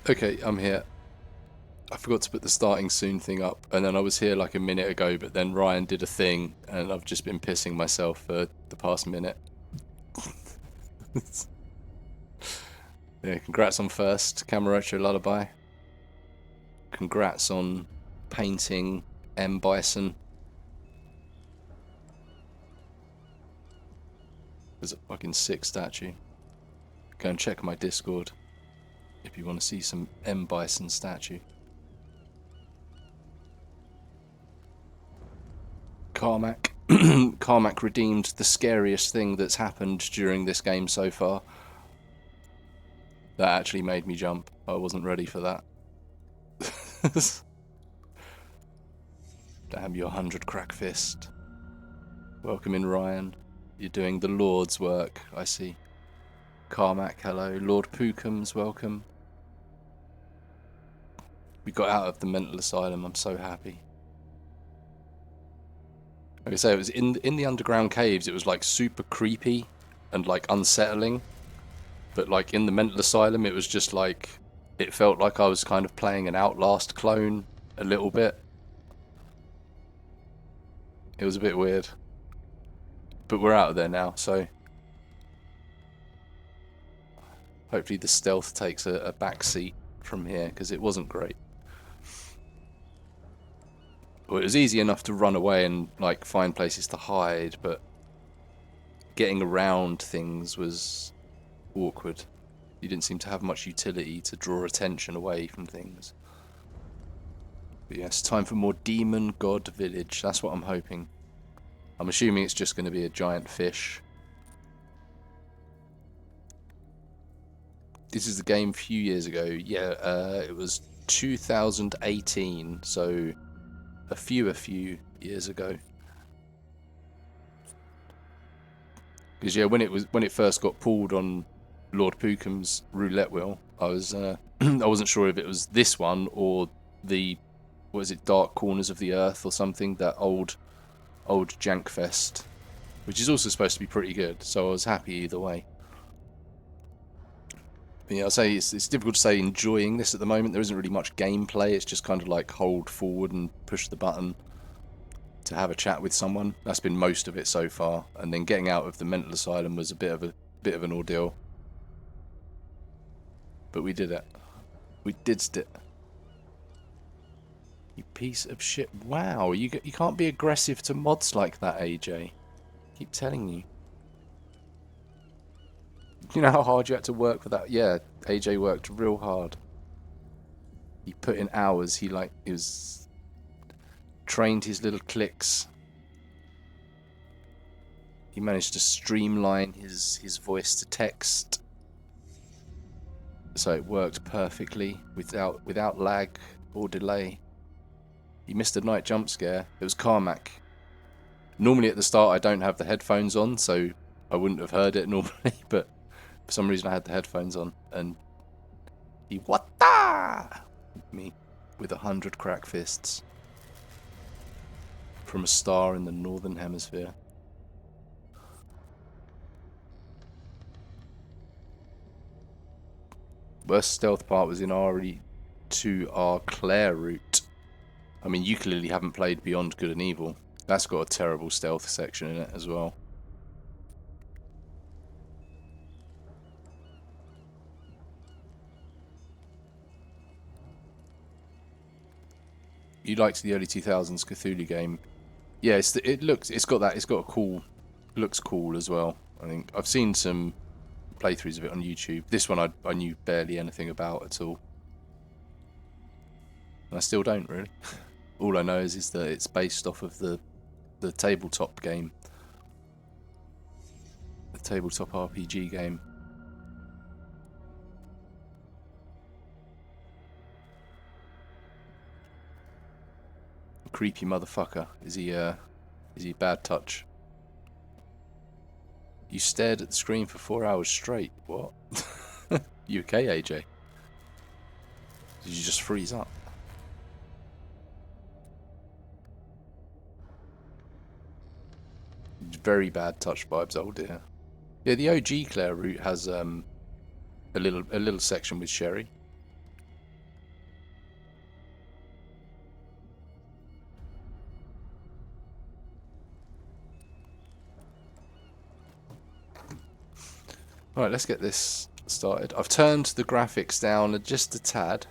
Okay, I'm here. I forgot to put the starting soon thing up, and then I was here like a minute ago, but then Ryan did a thing, and I've just been pissing myself for the past minute. Yeah, congrats on first, Camarocho Lullaby. Congrats on painting M. Bison. There's a fucking sick statue. Go and check my Discord if you want to see some M. Bison statue. Carmack. Carmack redeemed the scariest thing that's happened during this game so far. That actually made me jump. I wasn't ready for that. Damn your 100 crack fist. Welcome in, Ryan. You're doing the Lord's work, I see. Carmack, hello. Lord Spookums, welcome. We got out of the mental asylum. I'm so happy. Like I say, it was in the underground caves. It was like super creepy and like unsettling. But like in the mental asylum, it was just like, it felt like I was kind of playing an Outlast clone a little bit. It was a bit weird. But we're out of there now, so hopefully the stealth takes a back seat from here, because it wasn't great. Well, it was easy enough to run away and like find places to hide, but getting around things was awkward. You didn't seem to have much utility to draw attention away from things. But yes, time for more Demon God Village. That's what I'm hoping. I'm assuming it's just going to be a giant fish. This is the game a few years ago. Yeah, it was 2018, so a few years ago. Because yeah, when it first got pulled on Lord Pookum's roulette wheel, I was I wasn't sure if it was this one or the, what is it, Dark Corners of the Earth or something, that old Jankfest, which is also supposed to be pretty good. So I was happy either way. But yeah, I'll say it's difficult to say enjoying this at the moment. There isn't really much gameplay. It's just kind of like hold forward and push the button to have a chat with someone. That's been most of it so far. And then getting out of the mental asylum was a bit of an ordeal. But we did it. We did it. You piece of shit. Wow, you can't be aggressive to mods like that, AJ. Keep telling you. You know how hard you had to work for that? Yeah, AJ worked real hard. He put in hours. He was trained his little clicks. He managed to streamline his voice to text, so it worked perfectly without lag or delay. He missed a night jump scare. It was Carmack. Normally at the start I don't have the headphones on, so I wouldn't have heard it normally, but for some reason I had the headphones on, and he what-da me with 100 crack fists from a star in the northern hemisphere. Worst stealth part was in RE2R Claire route. I mean, you clearly haven't played Beyond Good and Evil. That's got a terrible stealth section in it as well. You liked the early 2000s Cthulhu game. Yeah, it's looks cool as well. I think I've seen some playthroughs of it on YouTube. This one I knew barely anything about at all. And I still don't really. All I know is that it's based off of the tabletop game. The tabletop RPG game. Creepy motherfucker. Is he bad touch? You stared at the screen for 4 hours straight. What? You okay, AJ? Did you just freeze up? Very bad touch vibes, oh dear. Yeah, the OG Claire route has a little section with Sherry. Right, let's get this started. I've turned the graphics down just a tad.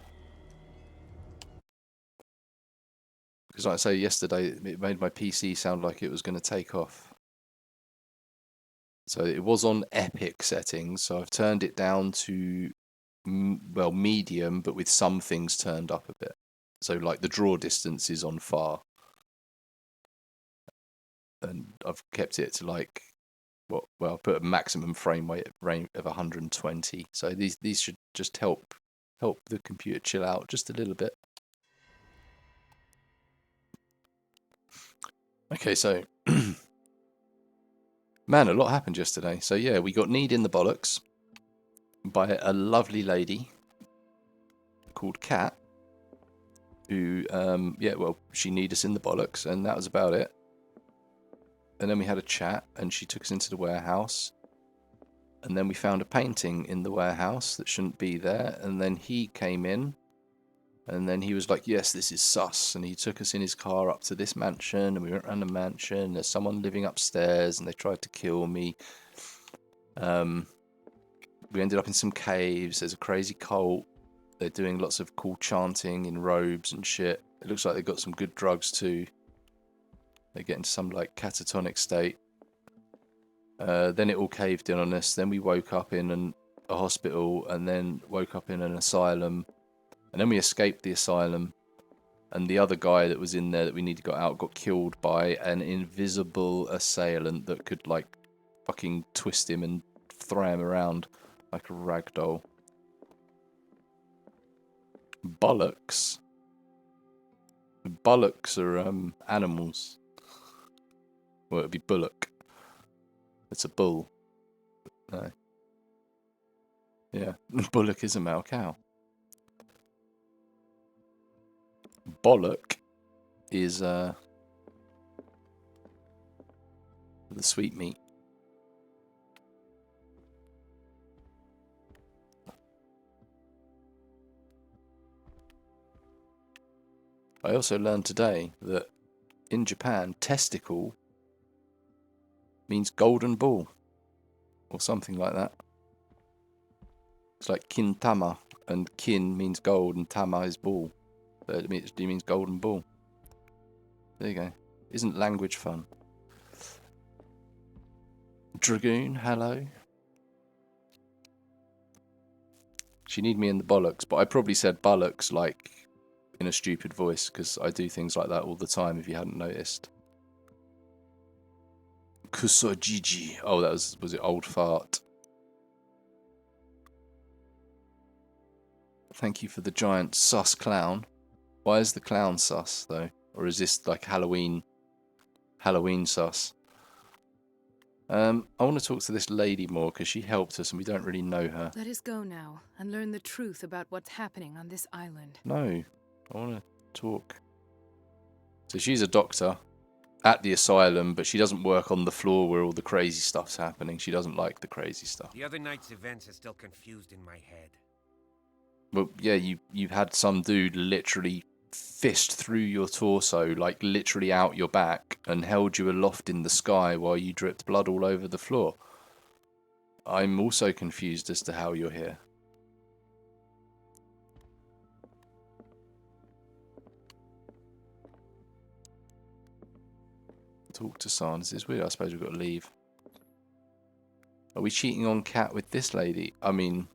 Because like I say, yesterday it made my PC sound like it was going to take off. So it was on epic settings, so I've turned it down to, well, medium, but with some things turned up a bit. So like the draw distance is on far. And I've kept it to like, well, I put a maximum frame rate of 120. So these should just help the computer chill out just a little bit. Okay, so man, a lot happened yesterday. So yeah, we got kneed in the bollocks by a lovely lady called Kat, who yeah, well, she kneed us in the bollocks, and that was about it. And then we had a chat, and she took us into the warehouse. And then we found a painting in the warehouse that shouldn't be there. And then he came in, and then he was like, yes, this is sus. And he took us in his car up to this mansion, and we went around the mansion. There's someone living upstairs, and they tried to kill me. We ended up in some caves. There's a crazy cult. They're doing lots of cool chanting in robes and shit. It looks like they've got some good drugs too. They get into some like catatonic state. Then it all caved in on us. Then we woke up in a hospital, and then woke up in an asylum, and then we escaped the asylum. And the other guy that was in there that we needed to get out got killed by an invisible assailant that could like fucking twist him and throw him around like a rag doll. Bullocks. Bullocks are animals. Well, it'd be bullock. It's a bull. No. Yeah, bullock is a male cow. Bollock is the sweet meat. I also learned today that in Japan, testicle means golden ball, or something like that. It's like kintama, and kin means gold, and tama is ball. So it means golden ball. There you go. Isn't language fun? Dragoon, hello. She need me in the bollocks, but I probably said bollocks like in a stupid voice, because I do things like that all the time, if you hadn't noticed. Kusojiji. Oh, that was it old fart? Thank you for the giant sus clown. Why is the clown sus, though? Or is this like Halloween sus? I want to talk to this lady more, because she helped us and we don't really know her. Let us go now and learn the truth about what's happening on this island. No, I want to talk. So she's a doctor at the asylum, but she doesn't work on the floor where all the crazy stuff's happening. She doesn't like the crazy stuff. The other night's events are still confused in my head. Well, yeah, you had some dude literally fist through your torso, like literally out your back, and held you aloft in the sky while you dripped blood all over the floor. I'm also confused as to how you're here. Talk to Sans. It's weird. I suppose we've got to leave. Are we cheating on Kat with this lady? I mean,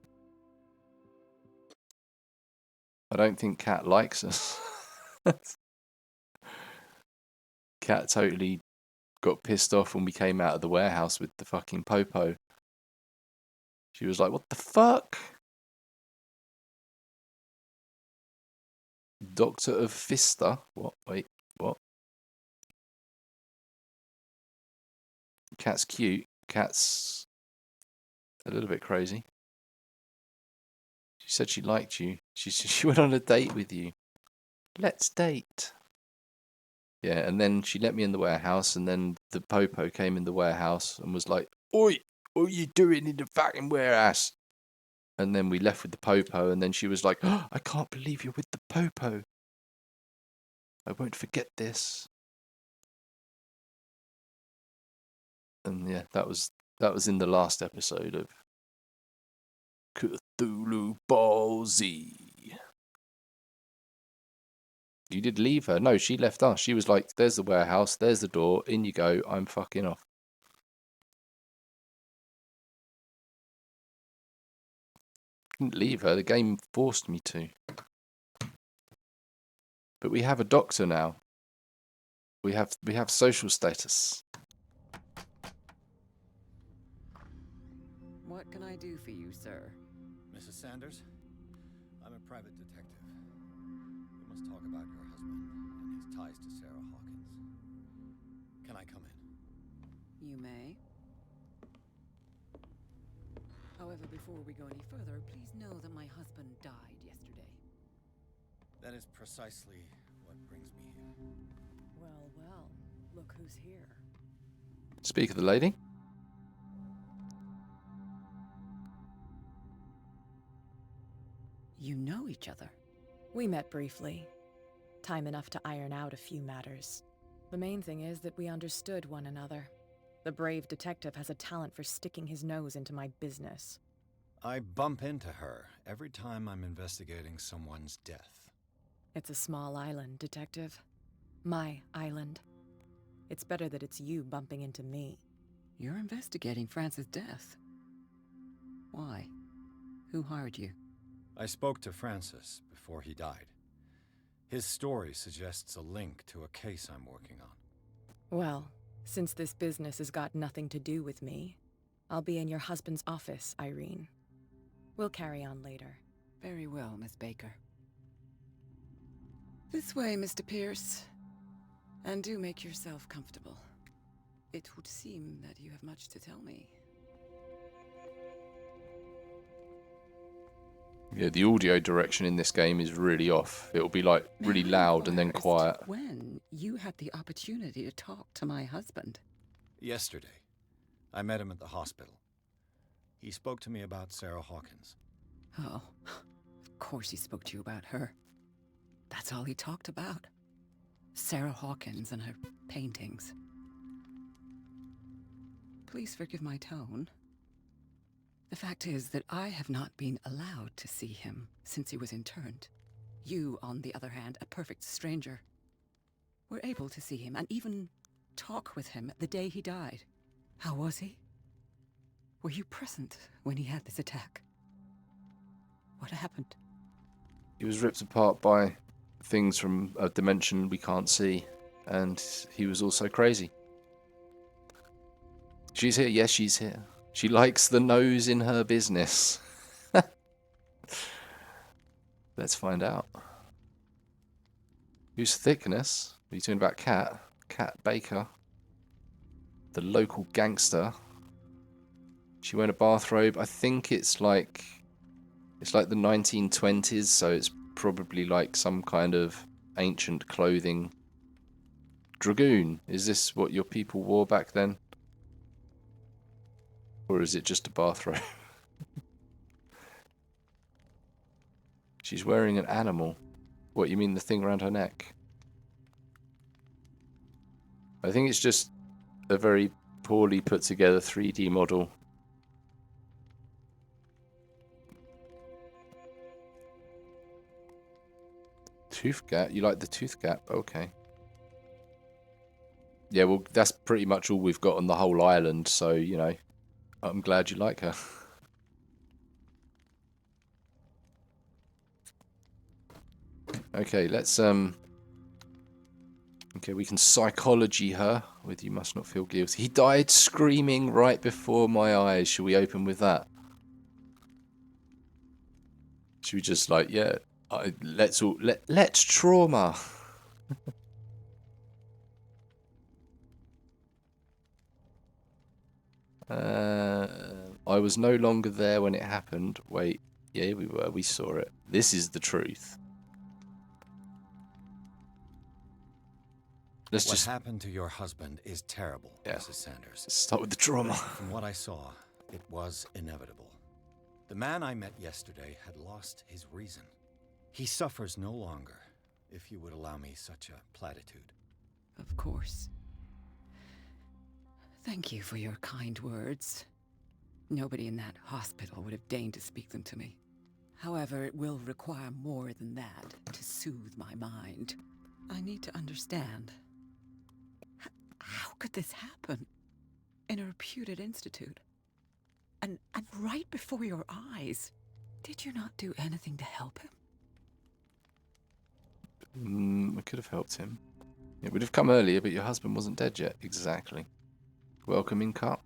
I don't think Kat likes us. Kat totally got pissed off when we came out of the warehouse with the fucking popo. She was like, what the fuck? Doctor of Fista? What? Wait, what? Kat's cute. Kat's a little bit crazy. She said she liked you. She went on a date with you. Let's date. Yeah, and then she let me in the warehouse, and then the popo came in the warehouse and was like, oi, what are you doing in the fucking warehouse? And then we left with the popo, and then she was like, oh, I can't believe you're with the popo. I won't forget this. And yeah, that was in the last episode of Cthulhu Ball Z. You did leave her. No, she left us. She was like, there's the warehouse, there's the door, in you go, I'm fucking off. Didn't leave her, the game forced me to. But we have a doctor now. We have social status. What can I do for you, sir? Mrs. Sanders, I'm a private detective. We must talk about your husband and his ties to Sarah Hawkins. Can I come in? You may. However, before we go any further, please know that my husband died yesterday. That is precisely what brings me here. Well, well, look who's here. Speak of the lady. You know each other. We met briefly. Time enough to iron out a few matters. The main thing is that we understood one another. The brave detective has a talent for sticking his nose into my business. I bump into her every time I'm investigating someone's death. It's a small island, Detective. My island. It's better that it's you bumping into me. You're investigating Francis' death. Why? Who hired you? I spoke to Francis before he died. His story suggests a link to a case I'm working on. Well, since this business has got nothing to do with me, I'll be in your husband's office, Irene. We'll carry on later. Very well, Miss Baker. This way, Mr. Pierce. And do make yourself comfortable. It would seem that you have much to tell me. Yeah, the audio direction in this game is really off. It'll be like really loud and then quiet. When you had the opportunity to talk to my husband? Yesterday, I met him at the hospital. He spoke to me about Sarah Hawkins. Oh, of course he spoke to you about her. That's all he talked about. Sarah Hawkins and her paintings. Please forgive my tone. The fact is that I have not been allowed to see him since he was interned. You, on the other hand, a perfect stranger, were able to see him and even talk with him the day he died. How was he? Were you present when he had this attack? What happened? He was ripped apart by things from a dimension we can't see, and he was also crazy. She's here. Yes, she's here. She likes the nose in her business. Let's find out. Who's Thickness? Are you talking about Cat? Cat Baker. The local gangster. She wearing a bathrobe. I think it's like the 1920s, so it's probably like some kind of ancient clothing. Dragoon. Is this what your people wore back then? Or is it just a bathrobe? She's wearing an animal. What, you mean the thing around her neck? I think it's just a very poorly put together 3D model. Tooth gap? You like the tooth gap? Okay. Yeah, well, that's pretty much all we've got on the whole island, so, you know, I'm glad you like her. Okay, let's, okay, we can psychology her with "You must not feel guilty." He died screaming right before my eyes. Should we open with that? Should we just like, yeah, let's trauma. I was no longer there when it happened. Wait, yeah, we were. We saw it. This is the truth. Let's What just happened to your husband is terrible, Yeah. Mrs. Sanders. start with the trauma. From what I saw, it was inevitable. The man I met yesterday had lost his reason. He suffers no longer, if you would allow me such a platitude. Of course. Thank you for your kind words. Nobody in that hospital would have deigned to speak them to me. However, it will require more than that to soothe my mind. I need to understand. How could this happen? In a reputed institute? And right before your eyes? Did you not do anything to help him? We could have helped him. It would have come earlier, but your husband wasn't dead yet. Exactly. Welcoming cup.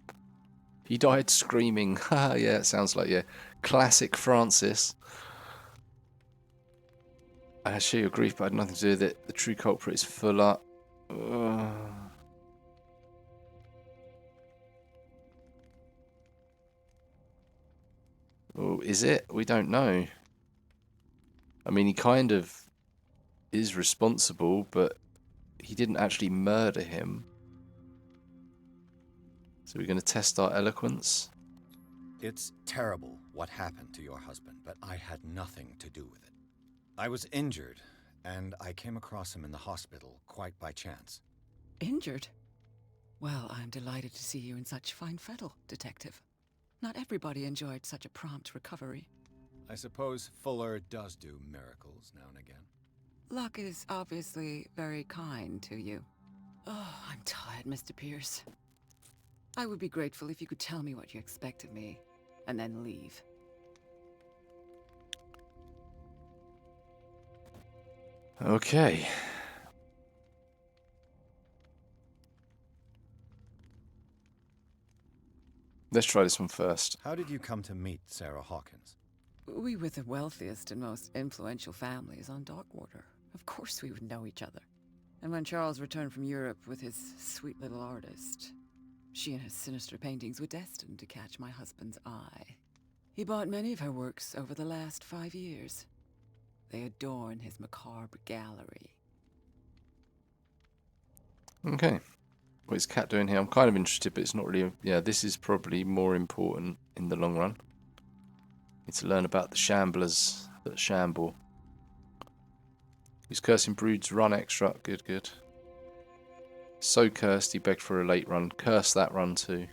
He died screaming. Haha, yeah, it sounds like, yeah. Classic Francis. I share your grief, but I had nothing to do with it. The true culprit is Fuller. Oh, is it? We don't know. I mean, he kind of is responsible, but he didn't actually murder him. So we're going to test our eloquence. It's terrible what happened to your husband, but I had nothing to do with it. I was injured, and I came across him in the hospital quite by chance. Injured? Well, I'm delighted to see you in such fine fettle, Detective. Not everybody enjoyed such a prompt recovery. I suppose Fuller does do miracles now and again. Luck is obviously very kind to you. Oh, I'm tired, Mr. Pierce. I would be grateful if you could tell me what you expect of me, and then leave. Okay. Let's try this one first. How did you come to meet Sarah Hawkins? We were the wealthiest and most influential families on Darkwater. Of course we would know each other. And when Charles returned from Europe with his sweet little artist, she and her sinister paintings were destined to catch my husband's eye. He bought many of her works over the last 5 years. They adorn his macabre gallery. Okay. What is Cat doing here? I'm kind of interested, but it's not really... Yeah, this is probably more important in the long run. Need to learn about the shamblers that shamble. He's cursing Brood's run extra. Good, good. So cursed he begged for a late run. Curse that run too.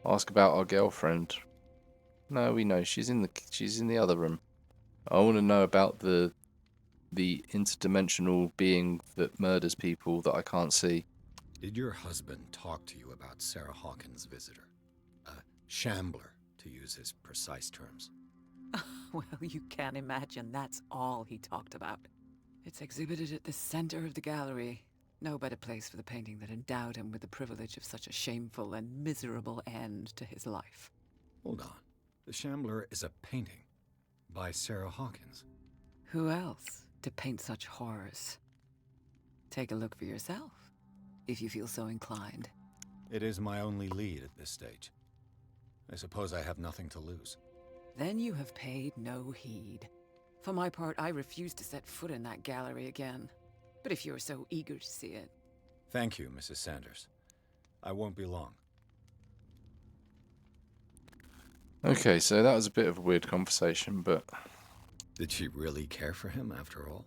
Ask about our girlfriend. No, we know she's in the other room. I want to know about the interdimensional being that murders people that I can't see. Did your husband talk to you about Sarah Hawkins' visitor? A shambler, to use his precise terms. Well, you can't imagine that's all he talked about. It's exhibited at the center of the gallery. No better place for the painting that endowed him with the privilege of such a shameful and miserable end to his life. Hold on. The Shambler is a painting by Sarah Hawkins. Who else to paint such horrors? Take a look for yourself, if you feel so inclined. It is my only lead at this stage. I suppose I have nothing to lose. Then you have paid no heed. For my part, I refuse to set foot in that gallery again. But if you're so eager to see it... Thank you, Mrs. Sanders. I won't be long. Okay, so that was a bit of a weird conversation, but... Did she really care for him, after all?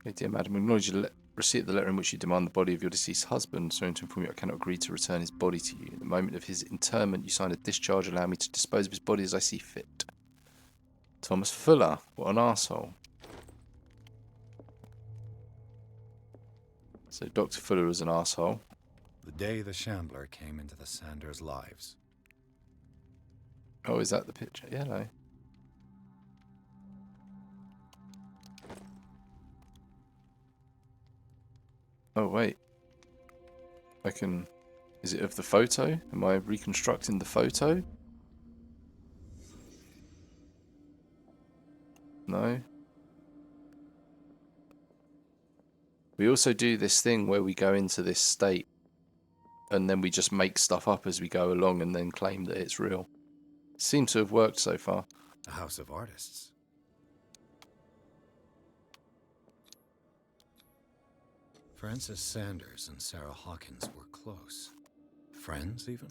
Okay, dear madam, acknowledge the receipt of the letter in which you demand the body of your deceased husband, so to inform you I cannot agree to return his body to you. At the moment of his interment, you signed a discharge allowing me to dispose of his body as I see fit. Thomas Fuller, what an arsehole. So Dr. Fuller was an arsehole. The day the Shambler came into the Sanders' lives. Oh, is that the picture? Yellow. Oh, wait. I can... Is it of the photo? Am I reconstructing the photo? No. We also do this thing where we go into this state and then we just make stuff up as we go along and then claim that it's real. Seems to have worked so far. A house of artists. Francis Sanders and Sarah Hawkins were close. Friends, even?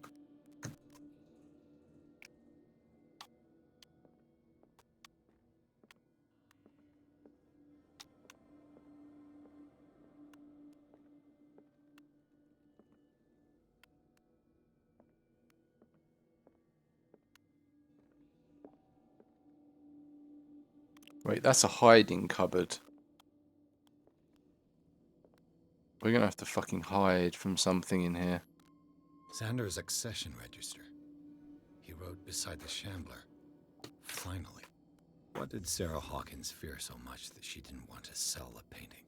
Wait, that's a hiding cupboard. We're gonna have to fucking hide from something in here. Xander's accession register. He wrote beside the Shambler. Finally. What did Sarah Hawkins fear so much that she didn't want to sell the painting?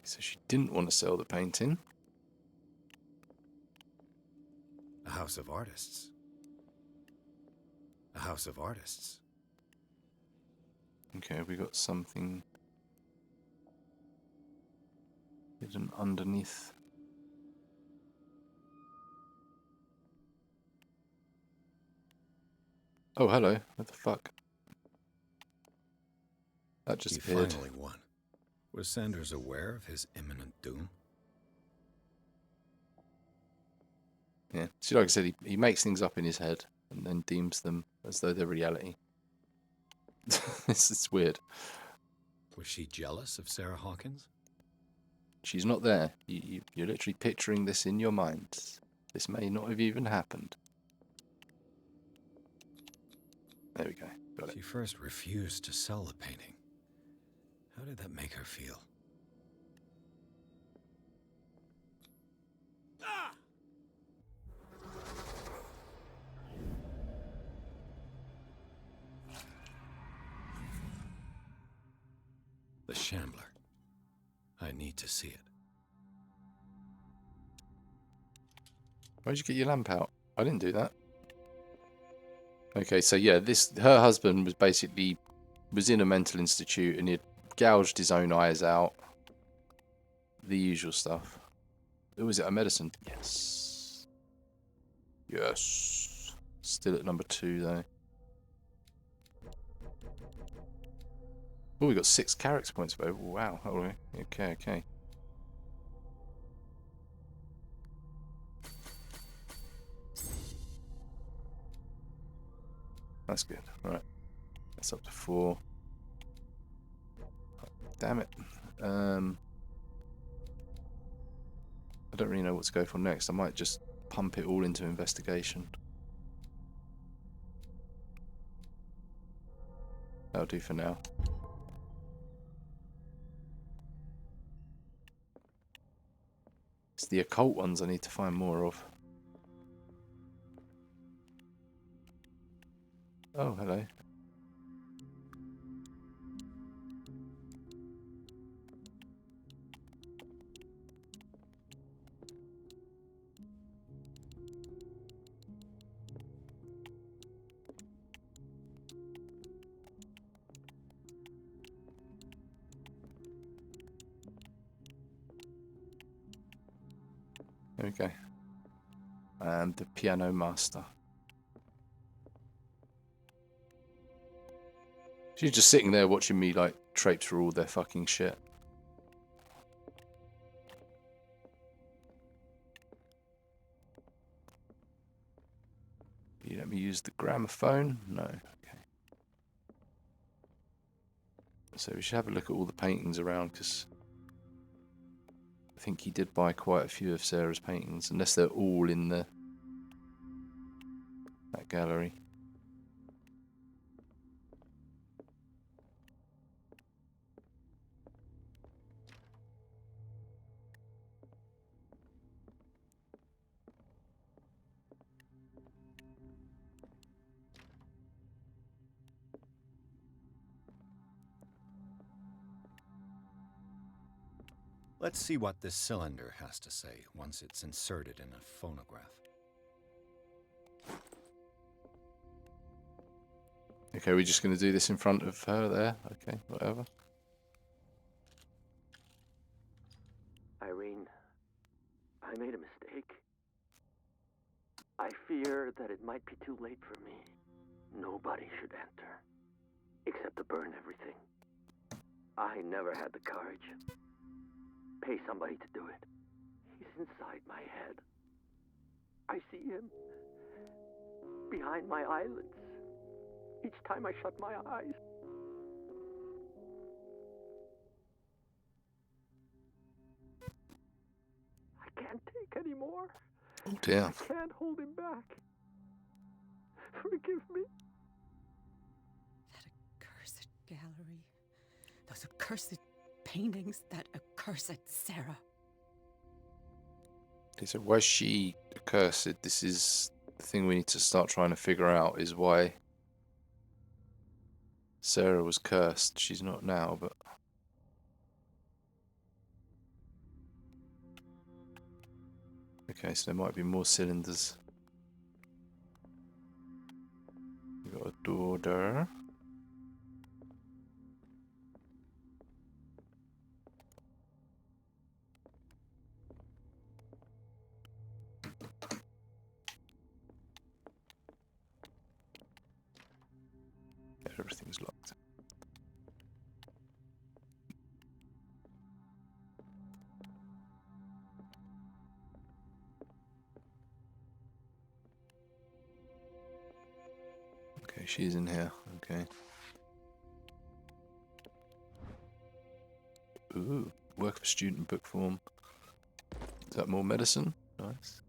So she didn't want to sell the painting. A house of artists. A house of artists. Okay, we got something hidden underneath. Oh, hello. What the fuck? That just He appeared. finally won. Was Sanders aware of his imminent doom? Yeah. See, like I said, he makes things up in his head and then deems them as though they're reality. It's weird. Was she jealous of Sarah Hawkins? She's not there. You're literally picturing this in your mind. This may not have even happened. There we go. Got it. She first refused to sell the painting. How did that make her feel? The Shambler. I need to see it. Why'd you get your lamp out? I didn't do that. Okay, so yeah, her husband was in a mental institute and he'd gouged his own eyes out. The usual stuff. Was it a medicine? Yes. Yes. Still at number 2 though. Oh, we got 6 character points over. Wow. Okay. That's good. Right. That's up to 4. Damn it. I don't really know what to go for next. I might just pump it all into investigation. That'll do for now. It's the occult ones I need to find more of. Oh, hello. There we go. And the piano master. She's just sitting there watching me like traipse through all their fucking shit. You let me use the gramophone? No. Okay. So we should have a look at all the paintings around because I think he did buy quite a few of Sarah's paintings, unless they're all in that gallery. Let's see what this cylinder has to say once it's inserted in a phonograph. Okay, we're just going to do this in front of her there. Okay, whatever. Irene, I made a mistake. I fear that it might be too late for me. Nobody should enter, except to burn everything. I never had the courage. Pay somebody to do it. He's inside my head. I see him behind my eyelids each time I shut my eyes. I can't take anymore. Oh dear. I can't hold him back. Forgive me. That accursed gallery. Those accursed paintings. That accursed Sarah. Okay, so why is she accursed? This is the thing we need to start trying to figure out, is why Sarah was cursed. She's not now, but... Okay, so there might be more cylinders. We got a door there. Everything's locked. Okay, she's in here. Okay. Ooh, work of student book form. Is that more medicine? Nice.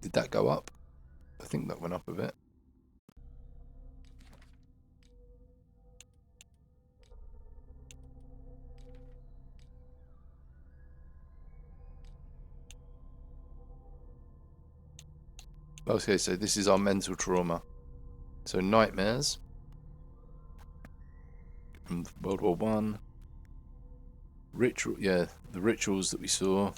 Did that go up? I think that went up a bit. Okay, so this is our mental trauma. So nightmares from World War One. Ritual, yeah, the rituals that we saw.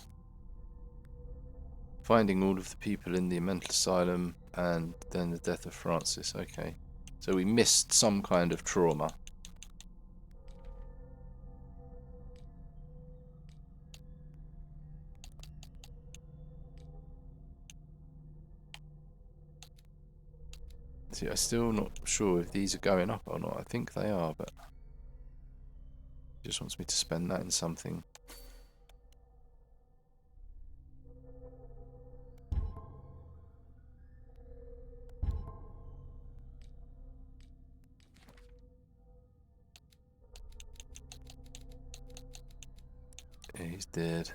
Finding all of the people in the mental asylum, and then the death of Francis. Okay, so we missed some kind of trauma. See, I'm still not sure if these are going up or not. I think they are, but he just wants me to spend that in something. Yeah, he's dead.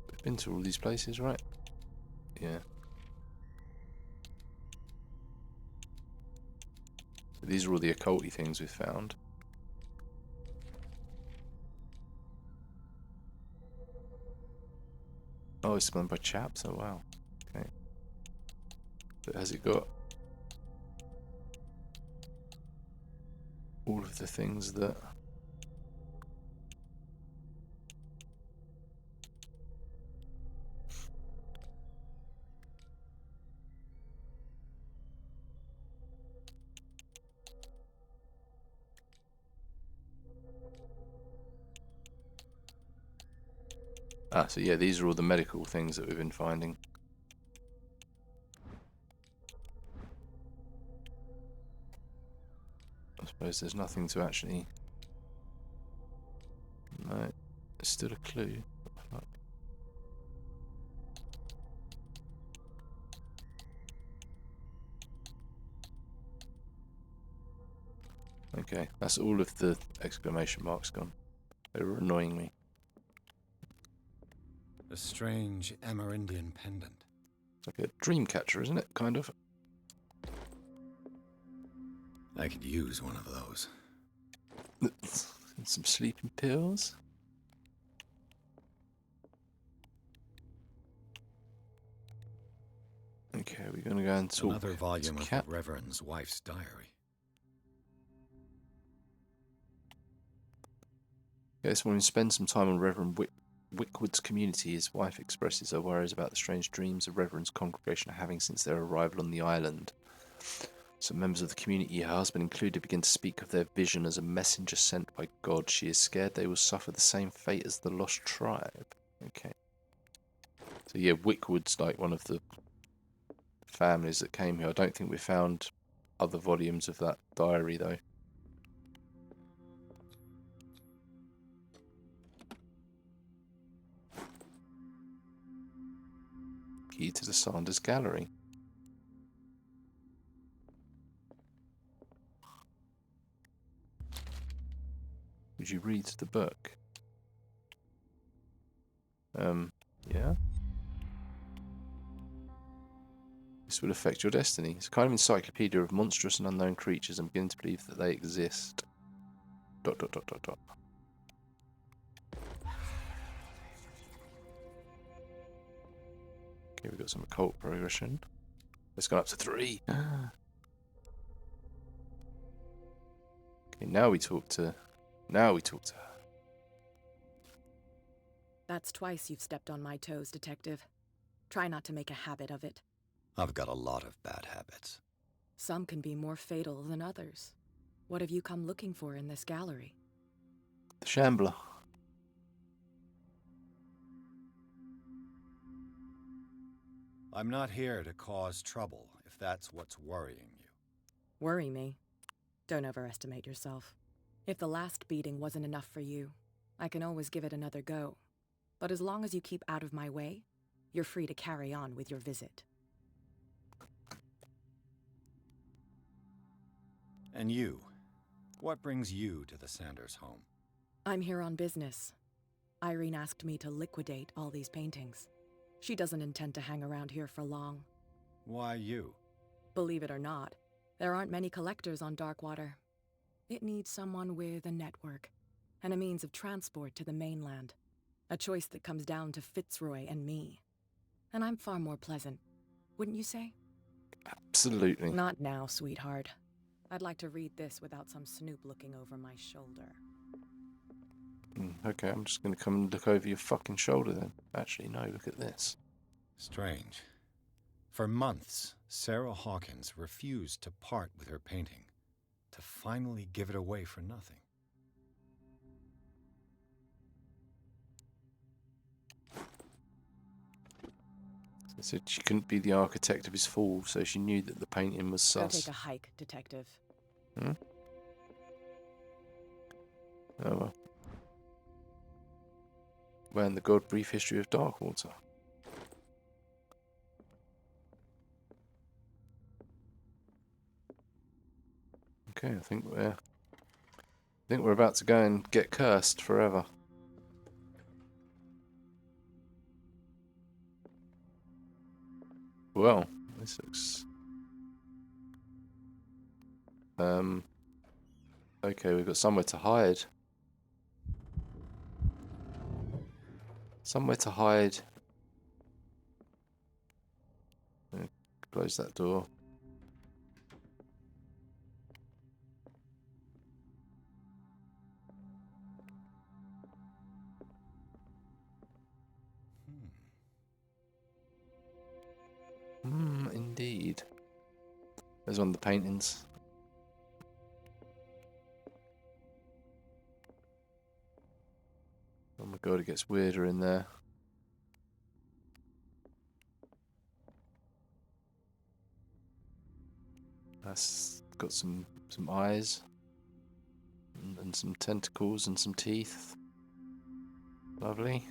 We've been to all these places, right? Yeah. So these are all the occulty things we've found. Oh, it's gone by chaps. Oh wow. Okay. But has it got all of the things that... Ah, so yeah, these are all the medical things that we've been finding. I suppose there's nothing to actually... No, it's still a clue. Okay, that's all of the exclamation marks gone. They were annoying me. A strange Amerindian pendant. It's like a dream catcher, isn't it? Kind of. I could use one of those. And some sleeping pills. Okay, we're gonna go and talk. Another volume to of Cat. the Reverend's wife's diary. Okay, so when we spend some time on Reverend Wickwood's community, his wife expresses her worries about the strange dreams the Reverend's congregation are having since their arrival on the island. Some members of the community, her husband included, begin to speak of their vision as a messenger sent by God. She is scared they will suffer the same fate as the lost tribe. Okay. So yeah, Wickwood's like one of the families that came here. I don't think we found other volumes of that diary though. Key to the Sanders Gallery. Would you read the book? Yeah. This will affect your destiny. It's a kind of encyclopedia of monstrous and unknown creatures and begin to believe that they exist. ... Okay, we've got some occult progression. It's gone up to 3. Okay, now we talk to her. That's twice you've stepped on my toes, Detective. Try not to make a habit of it. I've got a lot of bad habits. Some can be more fatal than others. What have you come looking for in this gallery? The Shambler. I'm not here to cause trouble, if that's what's worrying you. Worry me? Don't overestimate yourself. If the last beating wasn't enough for you, I can always give it another go. But as long as you keep out of my way, you're free to carry on with your visit. And you? What brings you to the Sanders home? I'm here on business. Irene asked me to liquidate all these paintings. She doesn't intend to hang around here for long. Why you? Believe it or not, there aren't many collectors on Darkwater. It needs someone with a network and a means of transport to the mainland. A choice that comes down to Fitzroy and me. And I'm far more pleasant, wouldn't you say? Absolutely. Not now, sweetheart. I'd like to read this without some snoop looking over my shoulder. Okay, I'm just going to come and look over your fucking shoulder then. Actually, no, look at this. Strange. For months, Sarah Hawkins refused to part with her painting, to finally give it away for nothing. They said she couldn't be the architect of his fall, so she knew that the painting was Go sus. take a hike, Detective. Hmm? Oh well. Learn the God Brief History of Darkwater. Okay, I think we're about to go and get cursed forever. Well, this looks... Okay, we've got somewhere to hide. Somewhere to hide. Close that door. Indeed. There's one of the paintings. Oh my god, it gets weirder in there. That's got some eyes and some tentacles and some teeth. Lovely.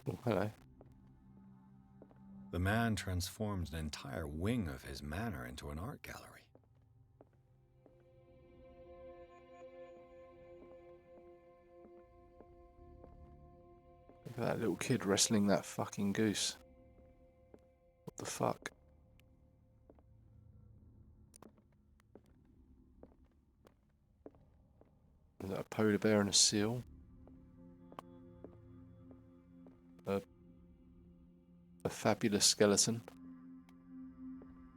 Oh, hello. The man transformed an entire wing of his manor into an art gallery. Look at that little kid wrestling that fucking goose. What the fuck? Is that a polar bear and a seal? A fabulous skeleton.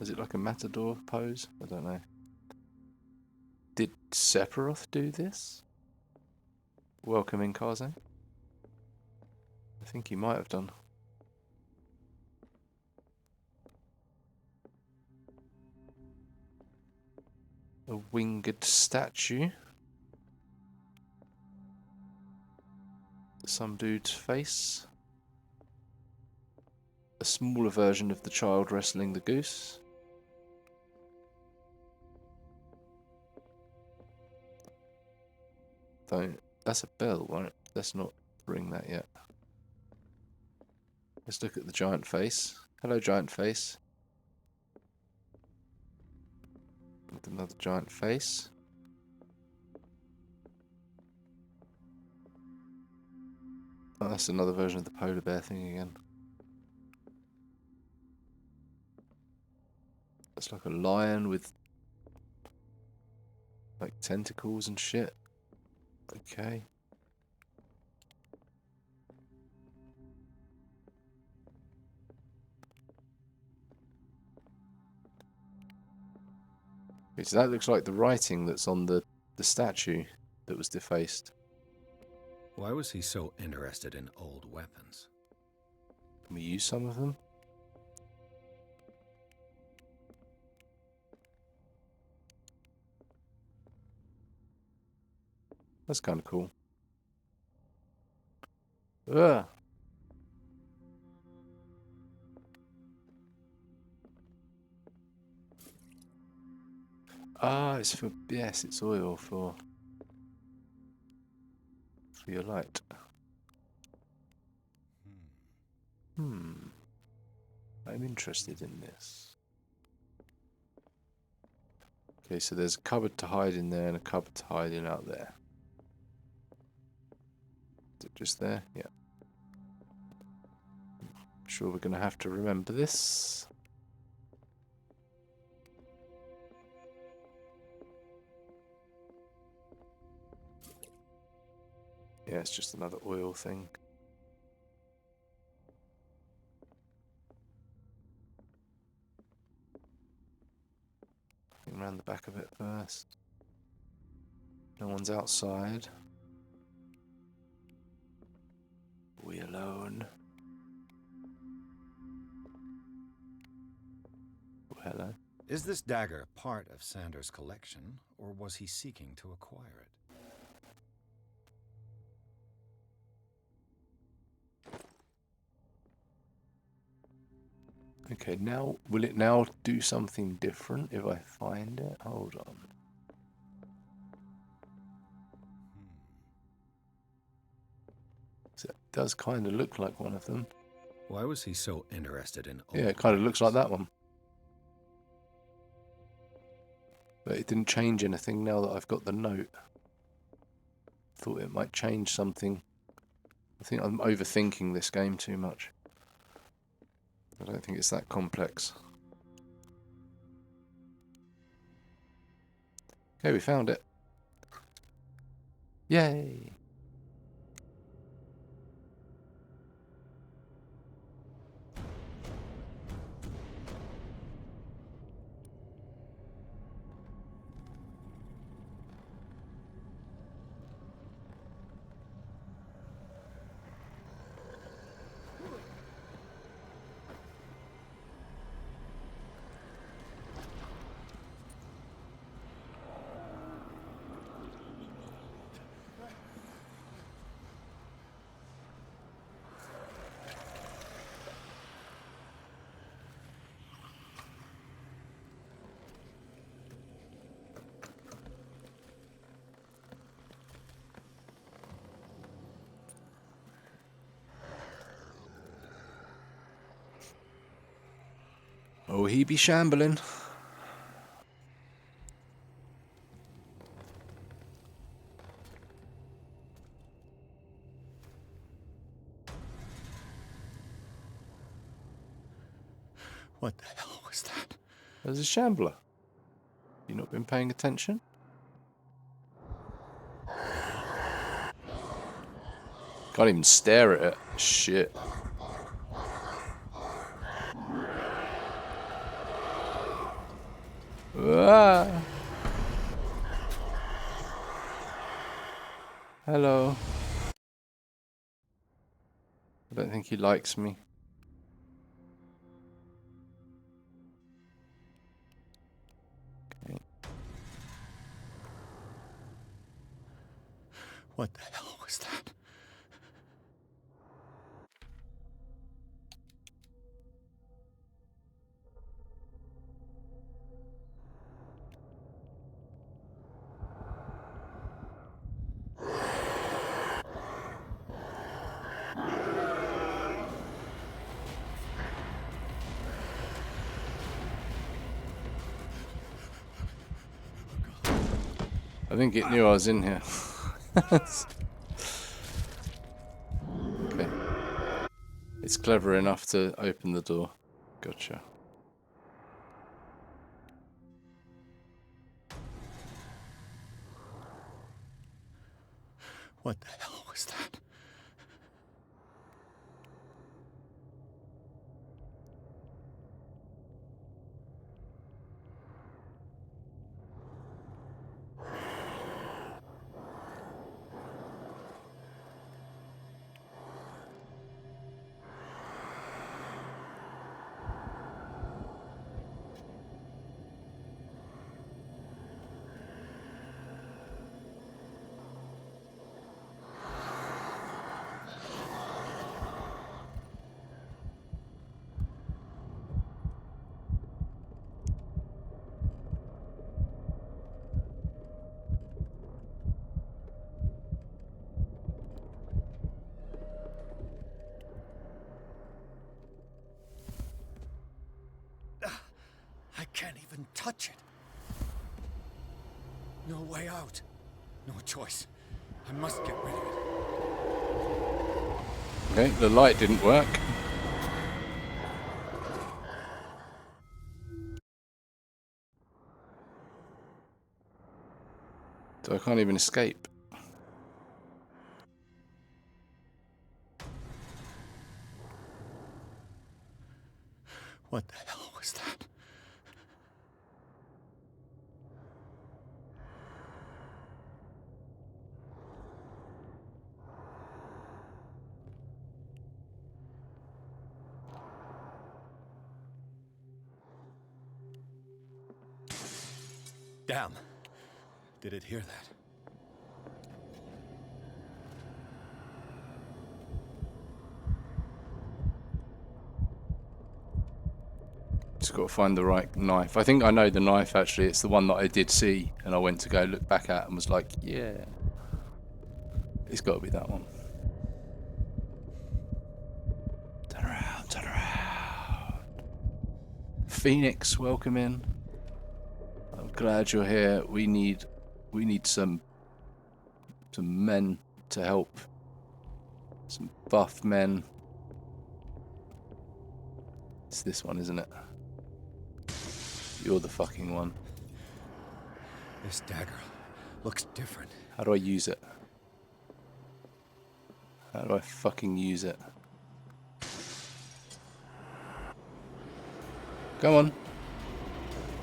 Is it like a matador pose? I don't know. Did Sephiroth do this? Welcome in, Kaze. I think he might have done. A winged statue. Some dude's face. A smaller version of the child wrestling the goose. Don't. That's a bell, right? Let's not ring that yet. Let's look at the giant face. Hello, giant face. With another giant face. Oh, that's another version of the polar bear thing again. It's like a lion with like tentacles and shit. Okay. Okay, so that looks like the writing that's on the statue that was defaced. Why was he so interested in old weapons? Can we use some of them? That's kind of cool. Ugh. Ah, it's for, yes, it's oil for your light. I'm interested in this. Okay, so there's a cupboard to hide in there and a cupboard to hide in out there. Is it just there? Yeah. Sure we're going to have to remember this. Yeah, it's just another oil thing. Around the back of it first. No one's outside. We alone. Oh, hello. Is this dagger part of Sanders' collection, or was he seeking to acquire it? Okay, now, will it now do something different if I find it? Hold on. So it does kind of look like one of them. Why was he so interested in old Yeah, it kind of looks like weapons? that one. But it didn't change anything now that I've got the note. Thought it might change something. I think I'm overthinking this game too much. I don't think it's that complex. Okay, we found it. Yay! Oh, he be shambling. What the hell was that? There's a shambler. You not been paying attention? Can't even stare at it. Shit. Ah. Hello. I don't think he likes me. Okay. What the hell was that? I think it knew I was in here. Okay. It's clever enough to open the door. Gotcha. What the hell was that? I can't even touch it. No way out. No choice. I must get rid of it. Okay, the light didn't work. So I can't even escape. What the hell was that? Damn. Did it hear that? Just got to find the right knife. I think I know the knife actually. It's the one that I did see and I went to go look back at and was like, yeah. It's got to be that one. Turn around, turn around. Phoenix, welcome in. I'm glad you're here. We need some men to help. Some buff men. It's this one, isn't it? You're the fucking one. This dagger looks different. How do I use it? How do I fucking use it? Come on.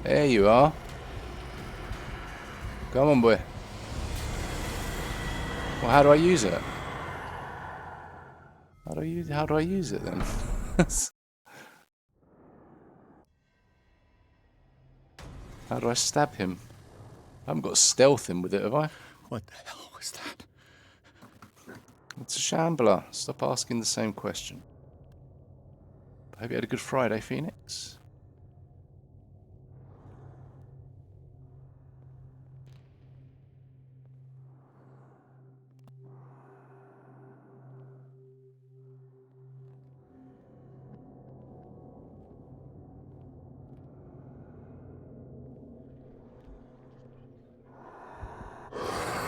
There you are. Come on, boy. Well, how do I use it? How do I use it then? How do I stab him? I haven't got to stealth him with it, have I? What the hell was that? It's a shambler. Stop asking the same question. I hope you had a good Friday, Phoenix.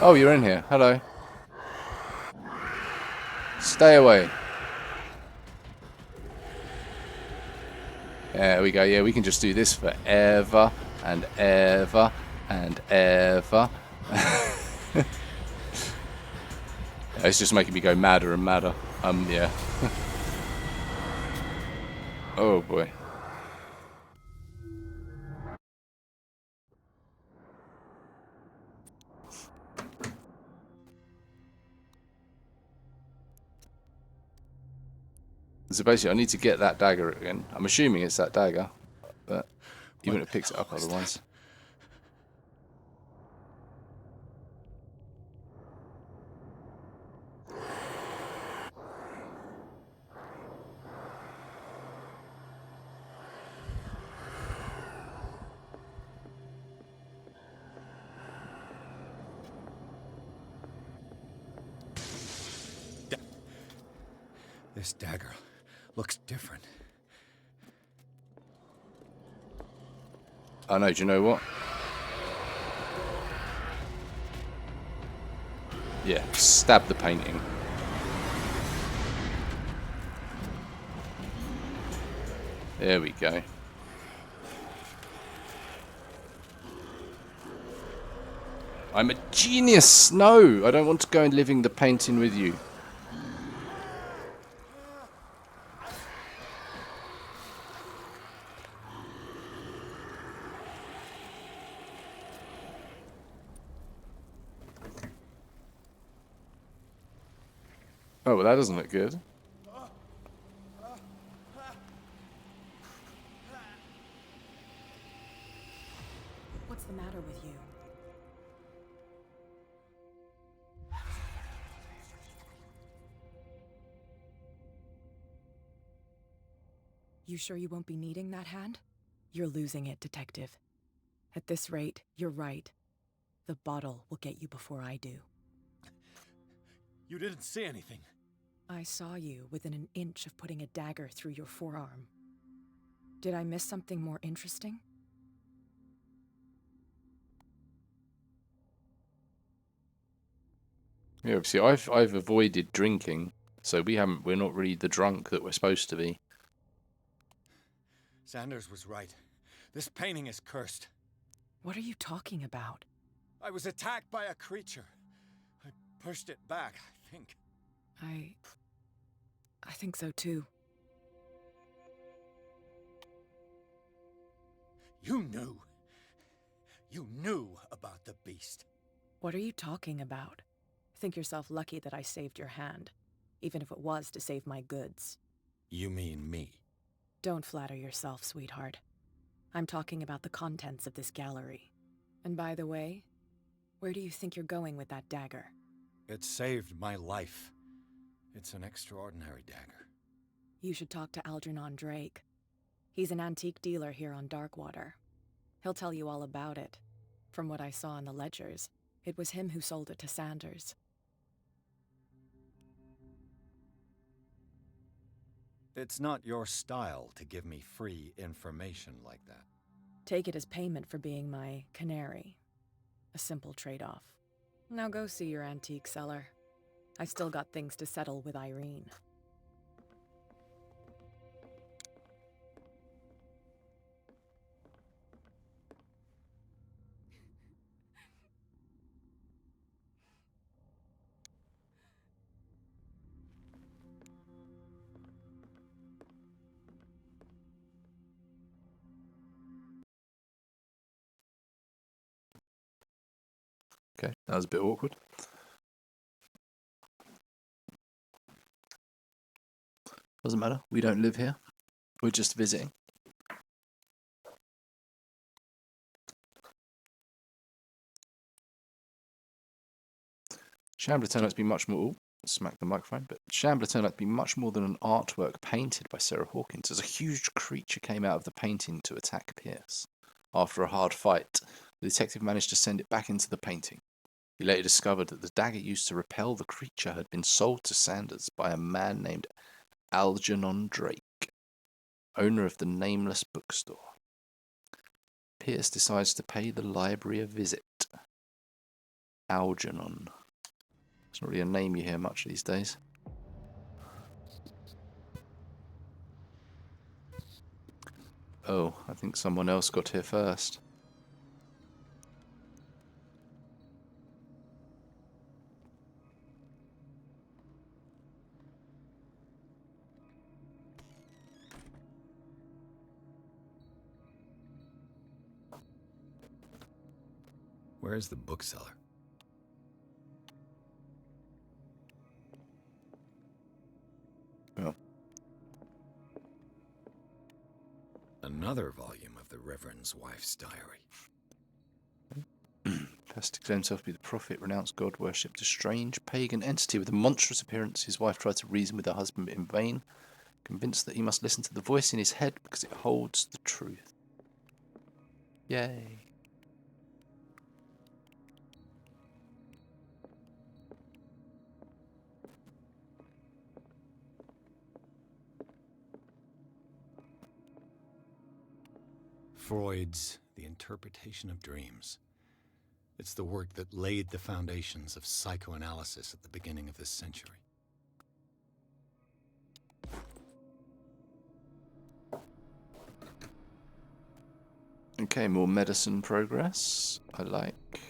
Oh, you're in here. Hello. Stay away. There we go. Yeah, we can just do this forever and ever and ever. It's just making me go madder and madder. Yeah. Oh boy. So basically, I need to get that dagger again. I'm assuming it's that dagger, but you wouldn't have picked it up otherwise. This dagger looks different. I know, do you know what? Yeah, stab the painting. There we go. I'm a genius! No! I don't want to go and living the painting with you. Oh, well that doesn't look good. What's the matter with you? You sure you won't be needing that hand? You're losing it, Detective. At this rate, you're right. The bottle will get you before I do. You didn't see anything. I saw you within an inch of putting a dagger through your forearm. Did I miss something more interesting? Yeah, obviously I've avoided drinking, so we're not really the drunk that we're supposed to be. Sanders was right. This painting is cursed. What are you talking about? I was attacked by a creature. I pushed it back, I think. I think so too. You knew. You knew about the beast. What are you talking about? Think yourself lucky that I saved your hand, even if it was to save my goods. You mean me? Don't flatter yourself, sweetheart. I'm talking about the contents of this gallery. And by the way, where do you think you're going with that dagger? It saved my life. It's an extraordinary dagger. You should talk to Algernon Drake. He's an antique dealer here on Darkwater. He'll tell you all about it. From what I saw in the ledgers, it was him who sold it to Sanders. It's not your style to give me free information like that. Take it as payment for being my canary. A simple trade-off. Now go see your antique seller. I still got things to settle with Irene. Okay, that was a bit awkward. Doesn't matter, we don't live here. We're just visiting. Shambler turned out to be much more... Ooh, smack the microphone. But Shambler turned out to be much more than an artwork painted by Sarah Hawkins, as a huge creature came out of the painting to attack Pierce. After a hard fight, the detective managed to send it back into the painting. He later discovered that the dagger used to repel the creature had been sold to Sanders by a man named Algernon Drake, owner of the nameless bookstore. Pierce decides to pay the library a visit. Algernon. It's not really a name you hear much these days. Oh, I think someone else got here first. Where's the bookseller? Oh. Another volume of the Reverend's wife's diary. First declared himself to be the prophet, renounced God, worshipped a strange pagan entity with a monstrous appearance. His wife tried to reason with her husband, but in vain, convinced that he must listen to the voice in his head because it holds the truth. Yay. Freud's The Interpretation of Dreams. It's the work that laid the foundations of psychoanalysis at the beginning of this century. Okay, more medicine progress. I like.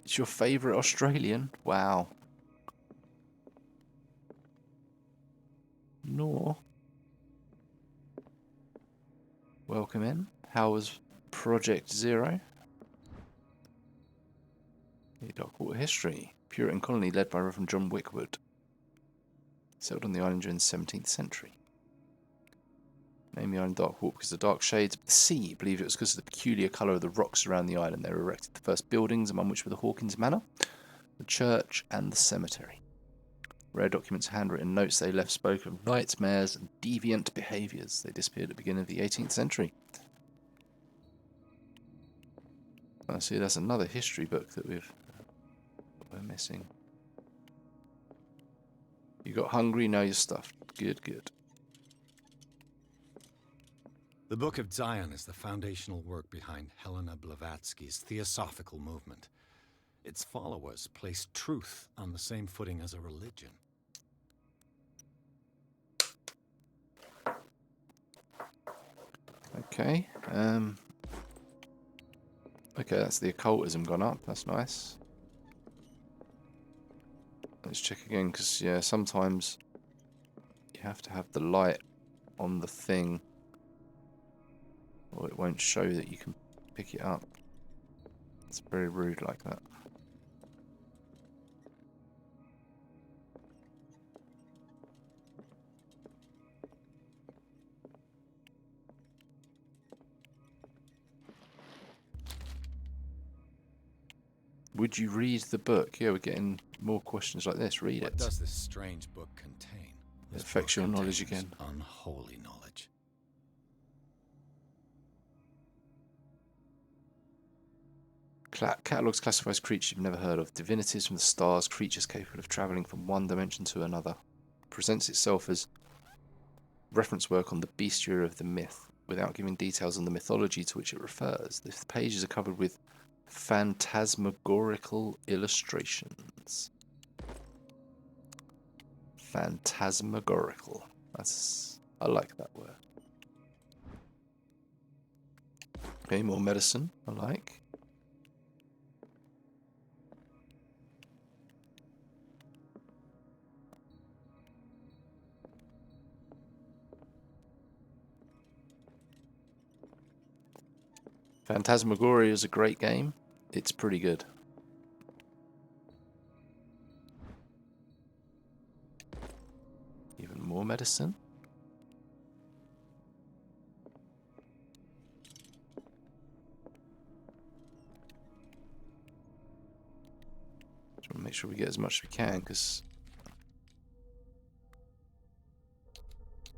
It's your favourite Australian? Wow. Nor. Welcome in. How was Project Zero? The Darkwater history. Puritan colony led by Reverend John Wickwood. Settled on the island during the 17th century. Named the island Darkwater because the dark shades of the sea believed it was because of the peculiar colour of the rocks around the island. They were erected the first buildings, among which were the Hawkins Manor, the church, and the cemetery. Rare documents, handwritten notes they left spoke of nightmares and deviant behaviours. They disappeared at the beginning of the 18th century. I see that's another history book that we're missing. You got hungry, now you're stuffed. Good, good. The Book of Zion is the foundational work behind Helena Blavatsky's Theosophical movement. Its followers place truth on the same footing as a religion. Okay. Okay, that's the occultism gone up. That's nice. Let's check again, because, yeah, sometimes you have to have the light on the thing, or it won't show that you can pick it up. It's very rude like that. Would you read the book? Yeah, we're getting more questions like this. Read it. What does this strange book contain? It affects your knowledge contains again. Unholy knowledge. Catalogues classifies creatures you've never heard of. Divinities from the stars, creatures capable of travelling from one dimension to another. Presents itself as reference work on the bestiary of the myth, without giving details on the mythology to which it refers. The pages are covered with phantasmagorical illustrations. Phantasmagorical. I like that word. Okay, more medicine. I like. Phantasmagoria is a great game. It's pretty good. Even more medicine. Just want to make sure we get as much as we can, because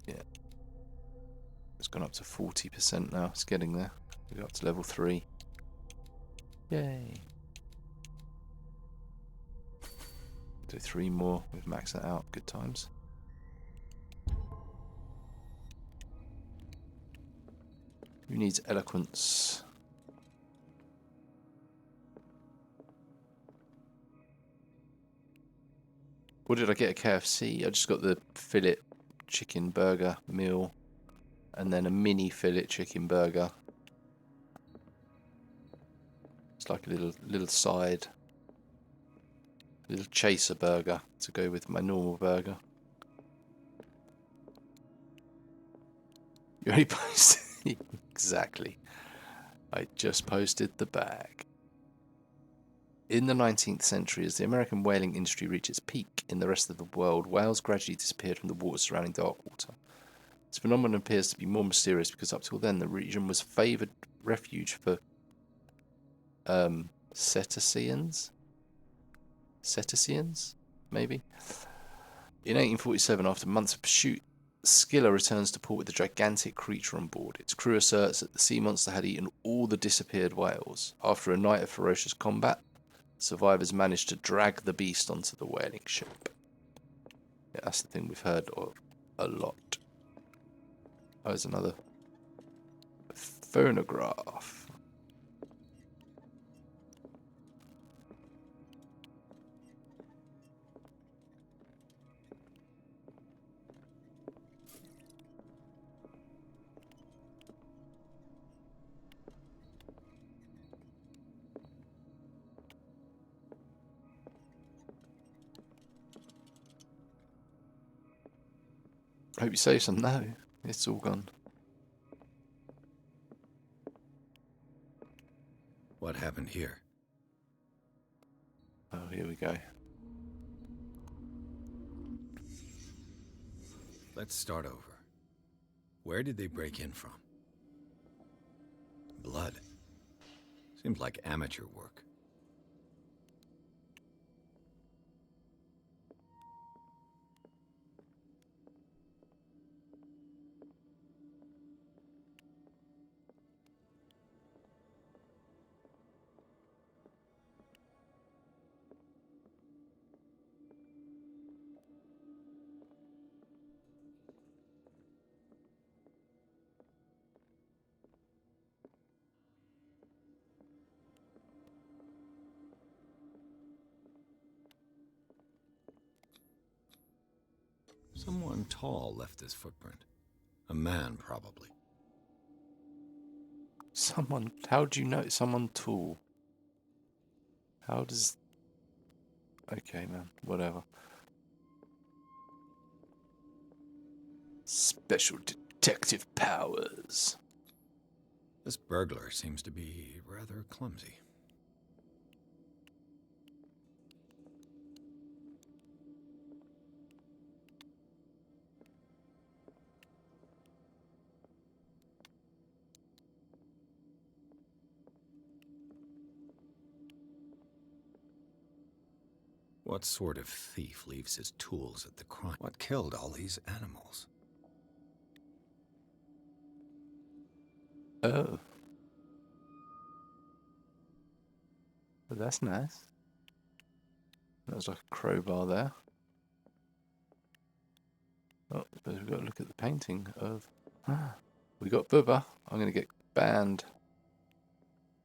yeah, it's gone up to 40% now. It's getting there. We got up to level 3. Yay! Do 3 more. We've maxed that out. Good times. Who needs eloquence? What did I get at KFC? I just got the fillet chicken burger meal, and then a mini fillet chicken burger. It's like a little side, little chaser burger to go with my normal burger. You only posted exactly. I just posted the bag. In the 19th century, as the American whaling industry reached its peak in the rest of the world, whales gradually disappeared from the waters surrounding Darkwater. This phenomenon appears to be more mysterious because up till then the region was favoured refuge for cetaceans, maybe. In 1847, after months of pursuit, Skiller returns to port with a gigantic creature on board. Its crew asserts that the sea monster had eaten all the disappeared whales. After a night of ferocious combat, survivors managed to drag the beast onto the whaling ship. Yeah, that's the thing we've heard of a lot. Oh, there's another phonograph. Hope you save some. No, it's all gone. What happened here? Oh, here we go. Let's start over. Where did they break in from? Blood. Seems like amateur work. Someone tall left this footprint. A man, probably. Someone. How do you know it's someone tall? How does? Okay, man. Whatever. Special detective powers. This burglar seems to be rather clumsy. What sort of thief leaves his tools at the crime? What killed all these animals? Oh. Well, that's nice. There's like a crowbar there. Oh, but we've got to look at the painting of... we got Bubba. I'm going to get banned.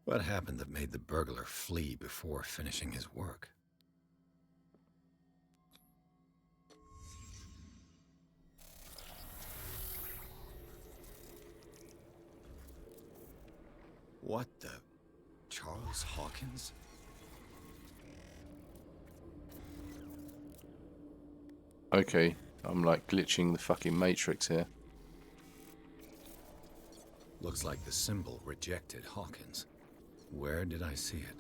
What happened that made the burglar flee before finishing his work? What the... Charles Hawkins? Okay, I'm like glitching the fucking Matrix here. Looks like the symbol rejected Hawkins. Where did I see it?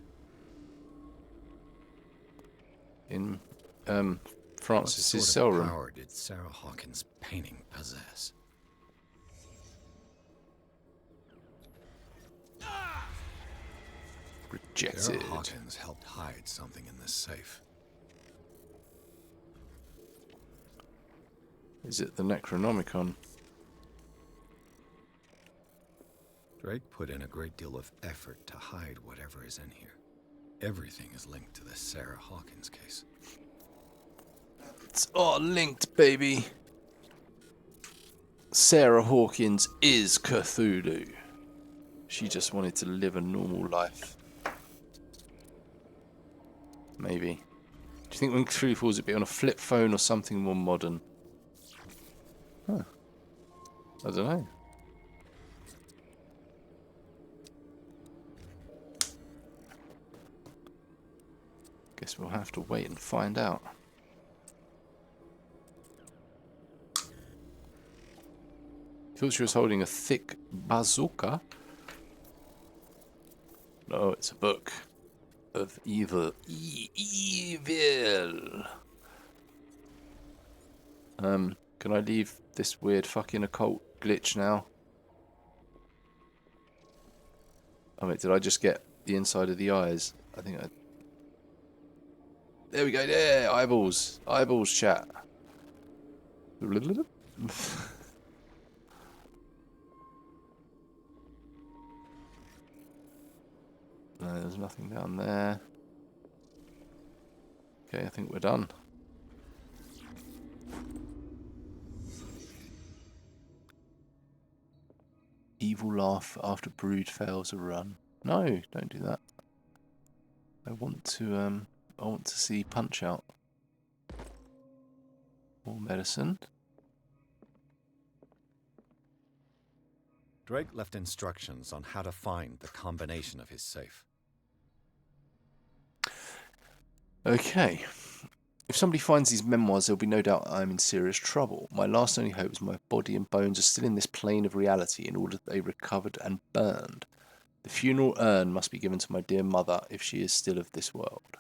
In What Francis's sort cell of room. power did Sarah Hawkins' painting possess? Rejected. Sarah Hawkins helped hide something in this safe. Is it the Necronomicon? Drake put in a great deal of effort to hide whatever is in here. Everything is linked to the Sarah Hawkins case. It's all linked, baby. Sarah Hawkins is Cthulhu. She just wanted to live a normal life. Maybe. Do you think when Cthulhu falls it'd be on a flip phone or something more modern? Huh. I don't know. Guess we'll have to wait and find out. Thought she was holding a thick bazooka. No, it's a book of evil. Evil. Can I leave this weird fucking occult glitch now? Oh wait, did I just get the inside of the eyes? I think I... There we go, there! Eyeballs! Eyeballs chat. No, there's nothing down there. Okay, I think we're done. evil laugh after brood fails a run. No, don't do that. I want to see Punch Out. More medicine. Drake left instructions on how to find the combination of his safe. Okay. If somebody finds these memoirs, there'll be no doubt I'm in serious trouble. My last only hope is my body and bones are still in this plane of reality in order that they recovered and burned. The funeral urn must be given to my dear mother if she is still of this world.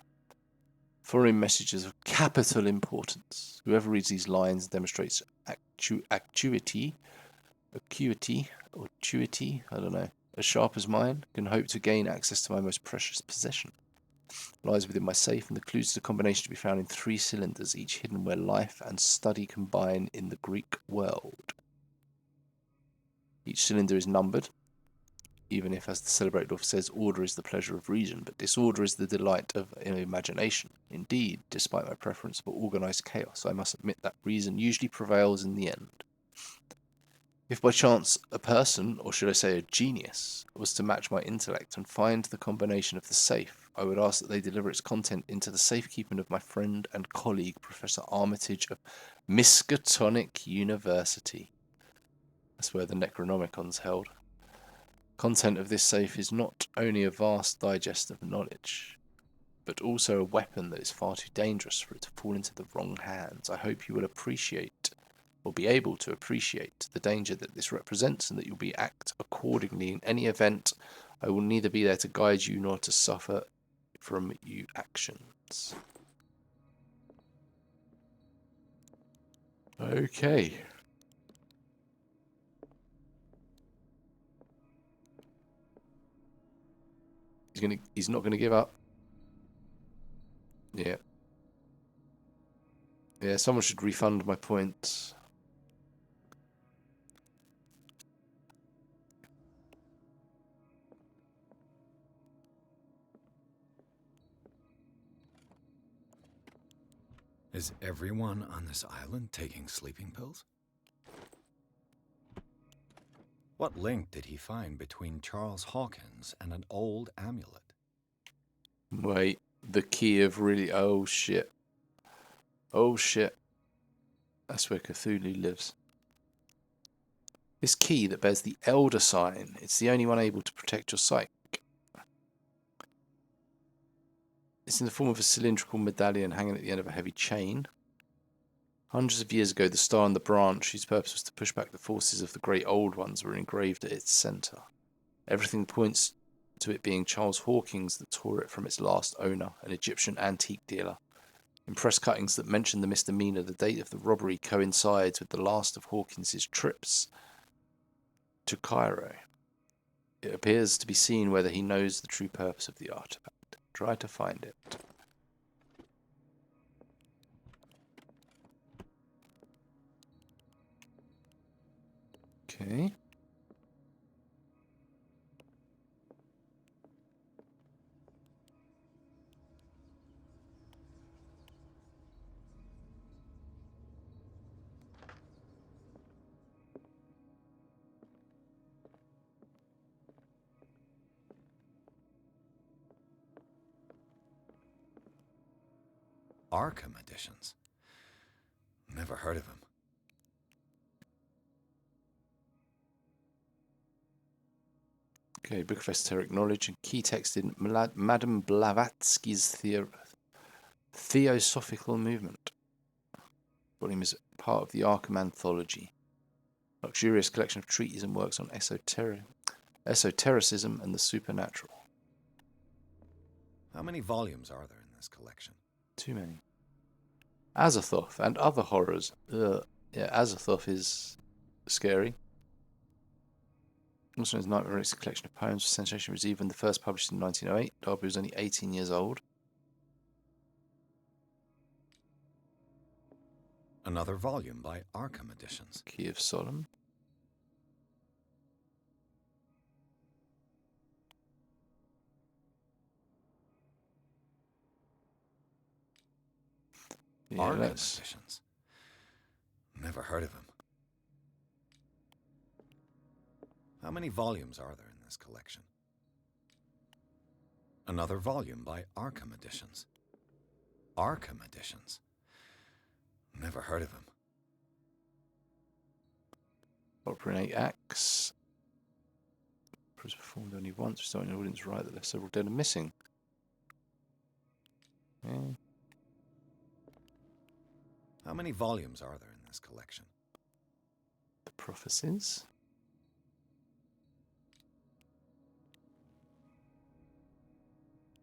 Foreign messages of capital importance. Whoever reads these lines demonstrates acuity, or tuity, I don't know, as sharp as mine, can hope to gain access to my most precious possession. Lies within my safe, and the clues to the combination to be found in 3 cylinders, each hidden where life and study combine in the Greek world. Each cylinder is numbered, even if, as the celebrated author says, order is the pleasure of reason, but disorder is the delight of imagination. Indeed, despite my preference for organised chaos, I must admit that reason usually prevails in the end. If by chance a person, or should I say a genius, was to match my intellect and find the combination of the safe, I would ask that they deliver its content into the safekeeping of my friend and colleague, Professor Armitage of Miskatonic University. That's where the Necronomicon's held. Content of this safe is not only a vast digest of knowledge, but also a weapon that is far too dangerous for it to fall into the wrong hands. I hope you will appreciate, or be able to appreciate, the danger that this represents, and that you'll be act accordingly in any event. I will neither be there to guide you nor to suffer from you actions. Okay. He's not gonna give up. Yeah. Yeah, someone should refund my points. Is everyone on this island taking sleeping pills? What link did he find between Charles Hawkins and an old amulet? Wait, the key of really... Oh, shit. Oh, shit. That's where Cthulhu lives. This key that bears the Elder sign, it's the only one able to protect your psyche. It's in the form of a cylindrical medallion hanging at the end of a heavy chain. Hundreds of years ago, the star and the branch, whose purpose was to push back the forces of the great old ones, were engraved at its centre. Everything points to it being Charles Hawkins that tore it from its last owner, an Egyptian antique dealer. In press cuttings that mention the misdemeanour, the date of the robbery coincides with the last of Hawkins's trips to Cairo. It appears to be seen whether he knows the true purpose of the artifact. Try to find it. Okay. Arkham editions. Never heard of him. Okay, Book of Esoteric Knowledge and key text in Madame Blavatsky's Theosophical Movement. Volume is part of the Arkham Anthology. Luxurious collection of treatises and works on esotericism and the supernatural. How many volumes are there in this collection? Too many. Azathoth and other horrors. Yeah, Azathoth is scary. Also, his Nightmare is a collection of poems for sensation received when the first published in 1908. Darby was only 18 years old. Another volume by Arkham Editions. Key of Solomon. Yeah, Arkham Editions. Never heard of him. How many volumes are there in this collection? Another volume by Arkham Editions. Arkham Editions? Never heard of him. Operate acts. Was performed only once, starting an audience right that there's several dead and missing. Yeah. How many volumes are there in this collection? The prophecies.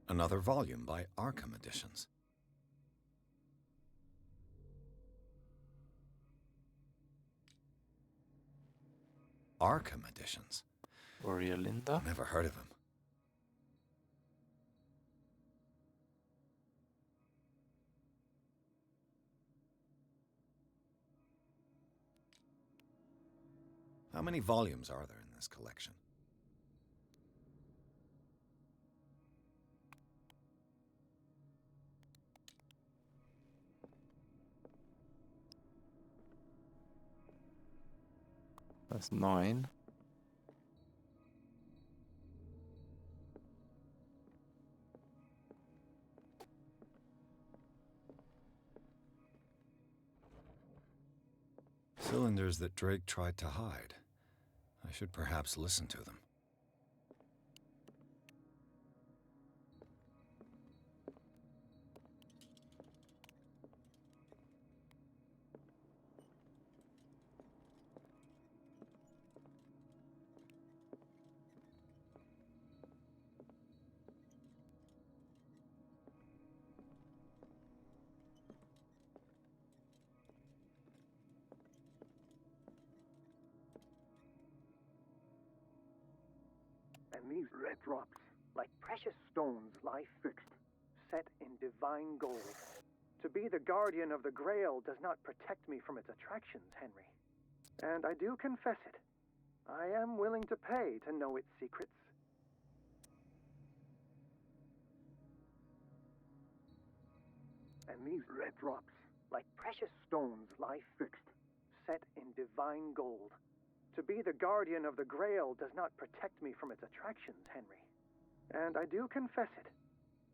Another volume by Arkham Editions. Arkham Editions? Oriolinda. Never heard of him. How many volumes are there in this collection? That's 9. Cylinders that Drake tried to hide. I should perhaps listen to them. And these red drops, like precious stones, lie fixed, set in divine gold. To be the guardian of the Grail does not protect me from its attractions, Henry. And I do confess it. I am willing to pay to know its secrets. And these red drops, like precious stones, lie fixed, set in divine gold. To be the guardian of the Grail does not protect me from its attractions, Henry. And I do confess it.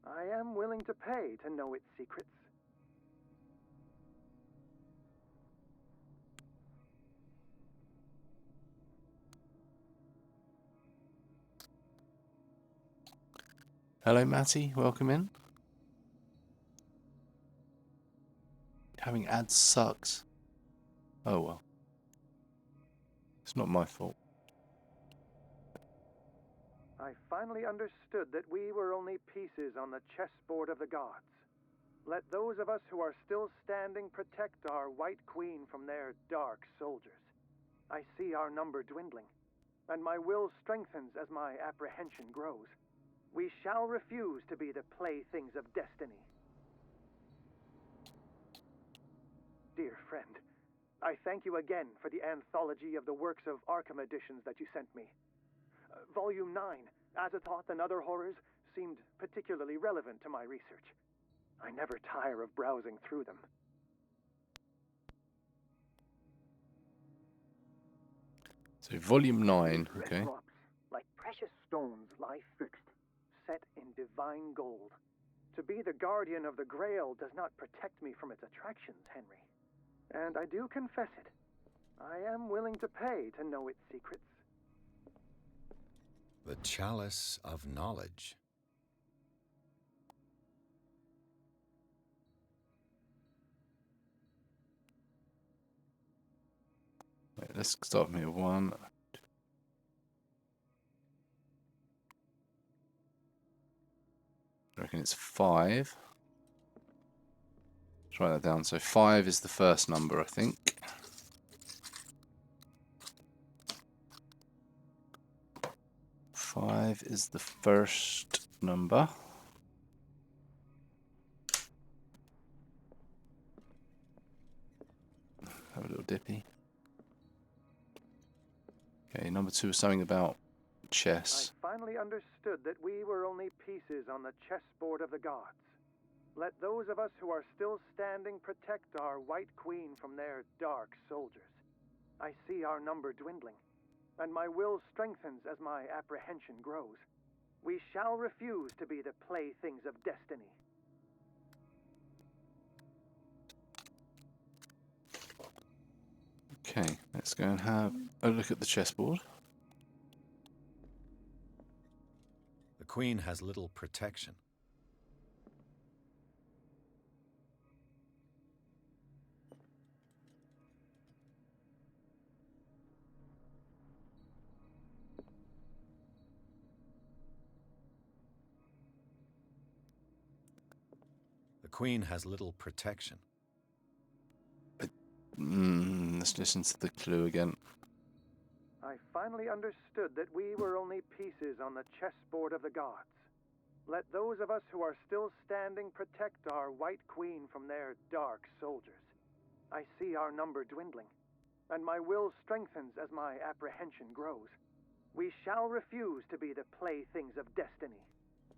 I am willing to pay to know its secrets. Hello, Matty. Welcome in. Having ads sucks. Oh well. It's not my fault. I finally understood that we were only pieces on the chessboard of the gods. Let those of us who are still standing protect our White Queen from their dark soldiers. I see our number dwindling, and my will strengthens as my apprehension grows. We shall refuse to be the playthings of destiny. Dear friend, I thank you again for the anthology of the works of Arkham editions that you sent me. Volume 9, Azathoth and Other Horrors, seemed particularly relevant to my research. I never tire of browsing through them. So volume 9, okay. Red drops, like precious stones, lie fixed, set in divine gold. To be the guardian of the Grail does not protect me from its attractions, Henry. And I do confess it. I am willing to pay to know its secrets. The Chalice of Knowledge. Wait, let's start from here. 1. I reckon it's 5. Let's write that down. So 5 is the first number, I think. Five is the first number. Have a little dippy. Okay, number 2 is something about chess. I finally understood that we were only pieces on the chessboard of the gods. Let those of us who are still standing protect our White Queen from their dark soldiers. I see our number dwindling, and my will strengthens as my apprehension grows. We shall refuse to be the playthings of destiny. Okay, let's go and have a look at the chessboard. The Queen has little protection. The Queen has little protection. Let's listen to the clue again. I finally understood that we were only pieces on the chessboard of the gods. Let those of us who are still standing protect our White Queen from their dark soldiers. I see our number dwindling, and my will strengthens as my apprehension grows. We shall refuse to be the playthings of destiny.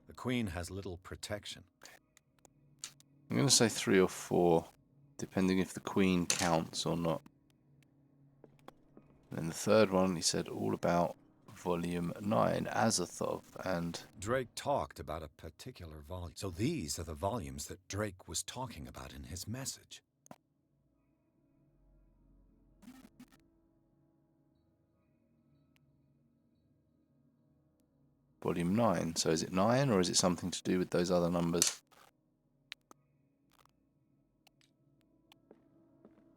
The Queen has little protection. I'm going to say 3 or 4, depending if the Queen counts or not. And then the third one, he said all about Volume 9, Azathoth, and... Drake talked about a particular volume. So these are the volumes that Drake was talking about in his message. Volume 9. So is it 9, or is it something to do with those other numbers?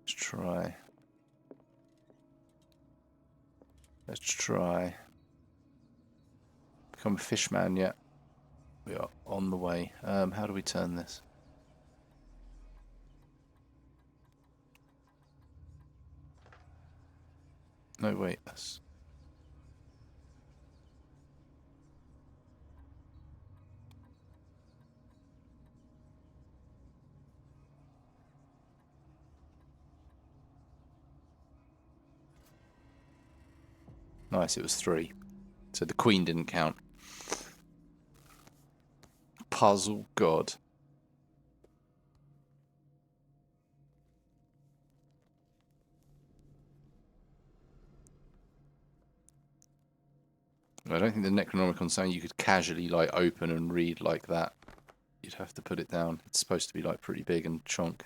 Let's try. Let's try. Become a fishman yet. We are on the way. How do we turn this? No, wait. That's... Nice, it was 3. So the Queen didn't count. Puzzle God. I don't think the Necronomicon's saying you could casually like open and read like that. You'd have to put it down. It's supposed to be like pretty big and chunk.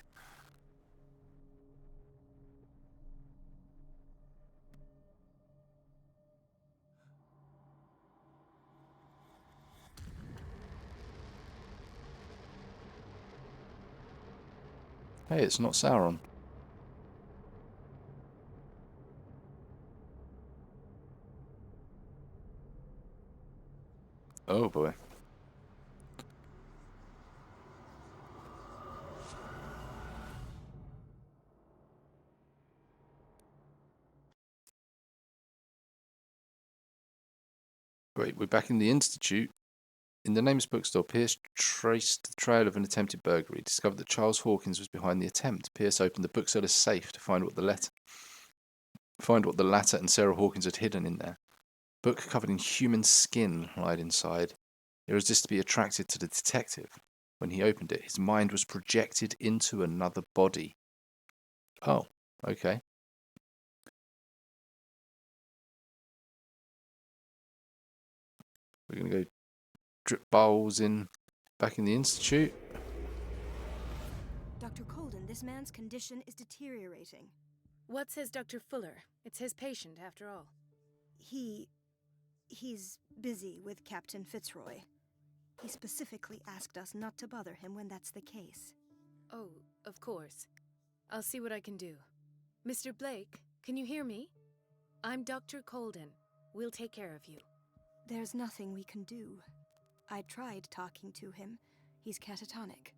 Hey, it's not Sauron. Oh boy. Great, we're back in the Institute. In the Nameless Bookstore, Pierce traced the trail of an attempted burglary, discovered that Charles Hawkins was behind the attempt. Pierce opened the bookseller's safe to find what the latter and Sarah Hawkins had hidden in there. Book covered in human skin lied inside. Irresistibly attracted to the detective. When he opened it, his mind was projected into another body. Oh, okay. We're going to go drip bowls in back in the Institute. Dr. Colden, this man's condition is deteriorating. What says Dr. Fuller? It's his patient, after all. He's busy with Captain Fitzroy. He specifically asked us not to bother him when that's the case. Oh, of course. I'll see what I can do. Mr. Blake, can you hear me? I'm Dr. Colden. We'll take care of you. There's nothing we can do. I tried talking to him. He's catatonic.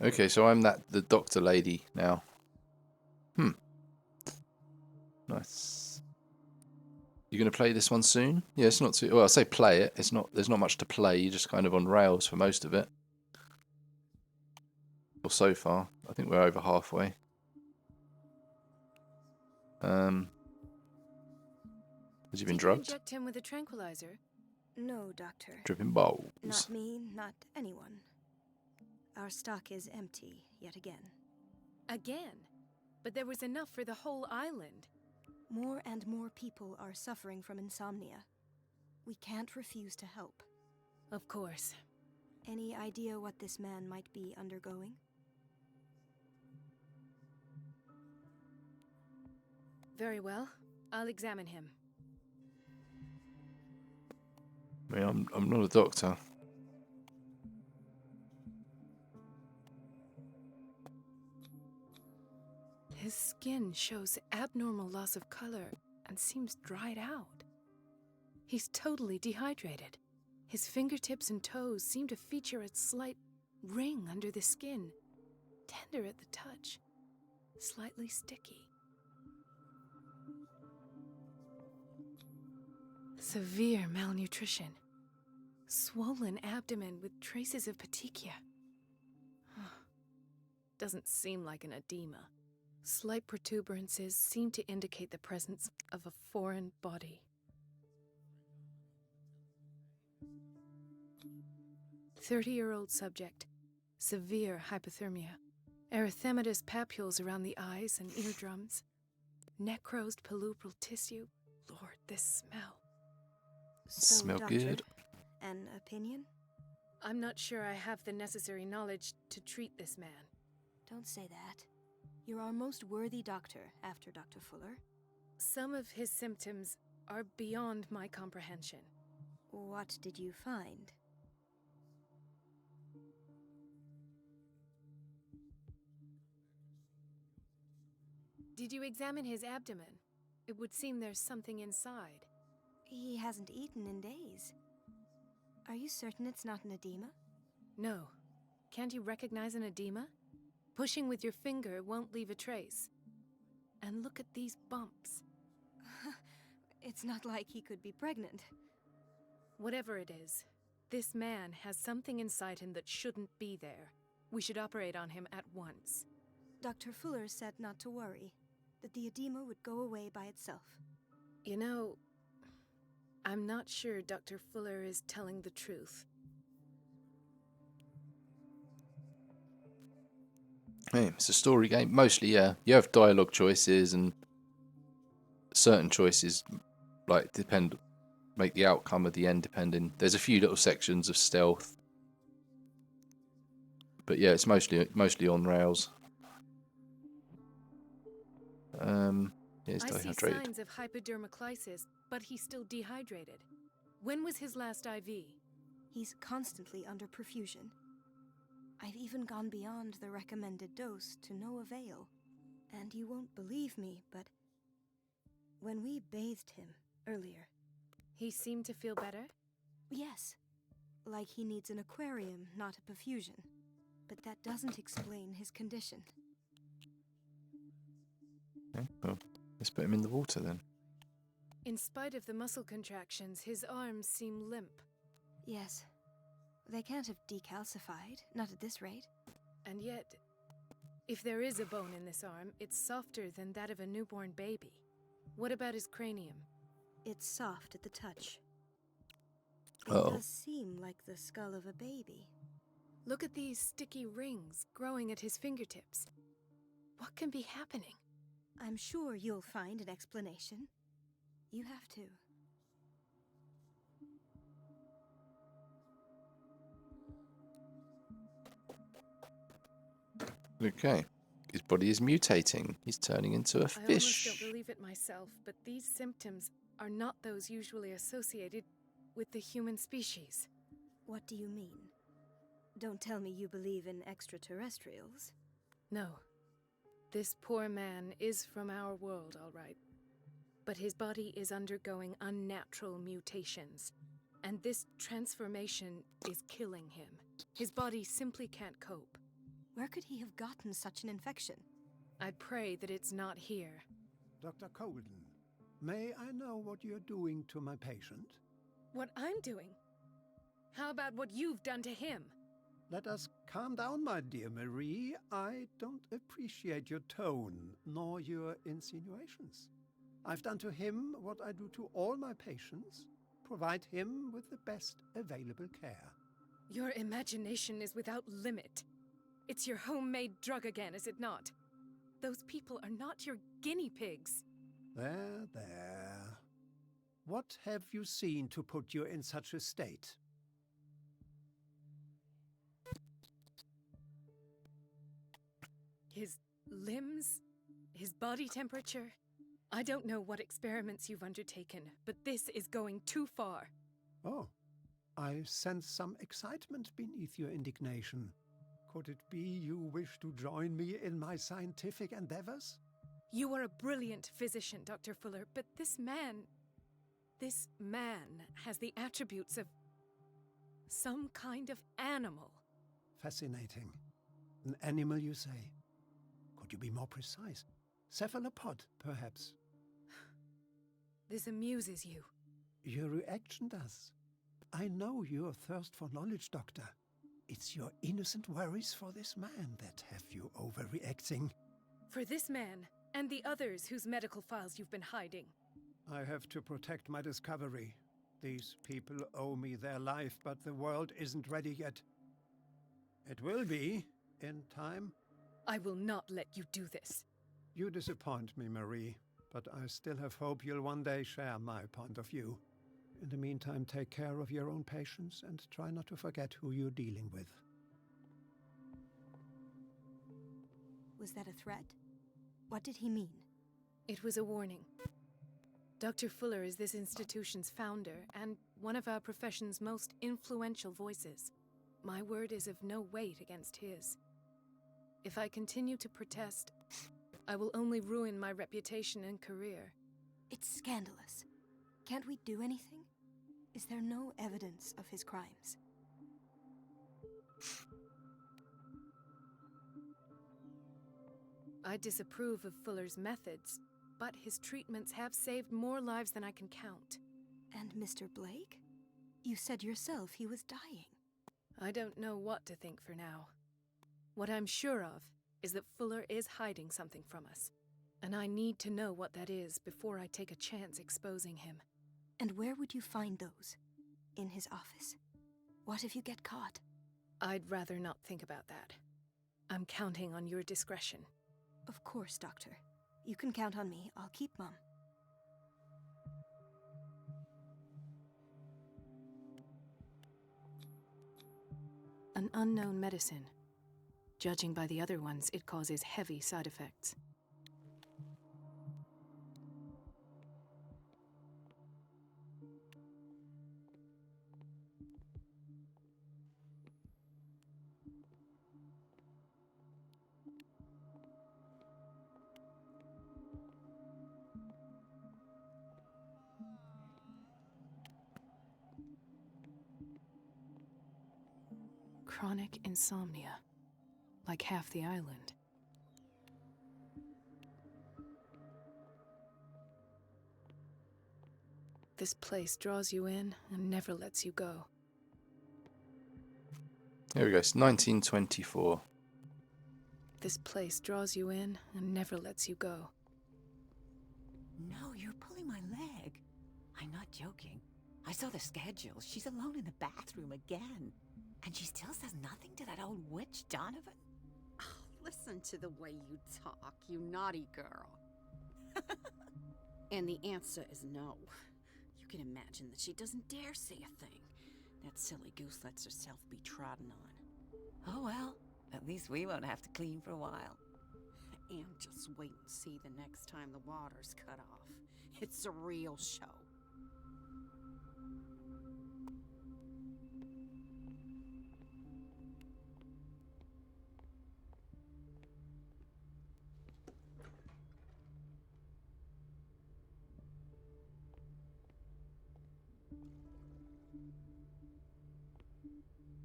Okay, so I'm the doctor lady now. Nice. You going to play this one soon? Yeah, it's not too... Well, I say play it. It's not. There's not much to play. You're just kind of on rails for most of it. Or so far. I think we're over halfway. Has he been Did drugged? you inject him with a tranquilizer? No, Doctor. Dripping bowls. Not me, not anyone. Our stock is empty, yet again. Again? But there was enough for the whole island. More and more people are suffering from insomnia. We can't refuse to help. Of course. Any idea what this man might be undergoing? Very well. I'll examine him. I mean, I'm not a doctor. His skin shows abnormal loss of color and seems dried out. He's totally dehydrated. His fingertips and toes seem to feature a slight ring under the skin, tender at the touch, slightly sticky. Severe malnutrition. Swollen abdomen with traces of petechia. Doesn't seem like an edema. Slight protuberances seem to indicate the presence of a foreign body. "30-year-old subject. Severe hypothermia. Erythematous papules around the eyes and eardrums. Necrosed palpebral tissue. Lord, this smell. So, Smell doctor, good. an opinion? I'm not sure I have the necessary knowledge to treat this man. Don't say that. You're our most worthy doctor after Dr. Fuller. Some of his symptoms are beyond my comprehension. What did you find? Did you examine his abdomen? It would seem there's something inside. He hasn't eaten in days. Are you certain it's not an edema? No. Can't you recognize an edema? Pushing with your finger won't leave a trace. And look at these bumps. It's not like he could be pregnant. Whatever it is, this man has something inside him that shouldn't be there. We should operate on him at once. Dr. Fuller said not to worry, that the edema would go away by itself. You know, I'm not sure Dr. Fuller is telling the truth. Hey, it's a story game. Mostly, yeah. You have dialogue choices, and certain choices make the outcome of the end depending. There's a few little sections of stealth, but yeah, it's mostly on rails. He's I see dehydrated. signs of hypodermoclysis, but he's still dehydrated. When was his last IV? He's constantly under perfusion. I've even gone beyond the recommended dose to no avail. And you won't believe me, but when we bathed him earlier... He seemed to feel better? Yes. Like he needs an aquarium, not a perfusion. But that doesn't explain his condition. Okay, well, let's put him in the water then. In spite of the muscle contractions, his arms seem limp. Yes. They can't have decalcified, not at this rate. And yet, if there is a bone in this arm, it's softer than that of a newborn baby. What about his cranium? It's soft at the touch. It Uh-oh. does seem like the skull of a baby. Look at these sticky rings growing at his fingertips. What can be happening? I'm sure you'll find an explanation. You have to. Okay. His body is mutating. He's turning into a I fish. almost don't believe it myself, but these symptoms are not those usually associated with the human species. What do you mean? Don't tell me you believe in extraterrestrials. No. This poor man is from our world, all right. But his body is undergoing unnatural mutations. And this transformation is killing him. His body simply can't cope. Where could he have gotten such an infection? I pray that it's not here. Dr. Colden, may I know what you're doing to my patient? What I'm doing? How about what you've done to him? Let us calm down, my dear Marie. I don't appreciate your tone, nor your insinuations. I've done to him what I do to all my patients, provide him with the best available care. Your imagination is without limit. It's your homemade drug again, is it not? Those people are not your guinea pigs. There, there. What have you seen to put you in such a state? His limbs? His body temperature? I don't know what experiments you've undertaken, but this is going too far. Oh, I sense some excitement beneath your indignation. Could it be you wish to join me in my scientific endeavors? You are a brilliant physician, Dr. Fuller, but this man has the attributes of some kind of animal. Fascinating. An animal, you say? Could you be more precise? Cephalopod, perhaps? This amuses you. Your reaction does. I know your thirst for knowledge, Doctor. It's your innocent worries for this man that have you overreacting. For this man, and the others whose medical files you've been hiding. I have to protect my discovery. These people owe me their life, but the world isn't ready yet. It will be, in time. I will not let you do this. You disappoint me, Marie, but I still have hope you'll one day share my point of view. In the meantime, take care of your own patients and try not to forget who you're dealing with. Was that a threat? What did he mean? It was a warning. Dr. Fuller is this institution's founder and one of our profession's most influential voices. My word is of no weight against his. If I continue to protest, I will only ruin my reputation and career. It's scandalous. Can't we do anything? Is there no evidence of his crimes? I disapprove of Fuller's methods, but his treatments have saved more lives than I can count. And Mr. Blake? You said yourself he was dying. I don't know what to think for now. What I'm sure of is that Fuller is hiding something from us, and I need to know what that is before I take a chance exposing him. And where would you find those? In his office? What if you get caught? I'd rather not think about that. I'm counting on your discretion. Of course, Doctor. You can count on me. I'll keep Mum. An unknown medicine. Judging by the other ones, it causes heavy side effects. Chronic insomnia, like half the island. This place draws you in and never lets you go. Here we go, it's 1924. This place draws you in and never lets you go. No, you're pulling my leg. I'm not joking. I saw the schedule. She's alone in the bathroom again. And she still says nothing to that old witch, Donovan? Oh, listen to the way you talk, you naughty girl. And the answer is no. You can imagine that she doesn't dare say a thing. That silly goose lets herself be trodden on. Oh well, at least we won't have to clean for a while. And just wait and see the next time the water's cut off. It's a real show.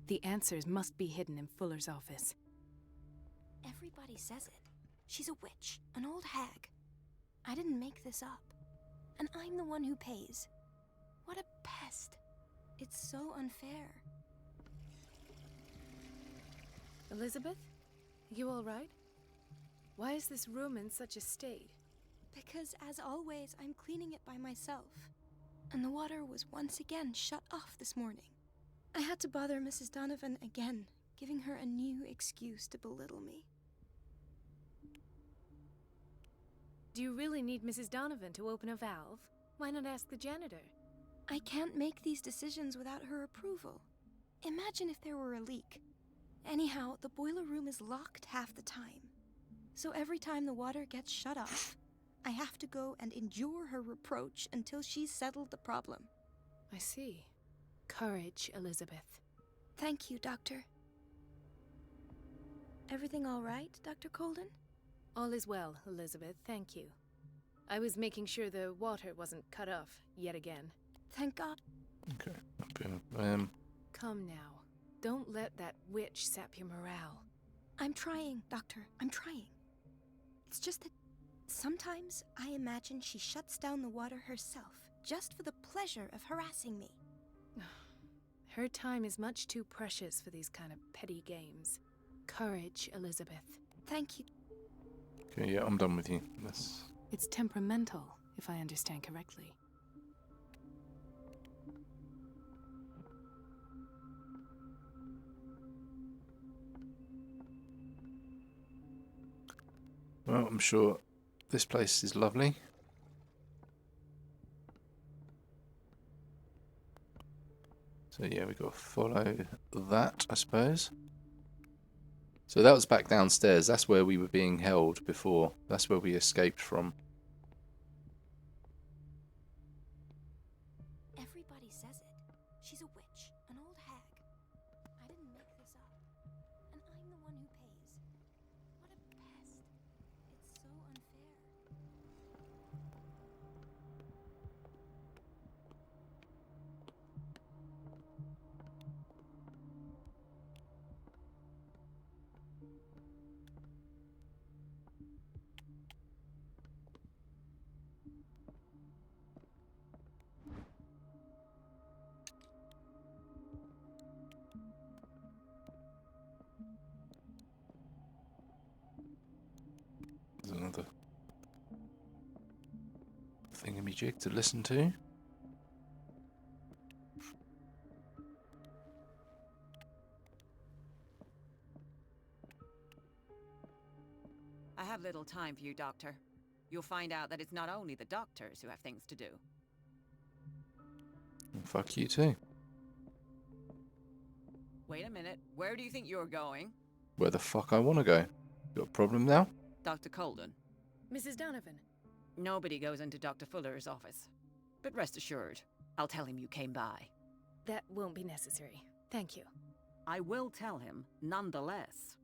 The answers must be hidden in Fuller's office. Everybody says it. She's a witch, an old hag. I didn't make this up. And I'm the one who pays. What a pest. It's so unfair. Elizabeth? You all right? Why is this room in such a state? Because, as always, I'm cleaning it by myself. And the water was once again shut off this morning. I had to bother Mrs. Donovan again, giving her a new excuse to belittle me. Do you really need Mrs. Donovan to open a valve? Why not ask the janitor? I can't make these decisions without her approval. Imagine if there were a leak. Anyhow, the boiler room is locked half the time. So every time the water gets shut off, I have to go and endure her reproach until she's settled the problem. I see. Courage, Elizabeth. Thank you, Doctor. Everything all right, Dr. Colden? All is well, Elizabeth, thank you. I was making sure the water wasn't cut off yet again. Thank God. Okay. Come now. Don't let that witch sap your morale. I'm trying, Doctor. I'm trying. It's just that sometimes I imagine she shuts down the water herself, just for the pleasure of harassing me. Her time is much too precious for these kind of petty games. Courage, Elizabeth. Thank you. Okay, yeah, I'm done with you. It's temperamental, if I understand correctly. Well, I'm sure this place is lovely. So yeah, we've got to follow that, I suppose. So that was back downstairs. That's where we were being held before. That's where we escaped from. Everybody says it. She's a witch, an old hag. I didn't make this up. And I'm the one who pays. What a pest. It's so unfair. There's another thingamajig to listen to. I have little time for you, Doctor. You'll find out that it's not only the doctors who have things to do. And fuck you too. Wait a minute. Where do you think you're going? Where the fuck I want to go? Got a problem now? Dr. Colden. Mrs. Donovan. Nobody goes into Dr. Fuller's office. But rest assured, I'll tell him you came by. That won't be necessary. Thank you. I will tell him, nonetheless.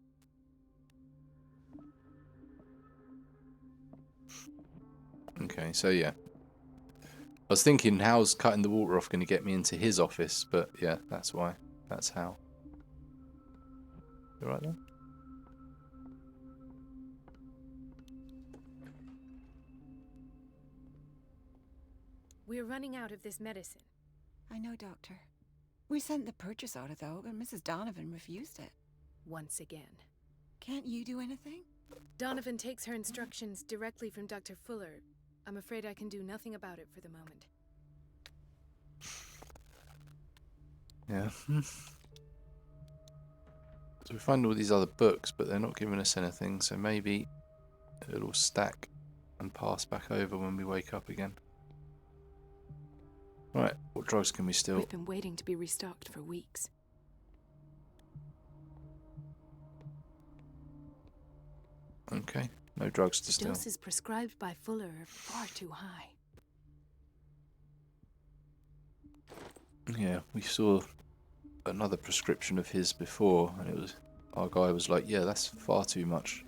Okay, so yeah. I was thinking, how's cutting the water off going to get me into his office? But yeah, that's why. That's how. You right there? We're running out of this medicine. I know, Doctor. We sent the purchase order, though, but Mrs. Donovan refused it. Once again. Can't you do anything? Donovan takes her instructions directly from Dr. Fuller. I'm afraid I can do nothing about it for the moment. Yeah. So we find all these other books, but they're not giving us anything, so maybe it'll stack and pass back over when we wake up again. Right, what drugs can we still... We've been waiting to be restocked for weeks. Okay, no drugs to The steal. doses prescribed by Fuller are far too high. Yeah, we saw another prescription of his before, and it was... Our guy was like, yeah, that's far too much.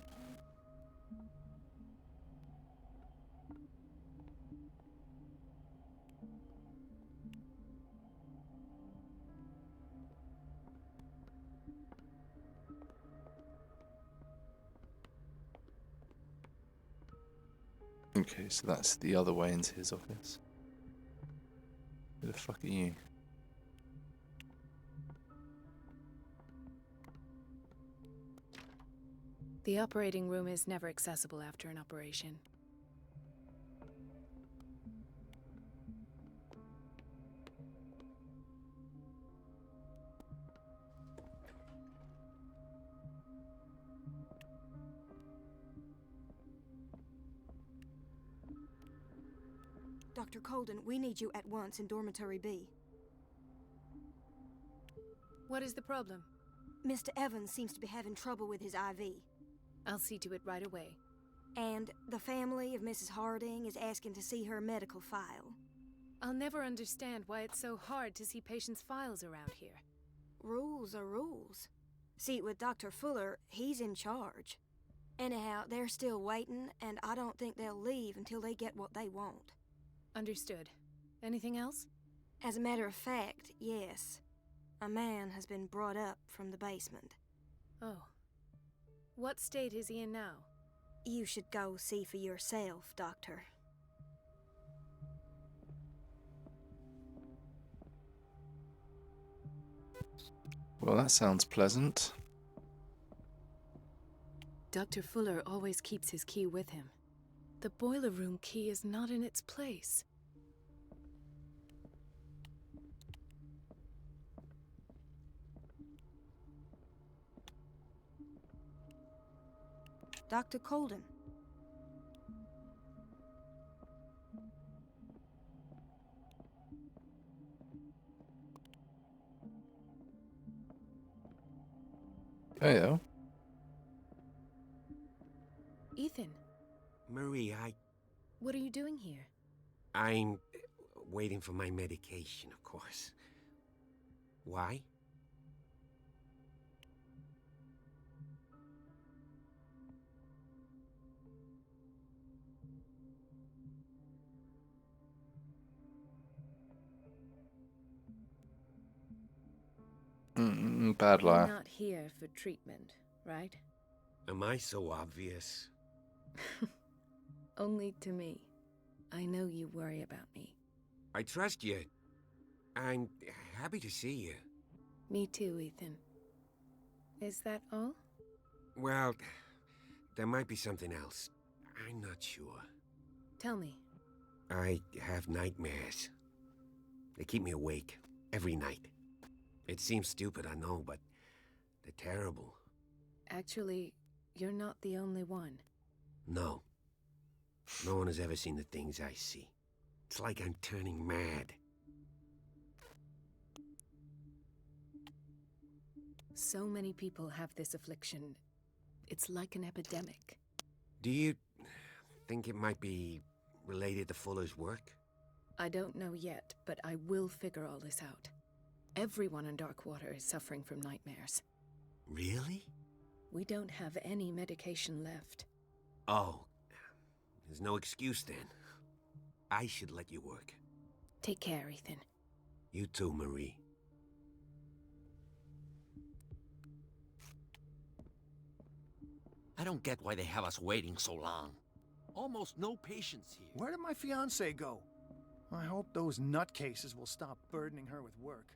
Okay, so that's the other way into his office. Who the fuck are you? The operating room is never accessible after an operation. Dr. Colden, we need you at once in Dormitory B. What is the problem? Mr. Evans seems to be having trouble with his IV. I'll see to it right away. And the family of Mrs. Harding is asking to see her medical file. I'll never understand why it's so hard to see patients' files around here. Rules are rules. See, with Dr. Fuller, he's in charge. Anyhow, they're still waiting, and I don't think they'll leave until they get what they want. Understood. Anything else? As a matter of fact, yes. A man has been brought up from the basement. Oh. What state is he in now? You should go see for yourself, Doctor. Well, that sounds pleasant. Dr. Fuller always keeps his key with him. The boiler room key is not in its place. Dr. Colden. Heyo. Ethan, Marie, what are you doing here? I'm waiting for my medication, of course. Why? Bad You're liar. not here for treatment, right? Am I so obvious? Only to me. I know you worry about me. I trust you. I'm happy to see you. Me too, Ethan. Is that all? Well, there might be something else. I'm not sure. Tell me. I have nightmares. They keep me awake every night. It seems stupid, I know, but they're terrible. Actually, you're not the only one. No. No one has ever seen the things I see. It's like I'm turning mad. So many people have this affliction. It's like an epidemic. Do you think it might be related to Fuller's work? I don't know yet, but I will figure all this out. Everyone in Darkwater is suffering from nightmares. Really? We don't have any medication left. Oh. There's no excuse then. I should let you work. Take care, Ethan. You too, Marie. I don't get why they have us waiting so long. Almost no patients here. Where did my fiancée go? I hope those nutcases will stop burdening her with work.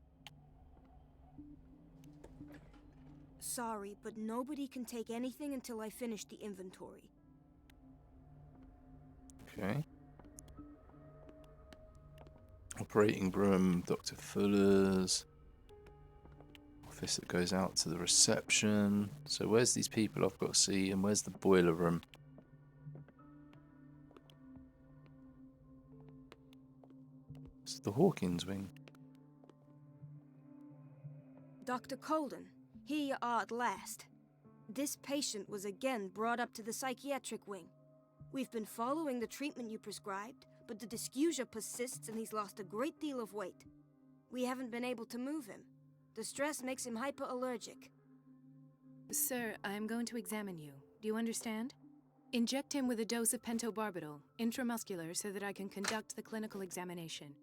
Sorry, but nobody can take anything until I finish the inventory. Okay. Operating room, Dr. Fuller's. Office that goes out to the reception. So where's these people I've got to see, and where's the boiler room? It's the Hawkins wing. Dr. Colden, here you are at last. This patient was again brought up to the psychiatric wing. We've been following the treatment you prescribed, but the dysgeusia persists and he's lost a great deal of weight. We haven't been able to move him. The stress makes him hyperallergic. Sir, I am going to examine you. Do you understand? Inject him with a dose of pentobarbital, intramuscular, so that I can conduct the clinical examination.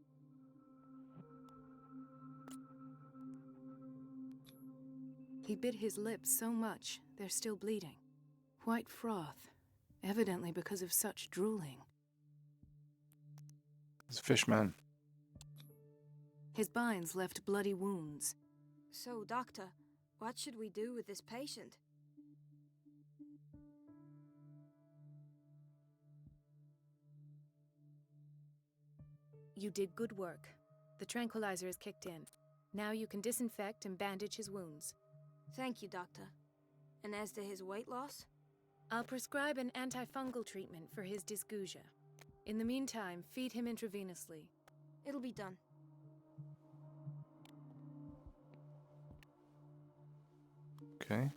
He bit his lips so much, they're still bleeding. White froth, evidently because of such drooling. It's a fish man. His binds left bloody wounds. So, Doctor, what should we do with this patient? You did good work. The tranquilizer is kicked in. Now you can disinfect and bandage his wounds. Thank you, Doctor. And as to his weight loss? I'll prescribe an antifungal treatment for his dysgeusia. In the meantime, feed him intravenously. It'll be done. Okay.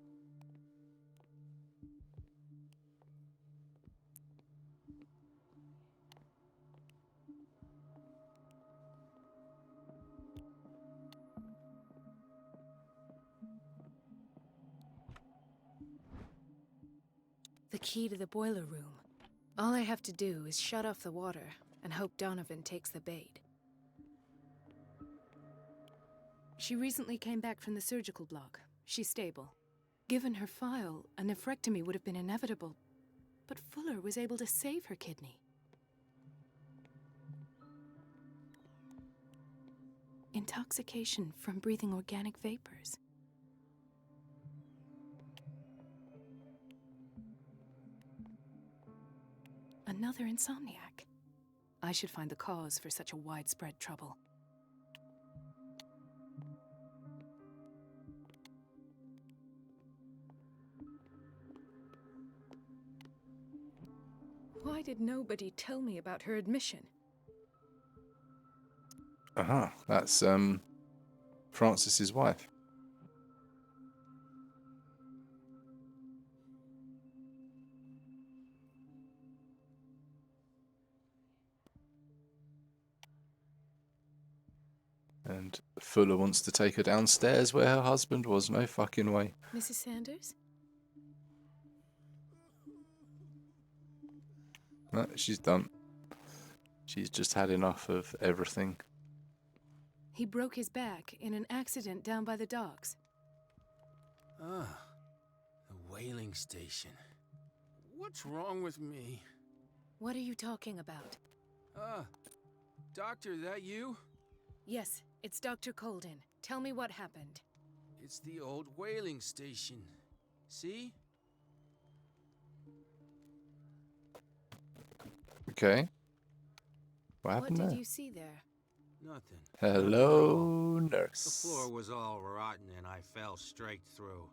The key to the boiler room. All I have to do is shut off the water and hope Donovan takes the bait. She recently came back from the surgical block. She's stable. Given her file, a nephrectomy would have been inevitable, but Fuller was able to save her kidney. Intoxication from breathing organic vapors. Another insomniac. I should find the cause for such a widespread trouble. Why did nobody tell me about her admission? Aha, that's Francis's wife. And Fuller wants to take her downstairs where her husband was. No fucking way. Mrs. Sanders? No, she's done. She's just had enough of everything. He broke his back in an accident down by the docks. Ah, the whaling station. What's wrong with me? What are you talking about? Doctor, that you? Yes, it's Dr. Colden. Tell me what happened. It's the old whaling station. See? Okay. What happened What did there? you see there? Nothing. Hello, The nurse. floor was all rotten and I fell straight through.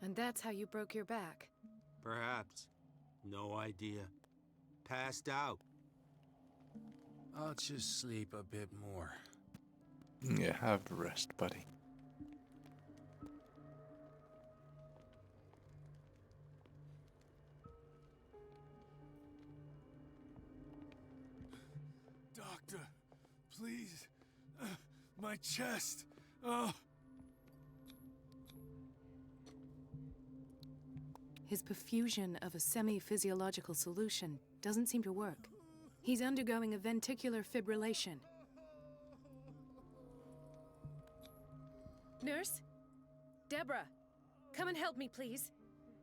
And that's how you broke your back. Perhaps. No idea. Passed out. I'll just sleep a bit more. Yeah, have a rest, buddy. Doctor, please. My chest. Oh. His perfusion of a semi-physiological solution doesn't seem to work. He's undergoing a ventricular fibrillation. Nurse? Deborah, come and help me, please.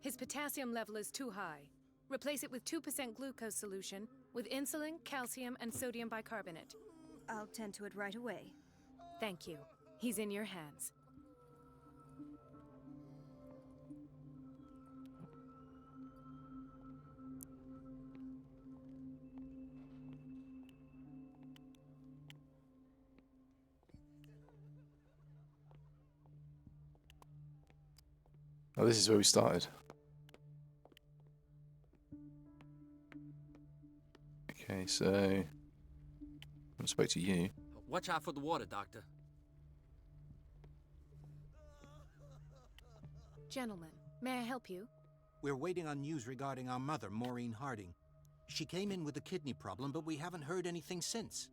His potassium level is too high. Replace it with 2% glucose solution with insulin, calcium, and sodium bicarbonate. I'll tend to it right away. Thank you. He's in your hands. Oh, this is where we started. Okay, so I spoke to you. Watch out for the water, Doctor. Gentlemen, may I help you? We're waiting on news regarding our mother, Maureen Harding. She came in with a kidney problem, but we haven't heard anything since.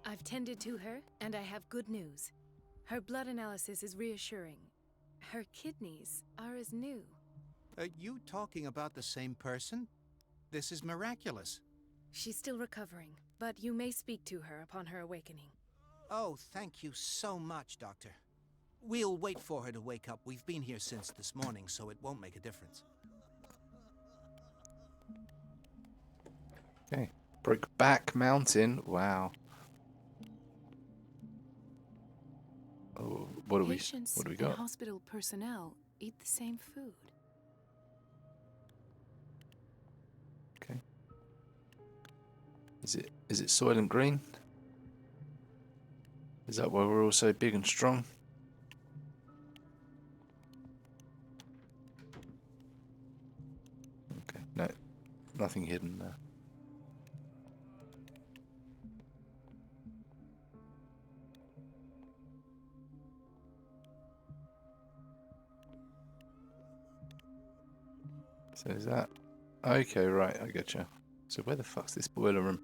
I've tended to her, and I have good news. Her blood analysis is reassuring. Her kidneys are as new. Are you talking about the same person? This is miraculous. She's still recovering, but you may speak to her upon her awakening. Oh, thank you so much, Doctor. We'll wait for her to wake up. We've been here since this morning, so it won't make a difference. Okay, Brokeback Mountain. Wow. Oh, what do we And got? hospital personnel eat the same food. Okay. Is it Soylent Green? Is that why we're all so big and strong? Okay, no, Nothing hidden there. So is that... Okay, right, I get you. So where the fuck's this boiler room?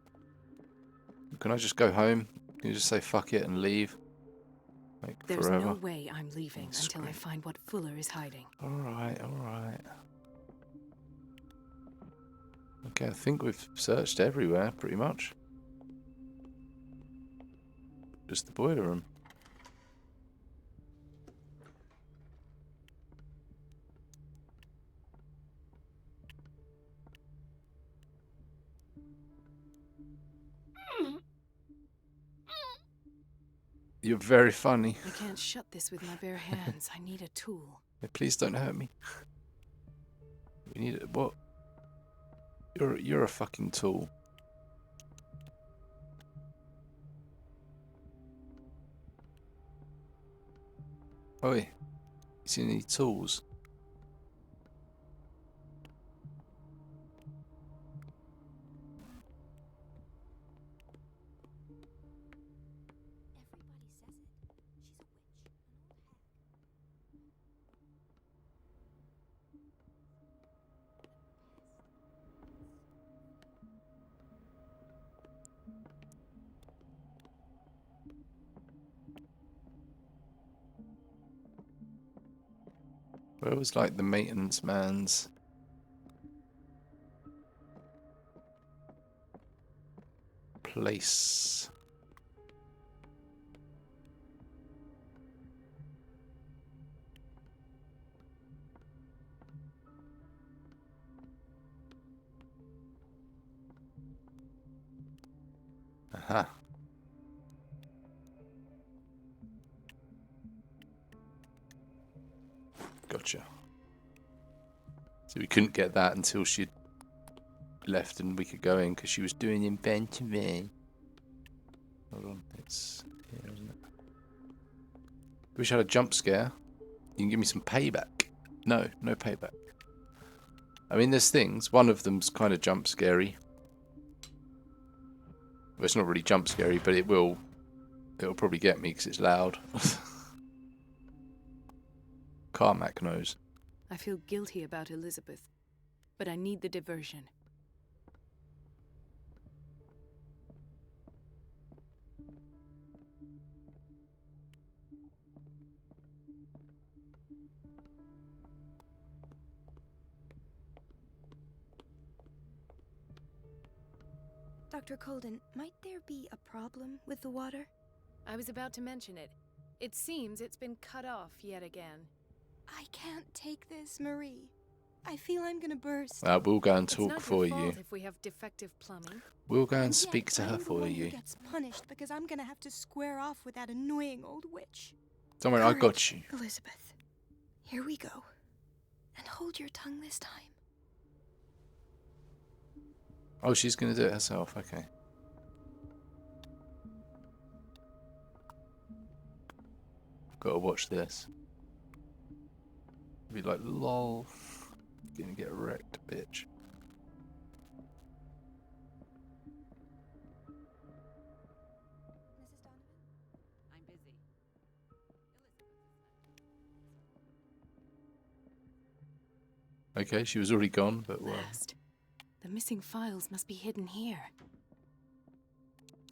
Can I just go home? Can you just say fuck it and leave? Like, There's forever? no way I'm leaving until I find what Fuller is hiding. Alright, alright. Okay, I think we've searched everywhere, pretty much. Just the boiler room. You're very funny. I can't shut this with my bare hands. I need a tool. Yeah, please don't hurt me. We need it. What? You're a fucking tool. Oi, you see any tools? Where was like the maintenance man's place? Aha. Gotcha. So we couldn't get that until she'd left and we could go in because she was doing inventory. Hold on, it's here, isn't it? Wish I had a jump scare. You can give me some payback. No, no payback. I mean, there's things. One of them's kind of jump scary. Well, it's not really jump scary, but it'll probably get me because it's loud. Carmack knows. I feel guilty about Elizabeth, but I need the diversion. Dr. Colden, might there be a problem with the water? I was about to mention it. It seems it's been cut off yet again. I can't take this, Marie. I feel I'm gonna burst. We'll go and talk It's not for your you. fault if we have defective plumbing. We'll go and yet, speak to her I'm the for one you. Who gets punished because I'm gonna have to square off with that annoying old witch. Don't worry, I got you. Elizabeth, here we go. And hold your tongue this time. Oh, she's going to do it herself. Okay. Got to watch this. Be like, lol. Gonna get wrecked, bitch. I'm busy. Okay, she was already gone, but well. Last. The missing files must be hidden here.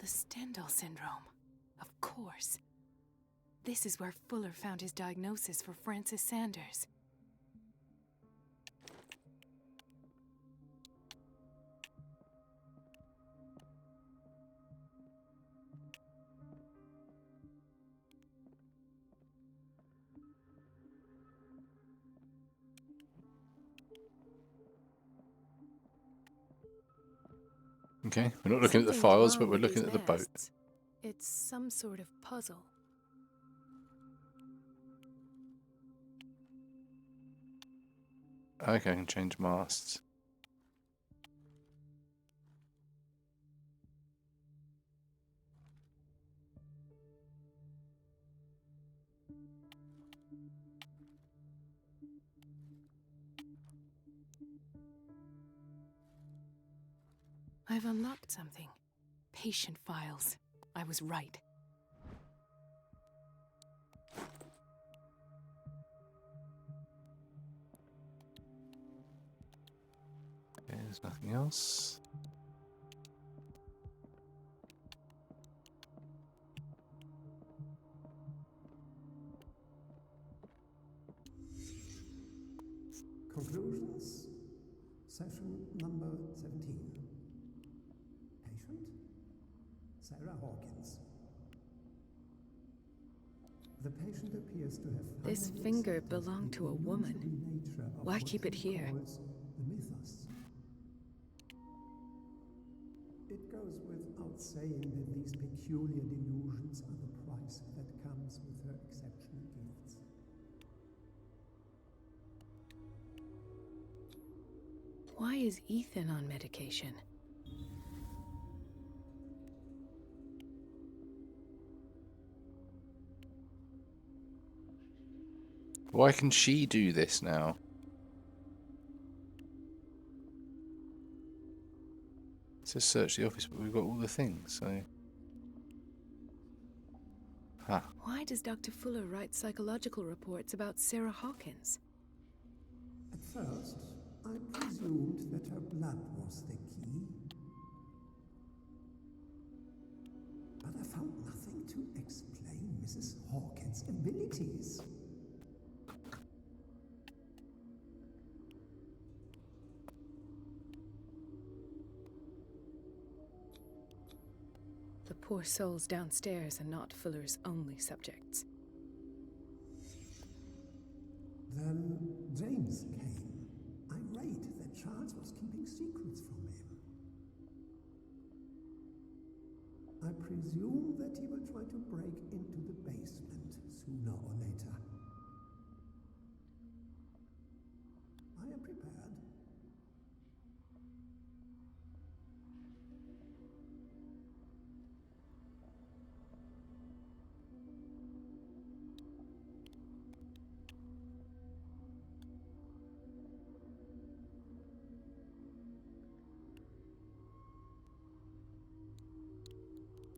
The Stendhal syndrome. Of course. This is where Fuller found his diagnosis for Francis Sanders. Okay, we're not looking at the Something's files, wrong but we're with looking these at the boat. masts. It's some sort of puzzle. Okay, I can change masts. I've unlocked something. Patient files. I was right. Okay, there's nothing else. Conclusions. Session number 17. Patient? Sarah Hawkins. The patient appears to have This finally finger accepted belonged the to a woman. illusory nature of Why what keep it he here? calls the mythos. It goes without saying that these peculiar delusions are the price that comes with her exceptional gifts. Why is Ethan on medication? Why can she do this now? It says search the office, but we've got all the things, so... Huh. Why does Dr. Fuller write psychological reports about Sarah Hawkins? At first, I presumed that her blood was the key. But I found nothing to explain Mrs. Hawkins' abilities. The poor souls downstairs are not Fuller's only subjects. Then James came, irate that Charles was keeping secrets from him. I presume that he will try to break into the basement sooner or later. I am prepared.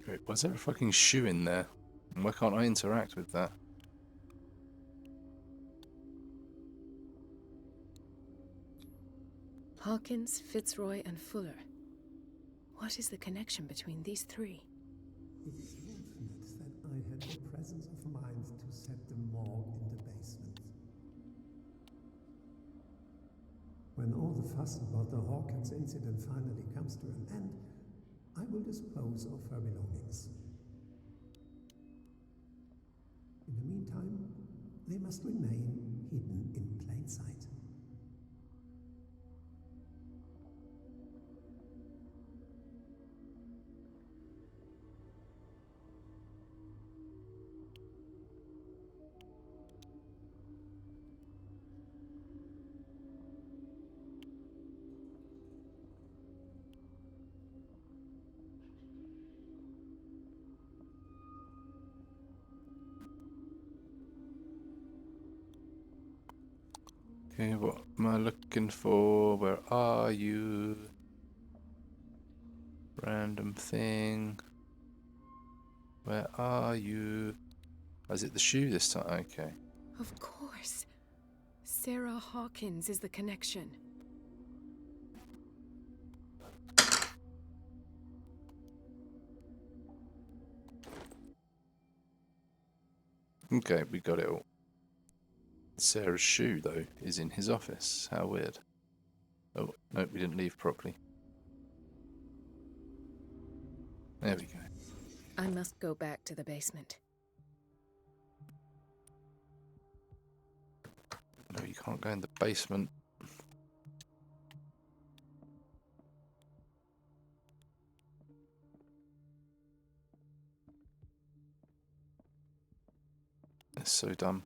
Wait, why is there a fucking shoe in there? And why can't I interact with that? Hawkins, Fitzroy, and Fuller. What is the connection between these three? It is fortunate that I had the presence of mind to set the morgue in the basement. When all the fuss about the Hawkins incident finally comes to an end, I will dispose of her belongings. In the meantime, they must remain hidden in plain sight. Okay, what am I looking for? Where are you? Random thing. Where are you? Oh, is it the shoe this time? Okay. Of course. Sarah Hawkins is the connection. Okay, we got it all. Sarah's shoe, though, is in his office. How weird. Oh, no, we didn't leave properly. There we go. I must go back to the basement. No, you can't go in the basement. That's so dumb.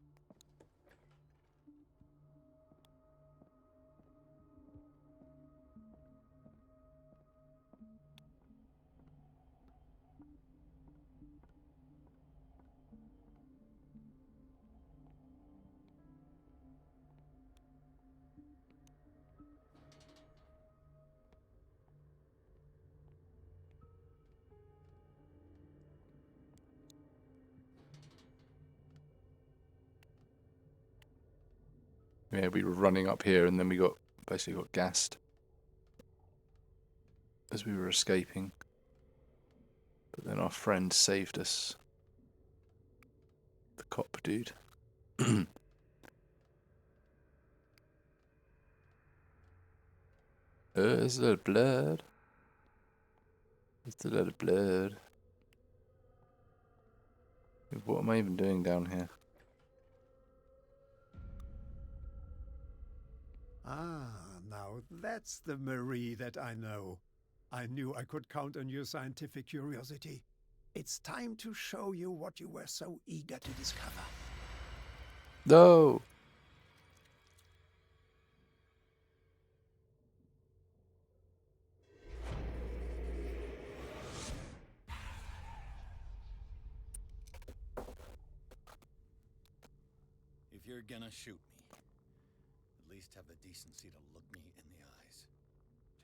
Yeah, we were running up here and then we basically got gassed as we were escaping. But then our friend saved us. The cop dude. There's a little blood. There's a little blood. What am I even doing down here? Ah, now that's the Marie that I know. I knew I could count on your scientific curiosity. It's time to show you what you were so eager to discover. No! If you're gonna shoot me, at least have the decency to look me in the eyes.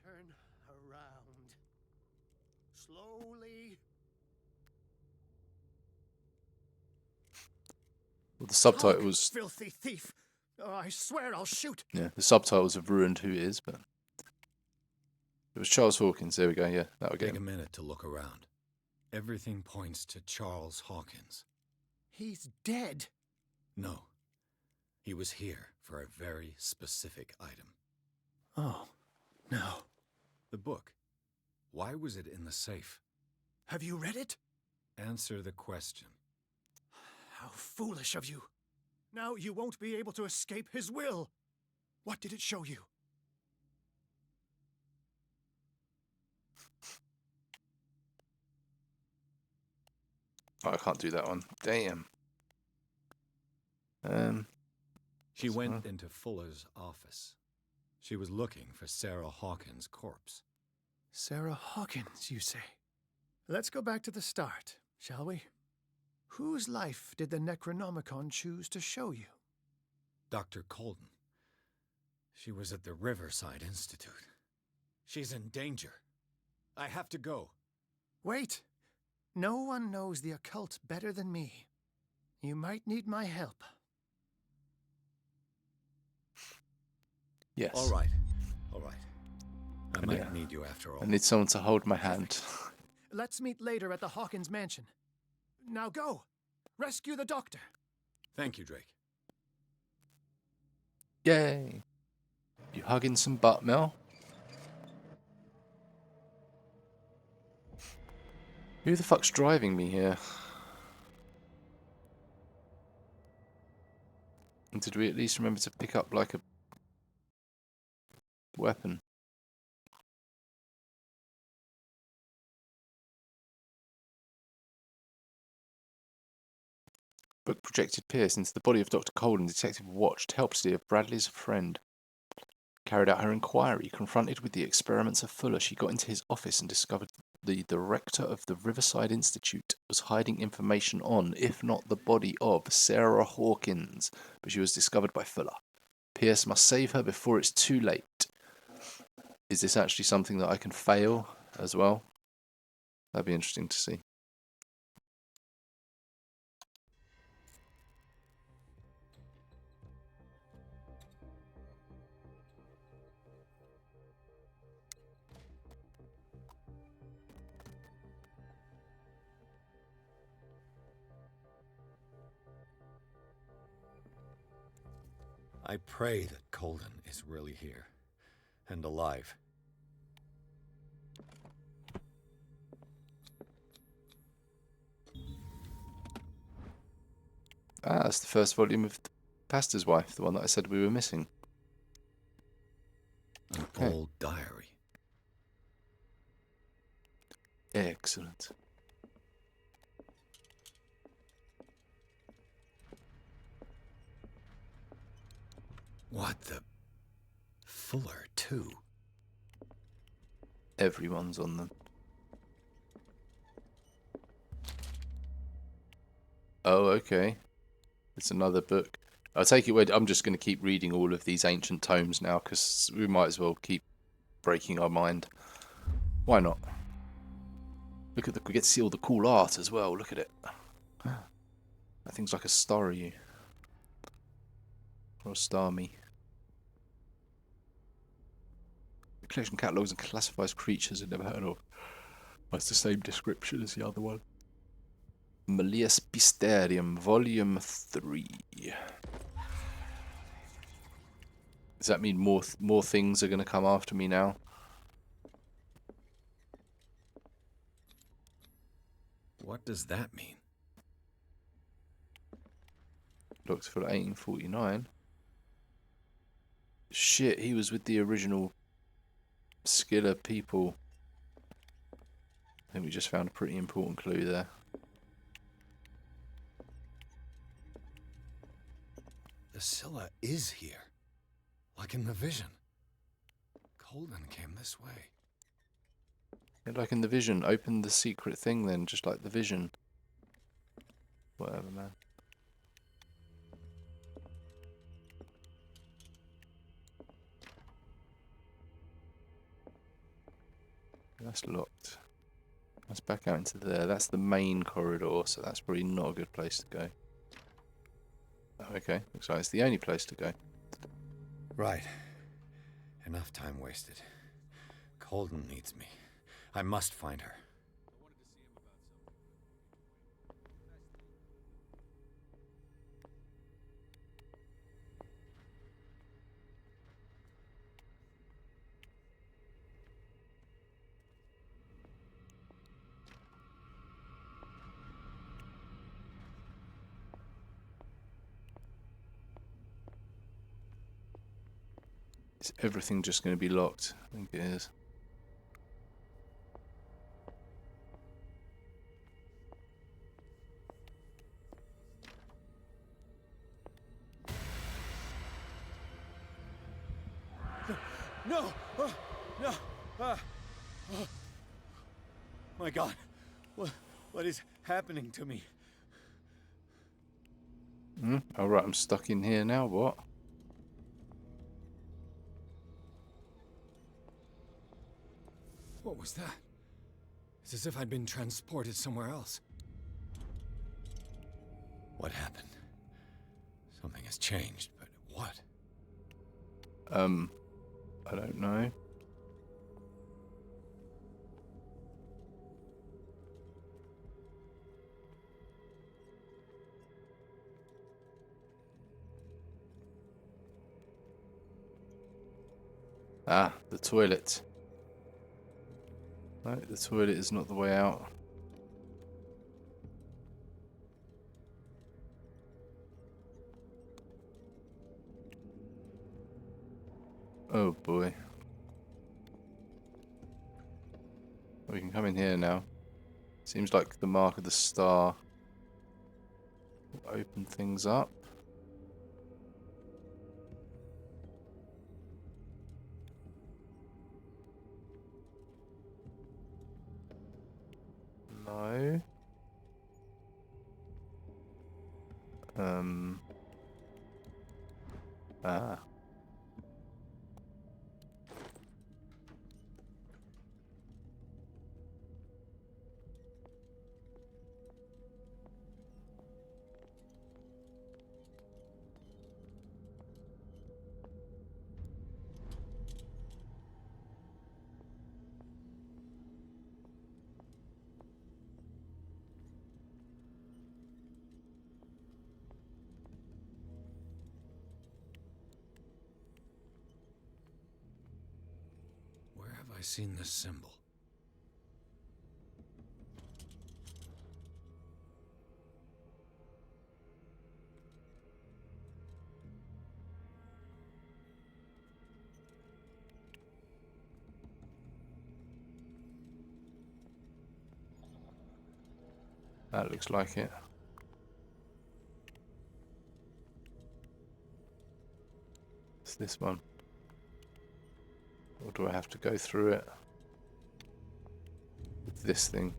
Turn around. Slowly. Well, the subtitles... Filthy thief! Oh, I swear I'll shoot! Yeah, the subtitles have ruined who he is, but... It was Charles Hawkins, there we go, yeah, that'll get Take a him. minute to look around. Everything points to Charles Hawkins. He's dead! No. He was here for a very specific item. Oh, no. The book. Why was it in the safe? Have you read it? Answer the question. How foolish of you. Now you won't be able to escape his will. What did it show you? Oh, I can't do that one. Damn. She went into Fuller's office. She was looking for Sarah Hawkins' corpse. Sarah Hawkins, you say? Let's go back to the start, shall we? Whose life did the Necronomicon choose to show you? Dr. Colden. She was at the Riverside Institute. She's in danger. I have to go. Wait. No one knows the occult better than me. You might need my help. Yes. All right. All right. I might need you after all. I need someone to hold my hand. Let's meet later at the Hawkins mansion. Now go. Rescue the doctor. Thank you, Drake. Yay. You hugging some butt, Mel? Who the fuck's driving me here? And did we at least remember to pick up, like, a weapon? Book projected Pierce into the body of Dr. Colden. Detective watched helplessly of Bradley's friend. Carried out her inquiry. Confronted with the experiments of Fuller, she got into his office and discovered the director of the Riverside Institute was hiding information on, if not the body of, Sarah Hawkins, but she was discovered by Fuller. Pierce must save her before it's too late. Is this actually something that I can fail as well? That'd be interesting to see. I pray that Colden is really here and alive. Ah, that's the first volume of The Pastor's Wife, the one that I said we were missing. An old diary. Excellent. What the... Fuller, too. Everyone's on them. Oh, okay. It's another book. I'll take it. I'm just going to keep reading all of these ancient tomes now, because we might as well keep breaking our mind. Why not? Look at we get to see all the cool art as well. Look at it. That thing's like a starry. Or a starmy. collection catalogues and classifies creatures I've never heard of. That's the same description as the other one. Malleus Mysterium, Volume 3. Does that mean more things are going to come after me now? What does that mean? Looks for 1849. Shit, he was with the original Skiller people. I think we just found a pretty important clue there. The Scylla is here. Like in the vision. Colden came this way. Yeah, like in the vision. Open the secret thing then, just like the vision. Whatever, man. That's locked. Let's back out into there. That's the main corridor, so that's probably not a good place to go. Oh, okay, looks like it's the only place to go. Right. Enough time wasted. Colden needs me. I must find her. Is everything just going to be locked? I think it is. No! No! Oh. My God! What is happening to me? Alright, I'm stuck in here now. What? What was that? It's as if I'd been transported somewhere else. What happened? Something has changed, but what? I don't know. Ah, the toilet. No, the toilet is not the way out. Oh boy. We can come in here now. Seems like the mark of the star will open things up. No. Ah. Where have I seen this symbol? That looks like it. It's this one. Or do I have to go through it with this thing?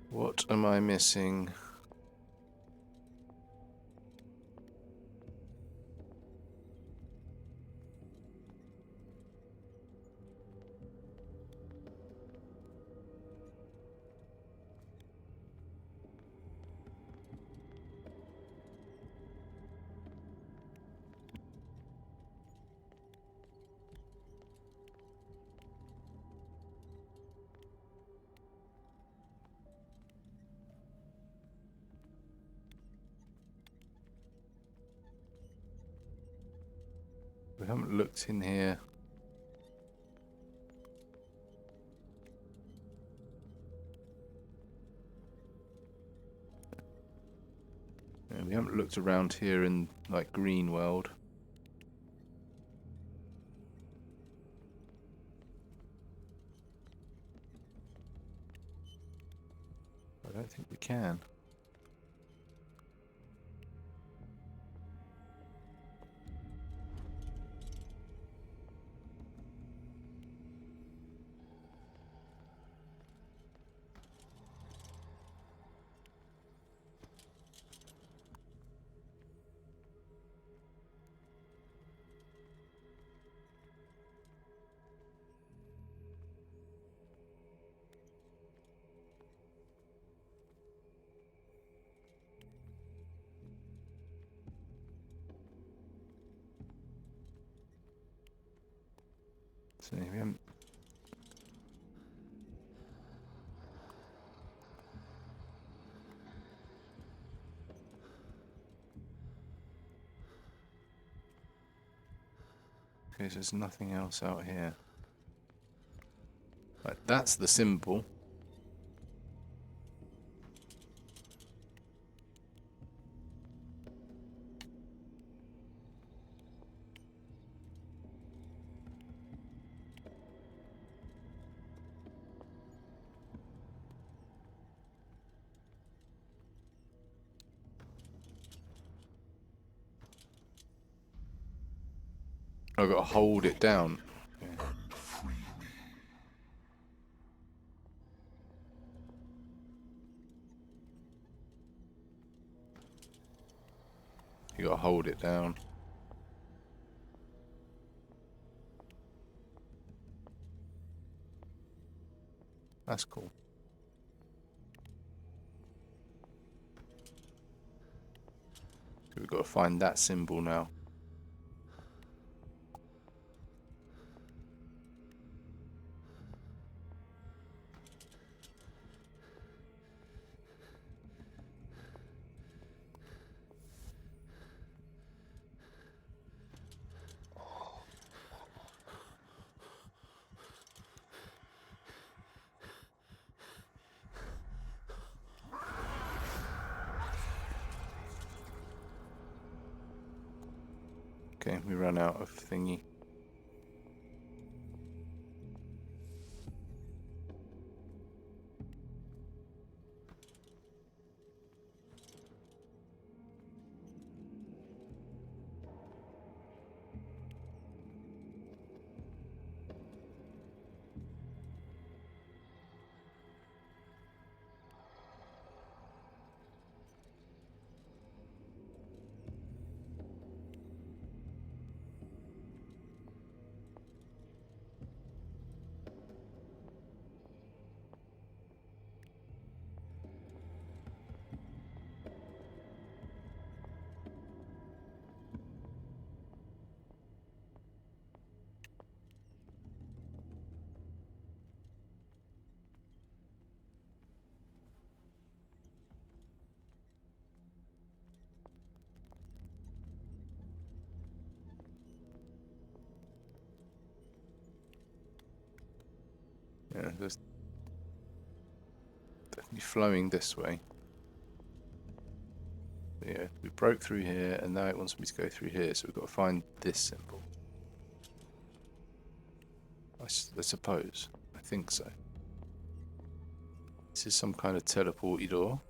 What am I missing? We haven't looked in here. Yeah, we haven't looked around here in like Green World. I don't think we can. So we haven't. Okay, so there's nothing else out here. Right, that's the symbol. I've got to hold it down. Okay. You got to hold it down. That's cool. So we've got to find that symbol now. Okay, we ran out of thingy. Yeah, there's definitely flowing this way. Yeah, we broke through here, and now it wants me to go through here, so we've got to find this symbol. I suppose. I think so. This is some kind of teleporty door.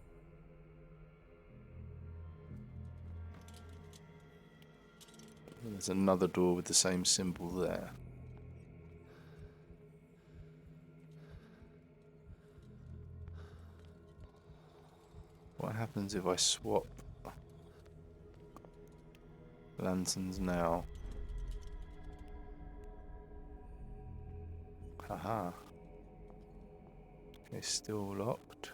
And there's another door with the same symbol there. What happens if I swap lanterns now? Haha. Okay, still locked.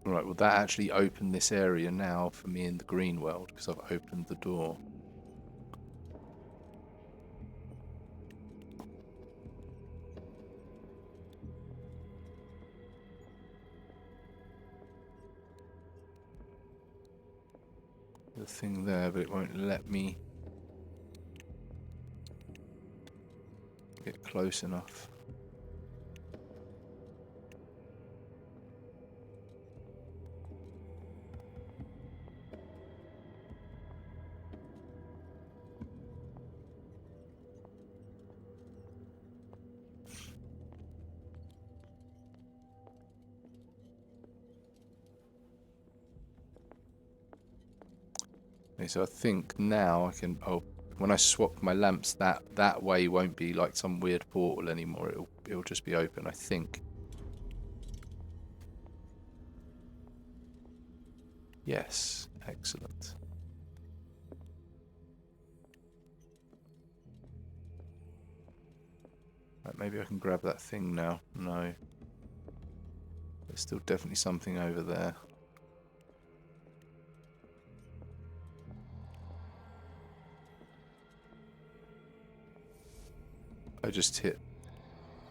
Right, well that actually opened this area now for me in the green world because I've opened the door. the thing there, but it won't let me get close enough. Okay, so I think now I can. Oh, when I swap my lamps, that way won't be like some weird portal anymore. It'll just be open, I think. Yes, excellent. Right, maybe I can grab that thing now. No, there's still definitely something over there. I just hit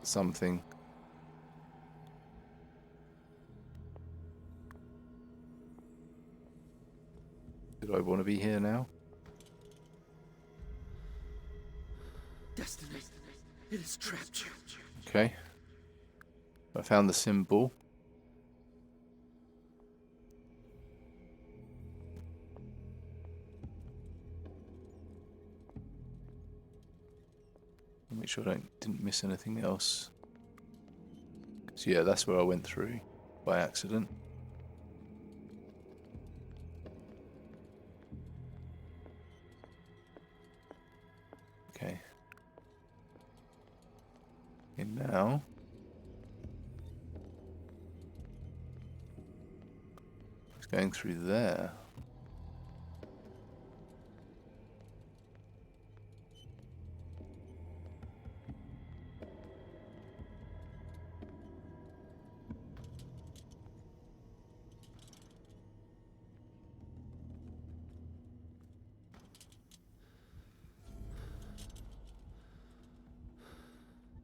something. Did I want to be here now? Destiny, it has trapped you. Okay. I found the symbol. Make sure I didn't miss anything else. So yeah, that's where I went through by accident. Okay. And now it's going through there.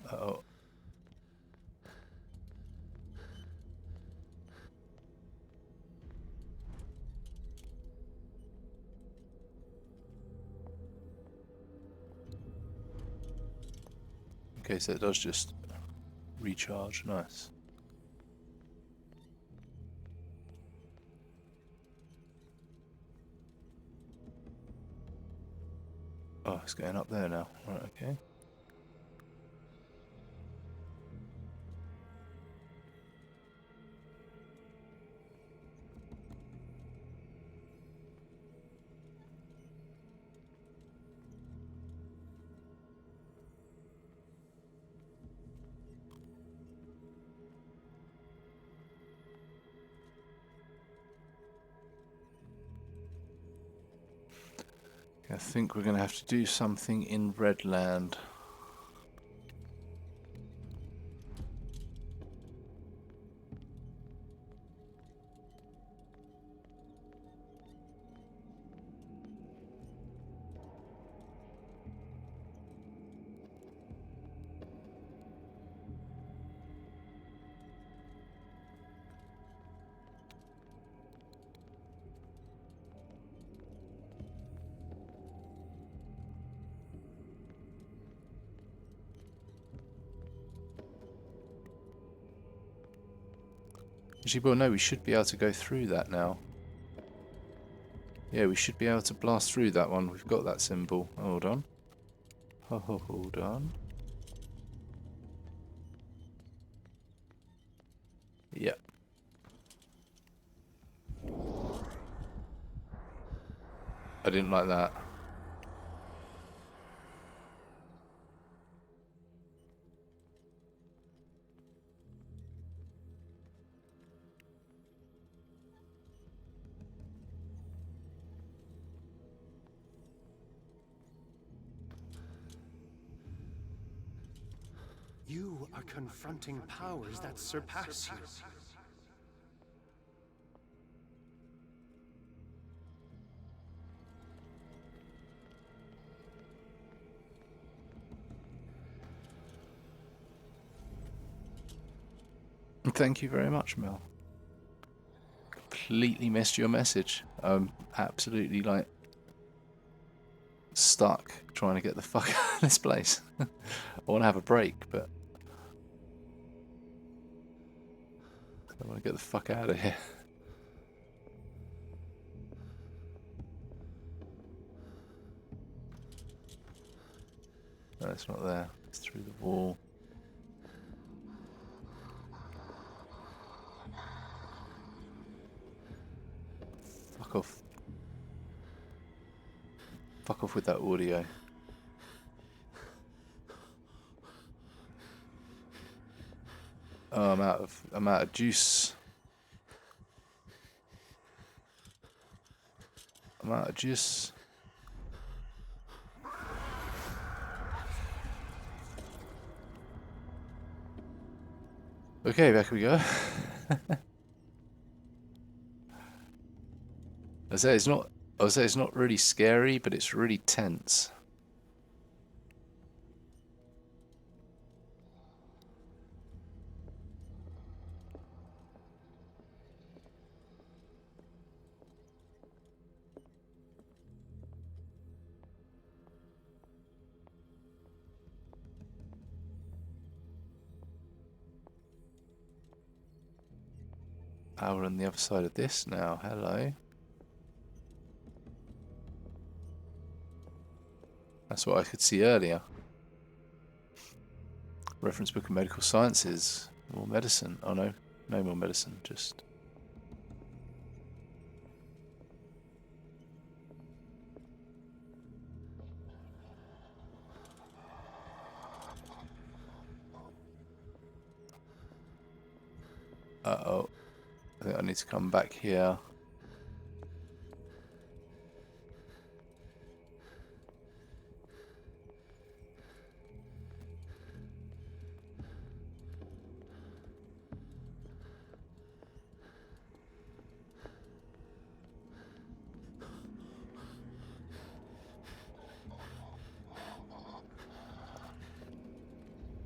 Uh-oh. Okay, so it does just recharge. Nice. Oh, it's going up there now. Right, okay. I think we're going to have to do something in Redland. Actually, well, no, we should be able to go through that now. Yeah, we should be able to blast through that one. We've got that symbol. Hold on. Hold on. Yep. I didn't like that. You are confronting powers that surpass you. Thank you very much, Mel. completely missed your message. I'm absolutely like stuck trying to get the fuck out of this place. I want to have a break, but I want to get the fuck out of here. No, it's not there. It's through the wall. Fuck off. Fuck off with that audio. Oh, I'm out of juice. I'm out of juice. Okay, back we go. I say it's not really scary, but it's really tense. Oh, we're on the other side of this now. Hello. That's what I could see earlier. Reference book of medical sciences. More medicine. Oh no, no more medicine. Just. Uh-oh. I think I need to come back here.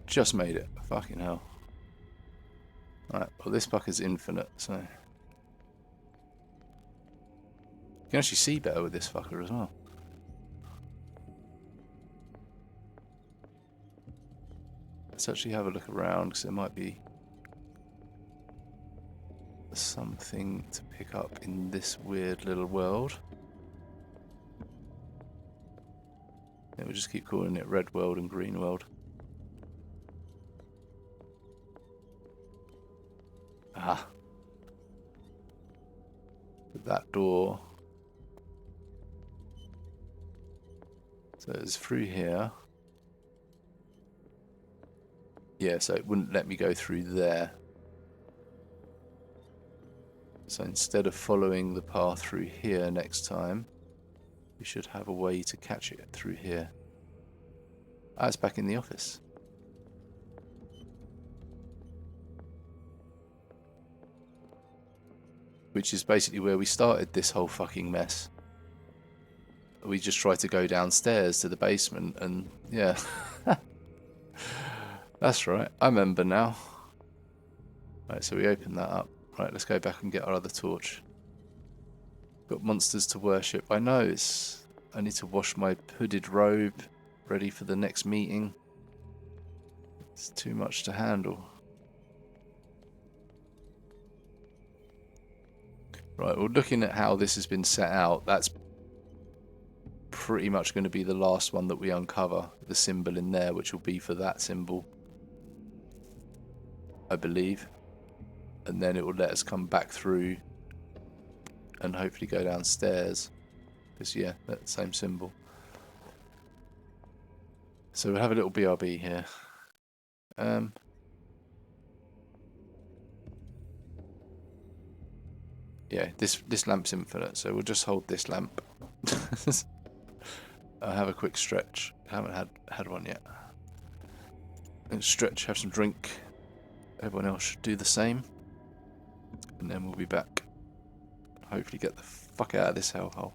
Just made it. Fucking hell. Alright, well this fucker's infinite, so... You can actually see better with this fucker as well. Let's actually have a look around, because there might be something to pick up in this weird little world. Yeah, we'll just keep calling it Red World and Green World. Ah. That door. So it's through here. Yeah, so it wouldn't let me go through there. So instead of following the path through here next time, we should have a way to catch it through here. Ah, it's back in the office. Which is basically where we started this whole fucking mess. We just tried to go downstairs to the basement and yeah. That's right, I remember now. Right, so we open that up. Right, let's go back and get our other torch. Got monsters to worship. I know it's... I need to wash my hooded robe, ready for the next meeting. It's too much to handle. Right, well, looking at how this has been set out, that's pretty much going to be the last one that we uncover. The symbol in there, which will be for that symbol, I believe. And then it will let us come back through and hopefully go downstairs. Because, yeah, that same symbol. So we'll have a little BRB here. Yeah, this lamp's infinite, so we'll just hold this lamp. I'll have a quick stretch. I haven't had one yet. And stretch, have some drink. Everyone else should do the same. And then we'll be back. Hopefully get the fuck out of this hellhole.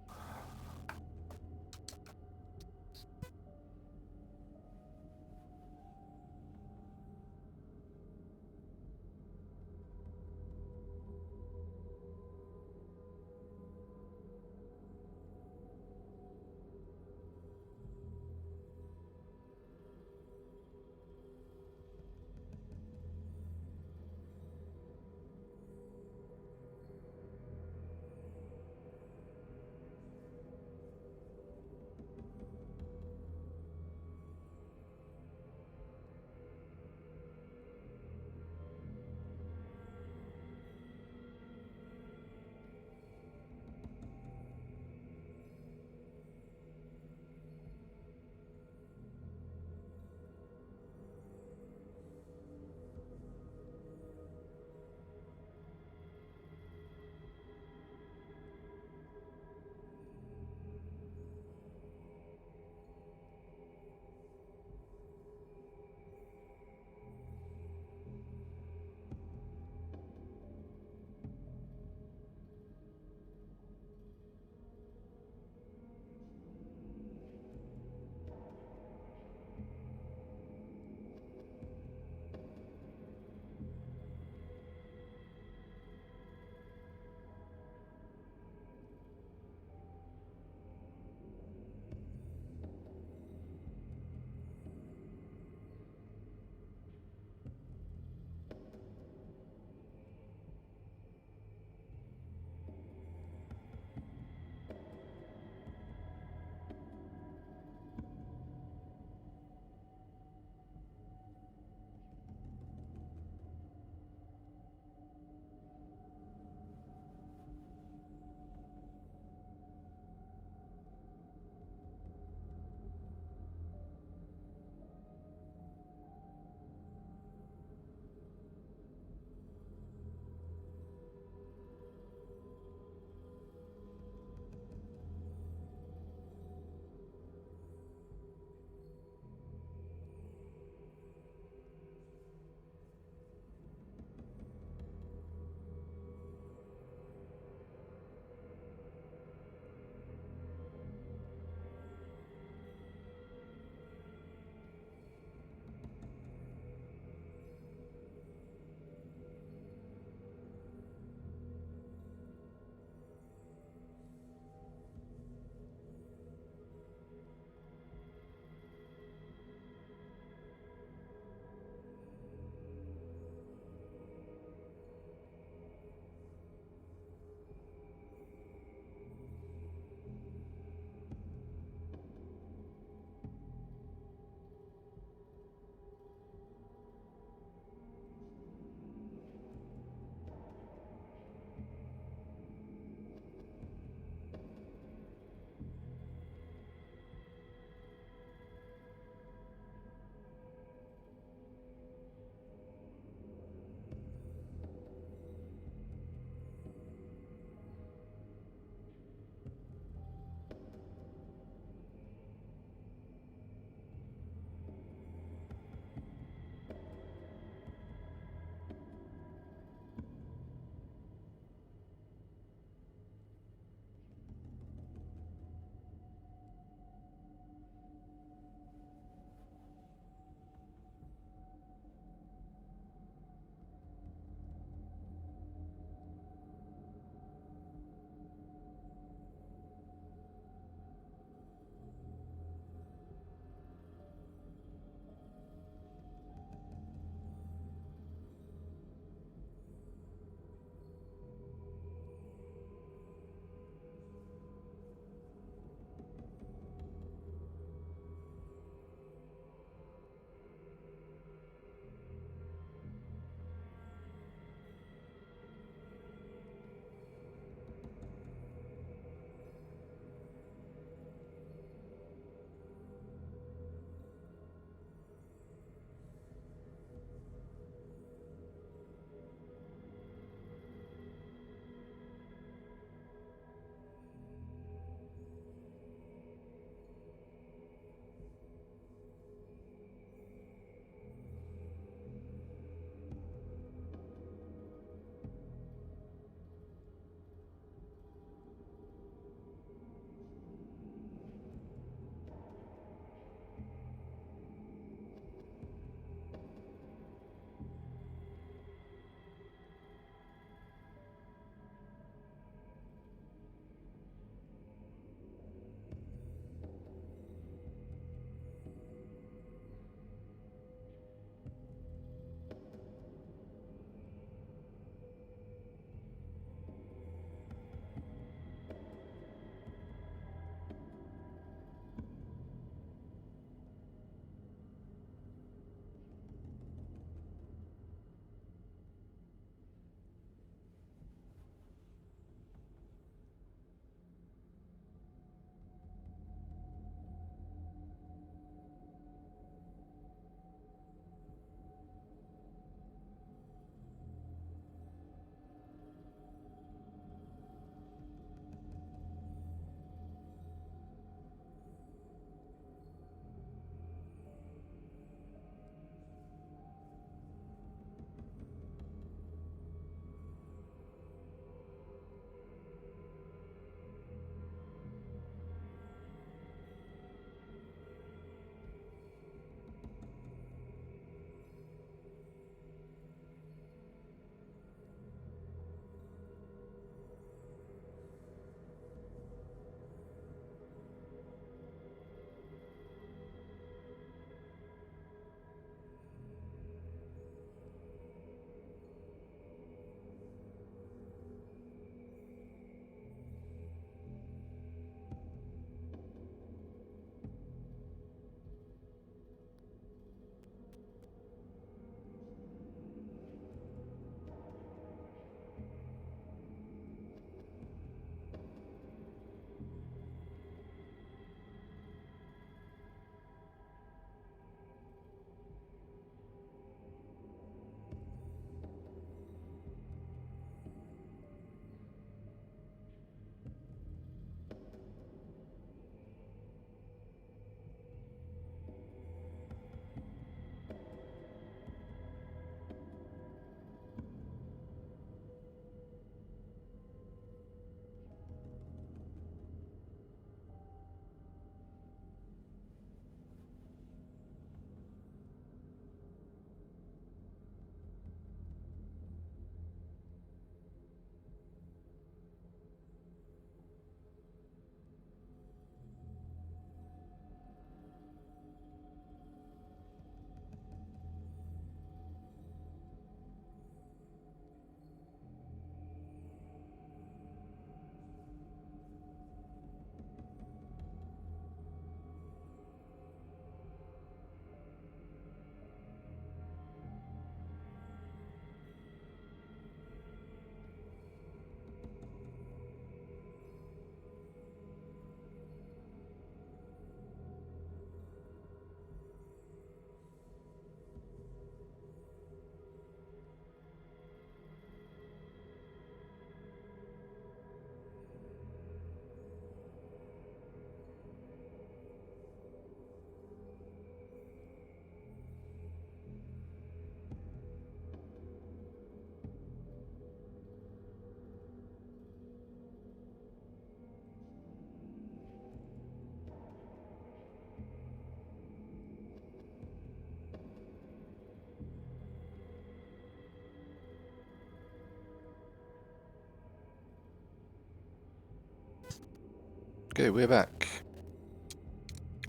Okay, we're back.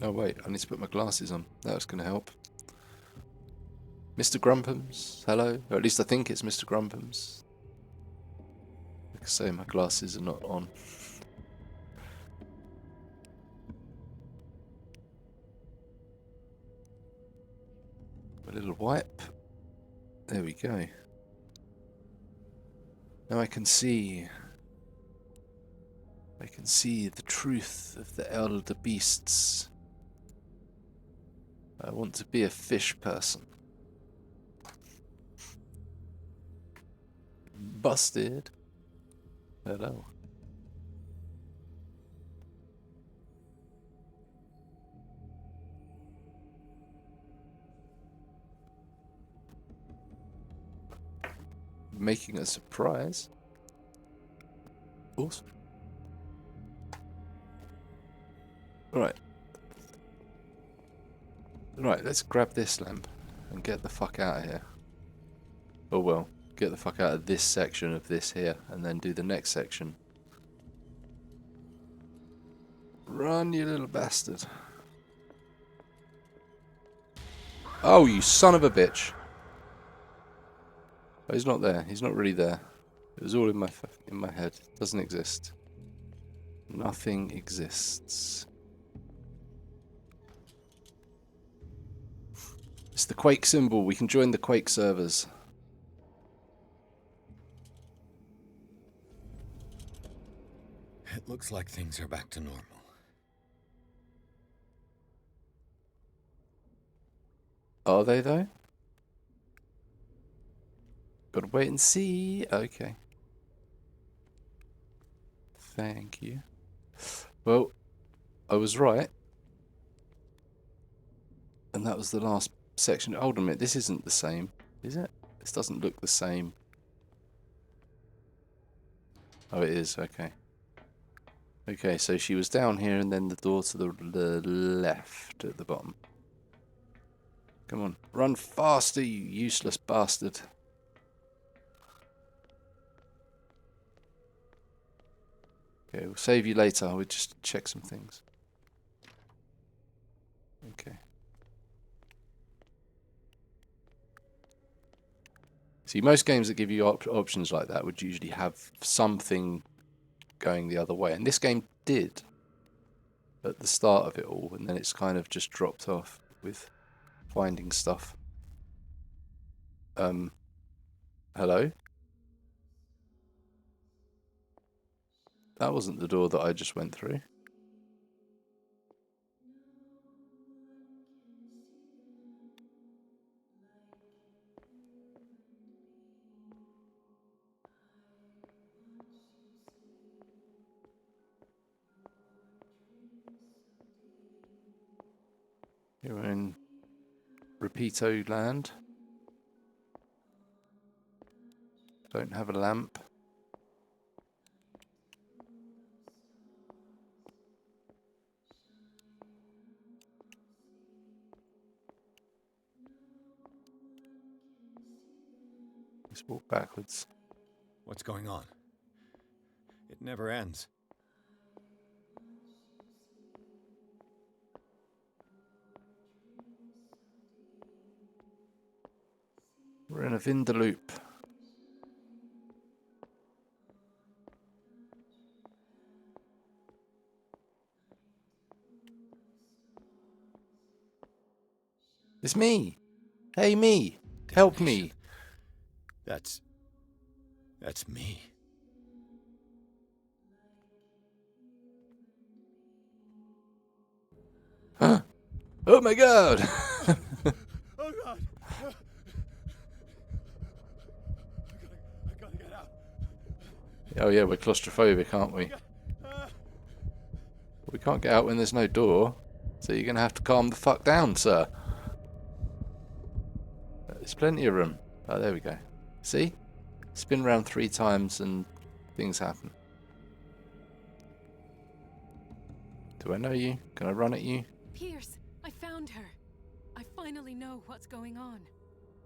Oh wait, I need to put my glasses on. That's going to help. Mr. Grumpums, hello. Or at least I think it's Mr. Grumpums. Like I say, my glasses are not on. A little wipe. There we go. Now I can see the truth of the elder beasts. I want to be a fish person. Busted. Hello. Making a surprise. Awesome. Right. Right, let's grab this lamp and get the fuck out of here. Oh well, get the fuck out of this section of this here and then do the next section. Run, you little bastard. Oh, you son of a bitch. Oh, he's not there. He's not really there. It was all in my head. It doesn't exist. Nothing exists. It's the Quake symbol. We can join the Quake servers. It looks like things are back to normal. Are they though? Gotta wait and see. Okay. Thank you. Well, I was right. And that was the last section. Hold on a minute, this isn't the same, is it? This doesn't look the same. Oh, it is, okay. Okay, so she was down here and then the door to the left at the bottom. Come on, run faster, you useless bastard. Okay, we'll save you later. We'll just check some things. Okay. See, most games that give you options like that would usually have something going the other way. And this game did at the start of it all. And then it's kind of just dropped off with finding stuff. Hello? That wasn't the door that I just went through. You're in Repeato land. Don't have a lamp. Let's walk backwards. What's going on? It never ends. We're in a Vindaloop. It's me. Hey, me. Help me. That's me. Huh? Oh my god. Oh god. I gotta get out. Oh yeah, we're claustrophobic, aren't we? We can't get out when there's no door. So you're gonna have to calm the fuck down, sir. There's plenty of room. Oh, there we go. See? Spin around 3 times and things happen. Do I know you? Can I run at you? Pierce, I found her. I finally know what's going on.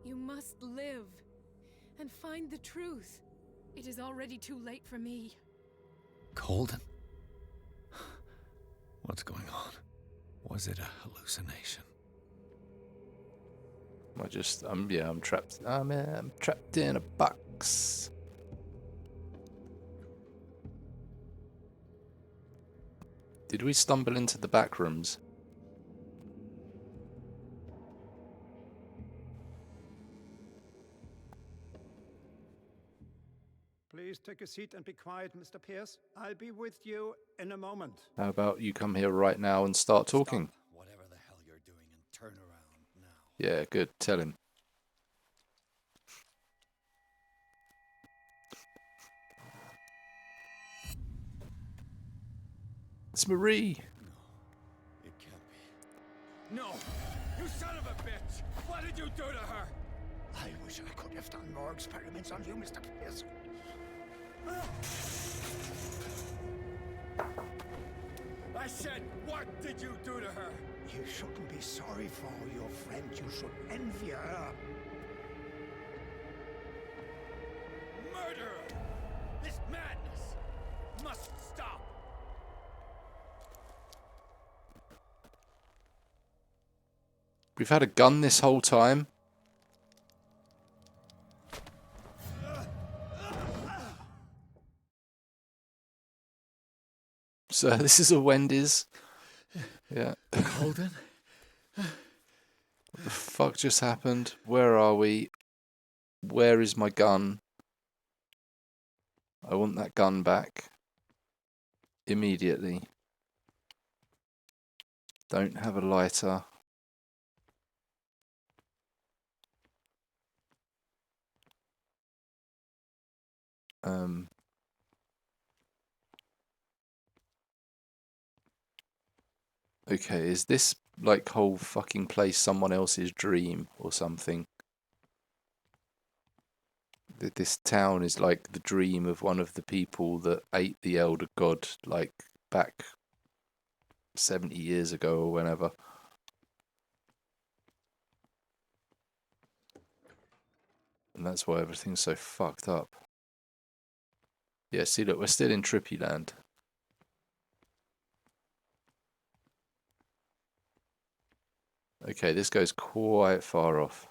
You must live and find the truth. It is already too late for me. Colden? What's going on? Was it a hallucination? I'm trapped. I'm trapped in a box. Did we stumble into the back rooms? Please take a seat and be quiet, Mr. Pierce. I'll be with you in a moment. How about you come here right now and start talking? Stop whatever the hell you're doing and turn around now. Yeah, good. Tell him. It's Marie. No, it can't be. No! You son of a bitch! What did you do to her? I wish I could have done more experiments on you, Mr. Pierce. I said, what did you do to her? You shouldn't be sorry for your friend. You should envy her. Murderer! This madness must stop! We've had a gun this whole time. So this is a Wendy's. Yeah. Holden? What the fuck just happened? Where are we? Where is my gun? I want that gun back. Immediately. Don't have a lighter. Okay, is this like whole fucking place someone else's dream or something? This town is like the dream of one of the people that ate the elder god like back 70 years ago or whenever. And that's why everything's so fucked up. Yeah, see, look, we're still in Trippy Land. Okay, this goes quite far off.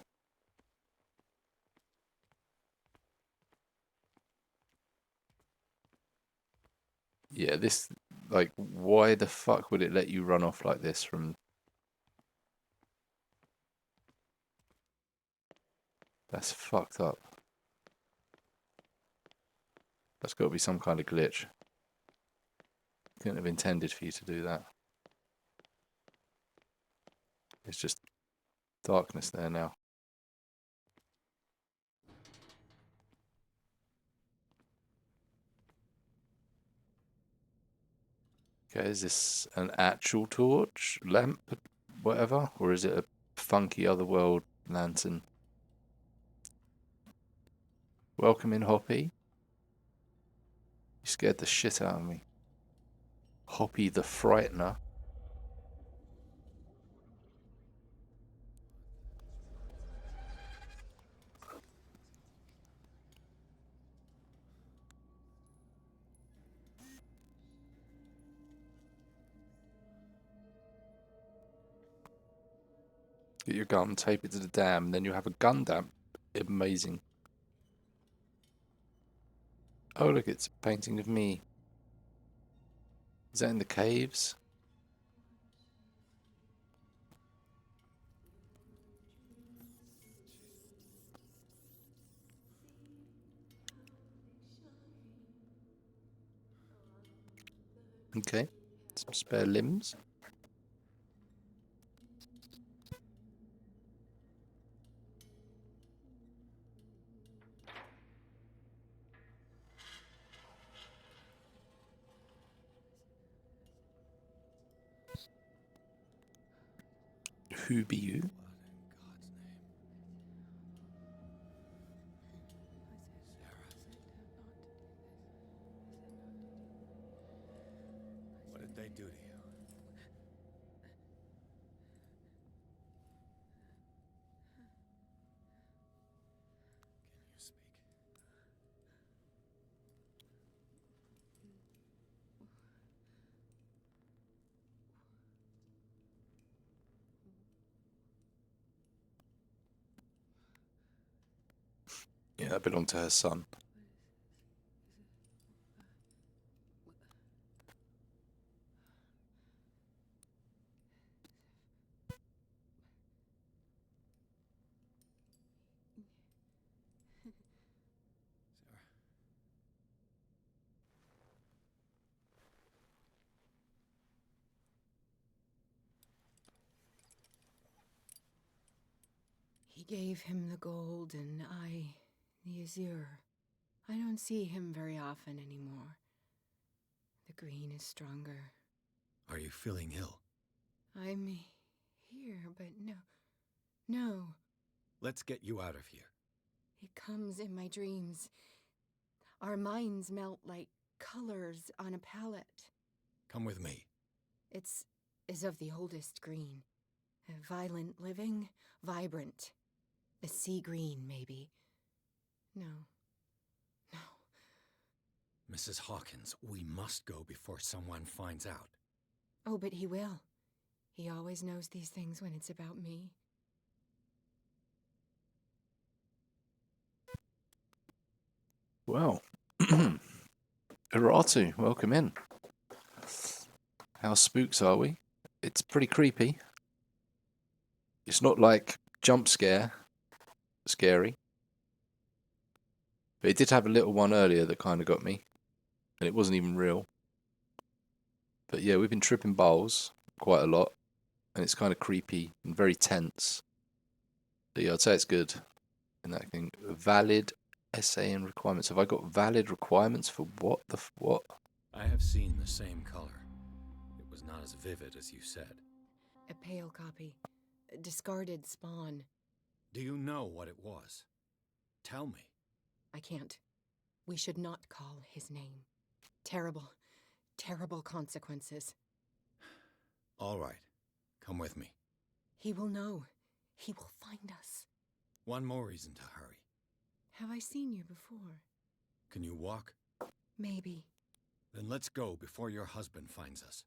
Yeah, this, like, why the fuck would it let you run off like this from... That's fucked up. That's got to be some kind of glitch. Couldn't have intended for you to do that. It's just darkness there now. Okay, is this an actual torch, lamp, whatever? Or is it a funky otherworld lantern? Welcome in, Hoppy. You scared the shit out of me. Hoppy the Frightener. Get your gun, tape it to the dam, and then you have a gun dam. Amazing. Oh, look, it's a painting of me. Is that in the caves? Okay. Some spare limbs. Who be you? What did they do to you? Can you speak? Yeah, that belonged to her son. He gave him the gold and I the azure. I don't see him very often anymore. The green is stronger. Are you feeling ill? I'm here, but no. Let's get you out of here. It comes in my dreams. Our minds melt like colors on a palette. Come with me. It's of the oldest green. Violent living, vibrant. The sea green, maybe. No. Mrs. Hawkins, we must go before someone finds out. Oh, but he will. He always knows these things when it's about me. Well, Uratu, welcome in. How spooks are we? It's pretty creepy. It's not like jump scary. But it did have a little one earlier that kind of got me. And it wasn't even real. But yeah, we've been tripping balls quite a lot. And it's kind of creepy and very tense. But yeah, I'd say it's good in that thing. Valid essay and requirements. Have I got valid requirements for what the what? I have seen the same color. It was not as vivid as you said. A pale copy. A discarded spawn. Do you know what it was? Tell me. I can't. We should not call his name. Terrible, terrible consequences. All right. Come with me. He will know. He will find us. One more reason to hurry. Have I seen you before? Can you walk? Maybe. Then let's go before your husband finds us.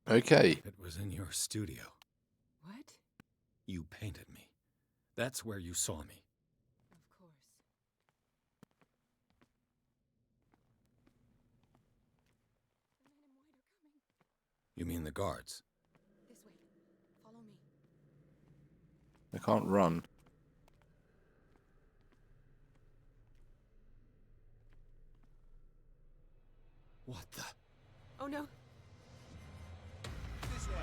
Okay. It was in your studio. What? You painted me. That's where you saw me. Of course. The men in white are coming. You mean the guards? This way. Follow me. I can't run. What the? Oh no. This way.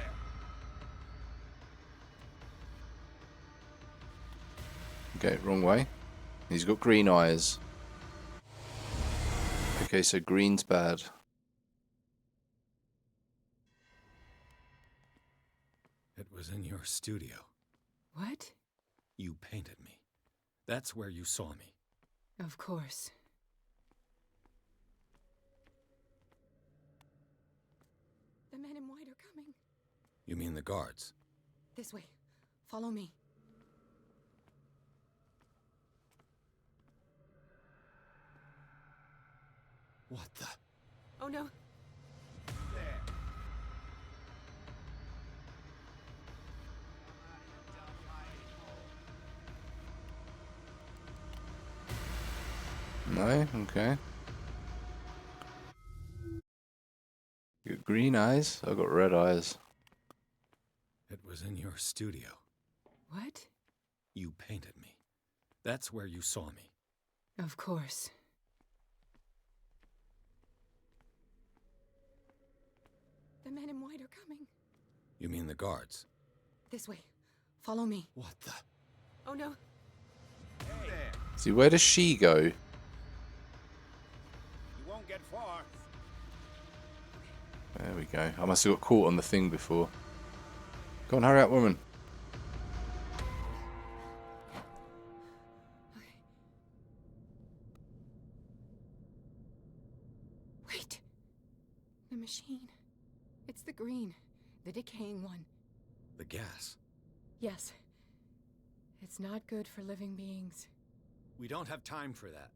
Okay, wrong way. He's got green eyes. Okay, so green's bad. It was in your studio. What? You painted me. That's where you saw me. Of course. The men in white are coming. You mean the guards? This way. Follow me. What the? Oh no. There. No? Okay. You got green eyes? I got red eyes. It was in your studio. What? You painted me. That's where you saw me. Of course. The men in white are coming. You mean the guards? This way. Follow me. What the? Oh no. Hey there. See, where does she go? You won't get far. There we go. I must have got caught on the thing before. Go on, hurry up, woman. Wait. The machine. It's the green. The decaying one. The gas. Yes. It's not good for living beings. We don't have time for that.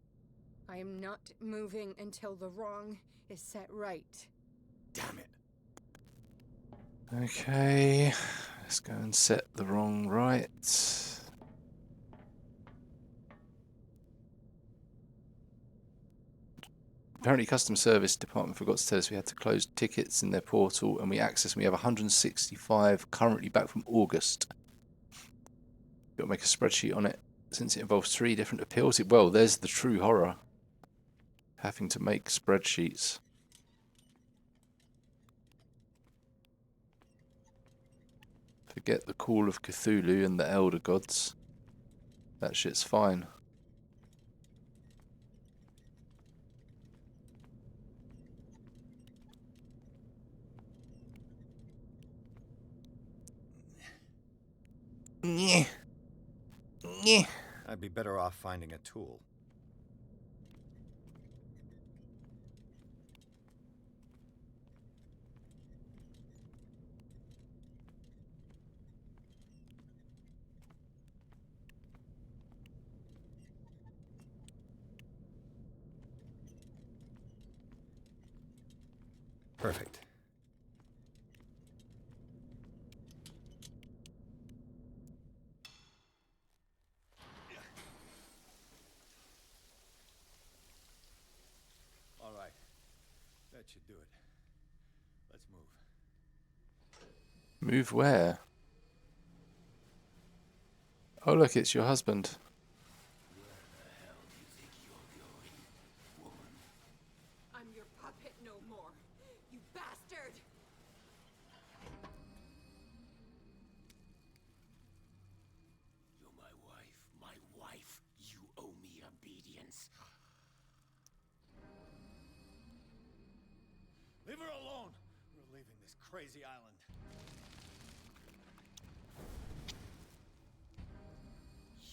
I am not moving until the wrong is set right. Damn it. Okay. Let's go and set the wrong right. Apparently, customer service department forgot to tell us we had to close tickets in their portal, and we have 165 currently back from August. Got to make a spreadsheet on it since it involves 3 different appeals. Well, there's the true horror. Having to make spreadsheets. Forget the call of Cthulhu and the elder gods. That shit's fine. I'd be better off finding a tool. Perfect. All right. That should do it. Let's move. Move where? Oh look, it's your husband. I'm your puppet no more, you bastard! You're my wife. You owe me obedience. Leave her alone! We're leaving this crazy island.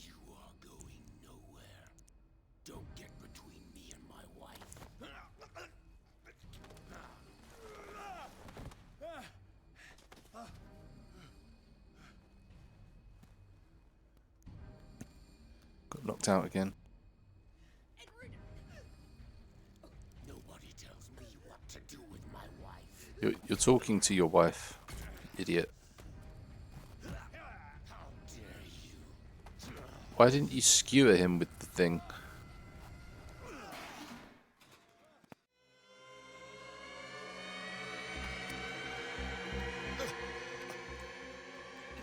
You are going nowhere. Don't get between me and my wife. Got knocked out again. Nobody tells me what to do with my wife. You're talking to your wife, idiot. How dare you? Why didn't you skewer him with the thing?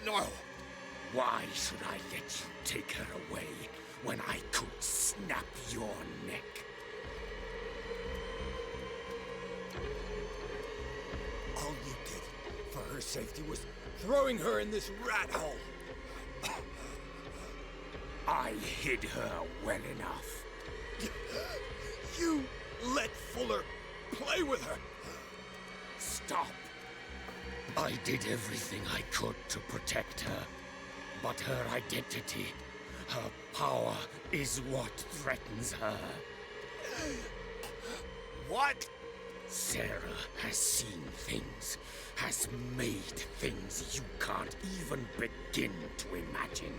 No! Why should I let you take her away when I could snap your neck? All you did for her safety was throwing her in this rat hole. I hid her well enough. You let Fuller play with her. Stop. I did everything I could to protect her. But her identity, her power, is what threatens her. What? Sarah has seen things, has made things you can't even begin to imagine.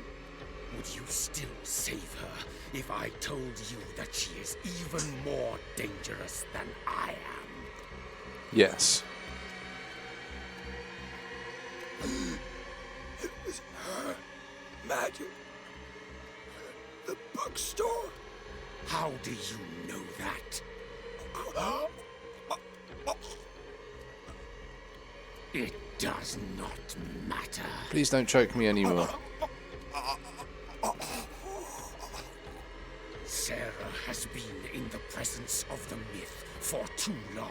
Would you still save her if I told you that she is even more dangerous than I am? Yes. It was her magic. The bookstore. How do you know that? It does not matter. Please don't choke me anymore. Sarah has been in the presence of the myth for too long.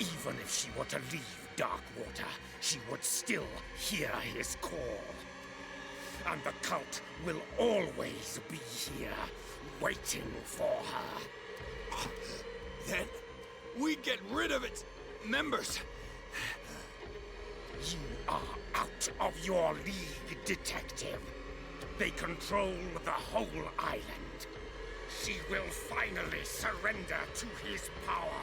Even if she were to leave Darkwater, she would still hear his call. And the cult will always be here, waiting for her. Then we get rid of its members. You are out of your league, detective. They control the whole island. She will finally surrender to his power,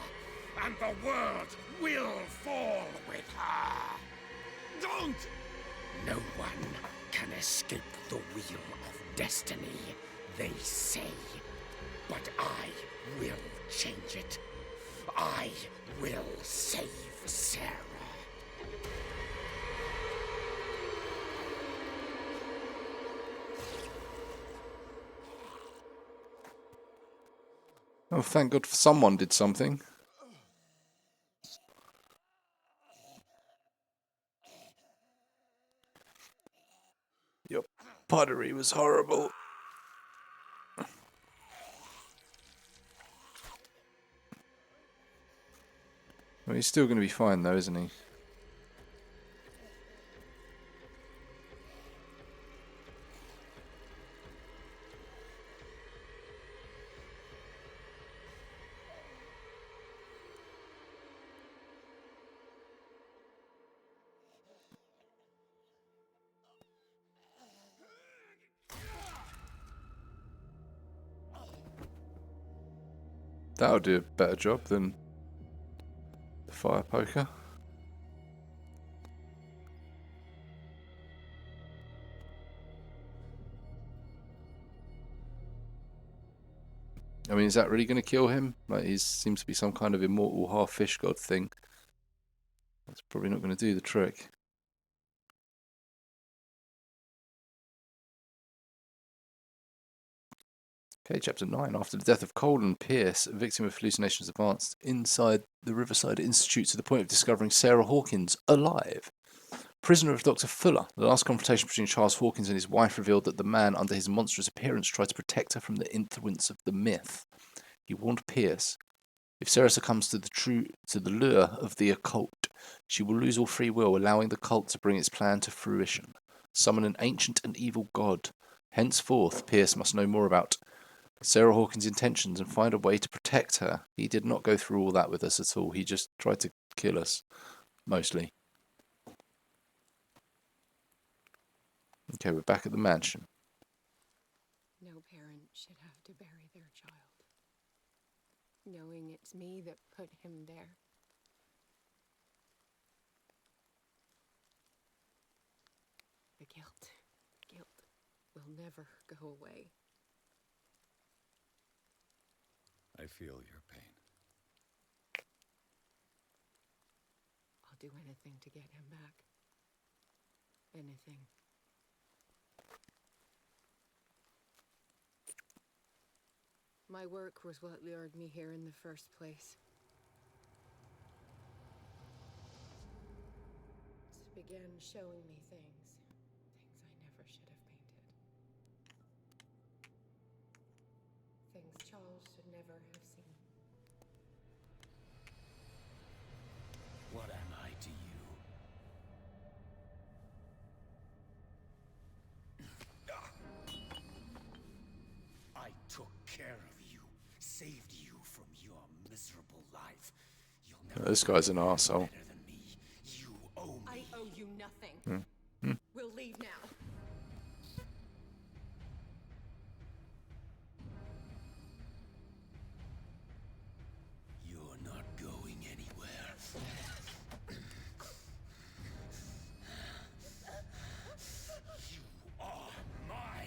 and the world will fall with her. Don't! No one can escape the wheel of destiny, they say. But I will change it. I will save Sarah. Oh, thank God someone did something. Your pottery was horrible. Well, he's still going to be fine though, isn't he? That'll do a better job than the fire poker. I mean, is that really going to kill him? Like, he seems to be some kind of immortal half fish god thing. That's probably not going to do the trick. Okay, chapter 9. After the death of Cole and Pierce, a victim of hallucinations advanced inside the Riverside Institute to the point of discovering Sarah Hawkins alive. Prisoner of Dr. Fuller, the last confrontation between Charles Hawkins and his wife revealed that the man under his monstrous appearance tried to protect her from the influence of the myth. He warned Pierce, if Sarah succumbs to the lure of the occult, she will lose all free will, allowing the cult to bring its plan to fruition. Summon an ancient and evil god. Henceforth, Pierce must know more about Sarah Hawkins' intentions and find a way to protect her. He did not go through all that with us at all. He just tried to kill us, mostly. Okay, we're back at the mansion. No parent should have to bury their child, knowing it's me that put him there. The guilt will never go away. I feel your pain. I'll do anything to get him back. Anything. My work was what lured me here in the first place. It began showing me things I never should have painted. Things Charles should never have seen. What am I to you? I took care of you, saved you from your miserable life. You'll never This guy's an be arsehole. better than me. You owe me. I owe you nothing. We'll leave now. You're not going anywhere. You are mine.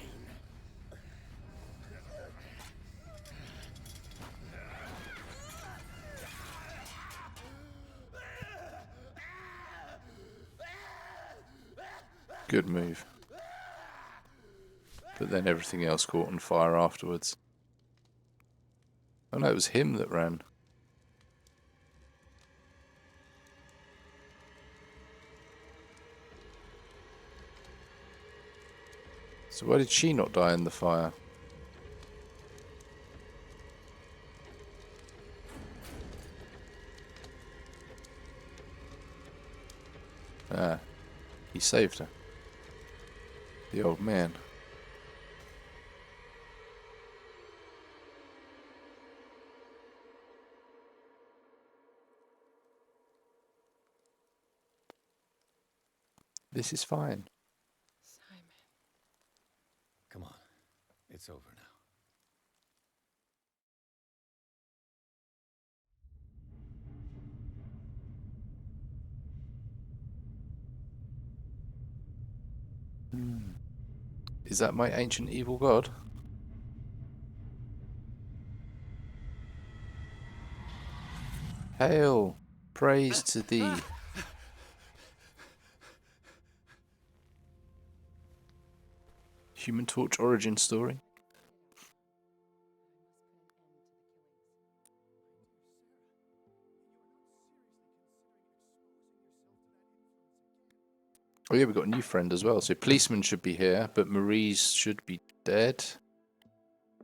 Good move. But then everything else caught on fire afterwards. Oh no, it was him that ran. So why did she not die in the fire? Ah, he saved her. The old man. This is fine. Simon. Come on. It's over now. Is that my ancient evil god? Hail! Praise to thee. Human Torch origin story. Oh yeah, we've got a new friend as well. So policeman should be here, but Marie's should be dead.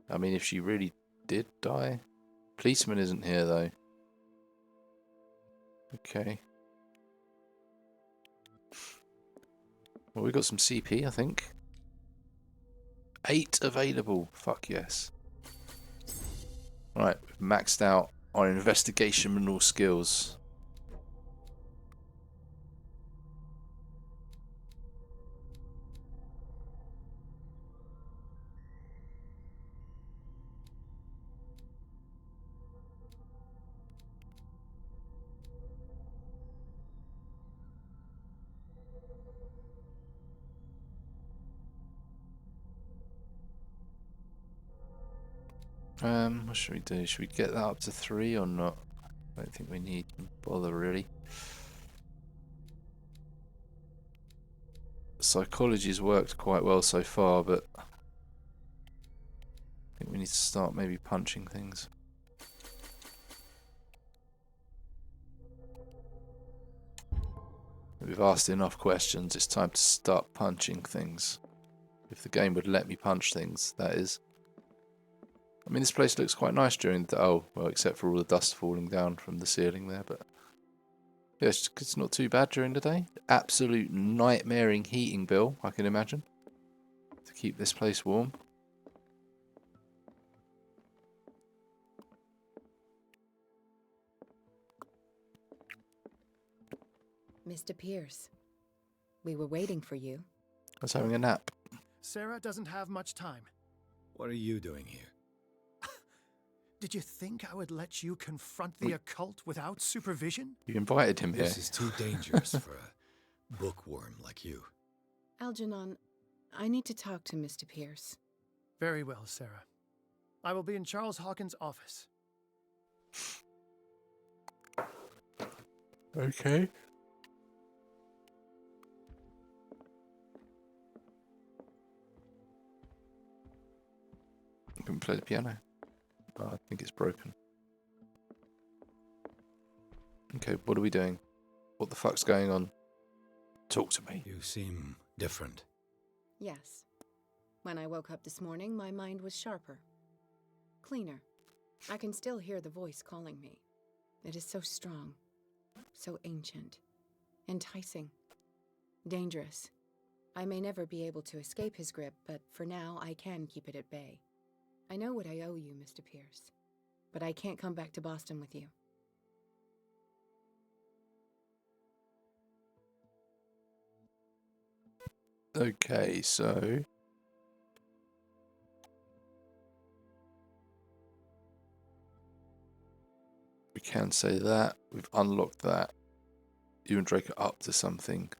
I mean, if she really did die. Policeman isn't here though. Okay. Well, we got some CP, I think. 8 available. Fuck yes. Right, we've maxed out our investigational skills. What should we do? Should we get that up to 3 or not? I don't think we need to bother really. Psychology's worked quite well so far, but I think we need to start maybe punching things. We've asked enough questions, it's time to start punching things. If the game would let me punch things, that is. I mean, this place looks quite nice during the... Oh, well, except for all the dust falling down from the ceiling there, but... Yeah, it's not too bad during the day. Absolute nightmaring heating bill, I can imagine, to keep this place warm. Mr. Pierce, we were waiting for you. I was having a nap. Sarah doesn't have much time. What are you doing here? Did you think I would let you confront the occult without supervision? You invited him here. This is too dangerous for a bookworm like you. Algernon, I need to talk to Mr. Pierce. Very well, Sarah. I will be in Charles Hawkins' office. Okay. You can play the piano. Oh, I think it's broken. Okay, what are we doing? What the fuck's going on? Talk to me. You seem different. Yes. When I woke up this morning, my mind was sharper. Cleaner. I can still hear the voice calling me. It is so strong. So ancient. Enticing. Dangerous. I may never be able to escape his grip, but for now I can keep it at bay. I know what I owe you, Mr. Pierce, but I can't come back to Boston with you. Okay, so... we can say that. We've unlocked that. You and Drake are up to something.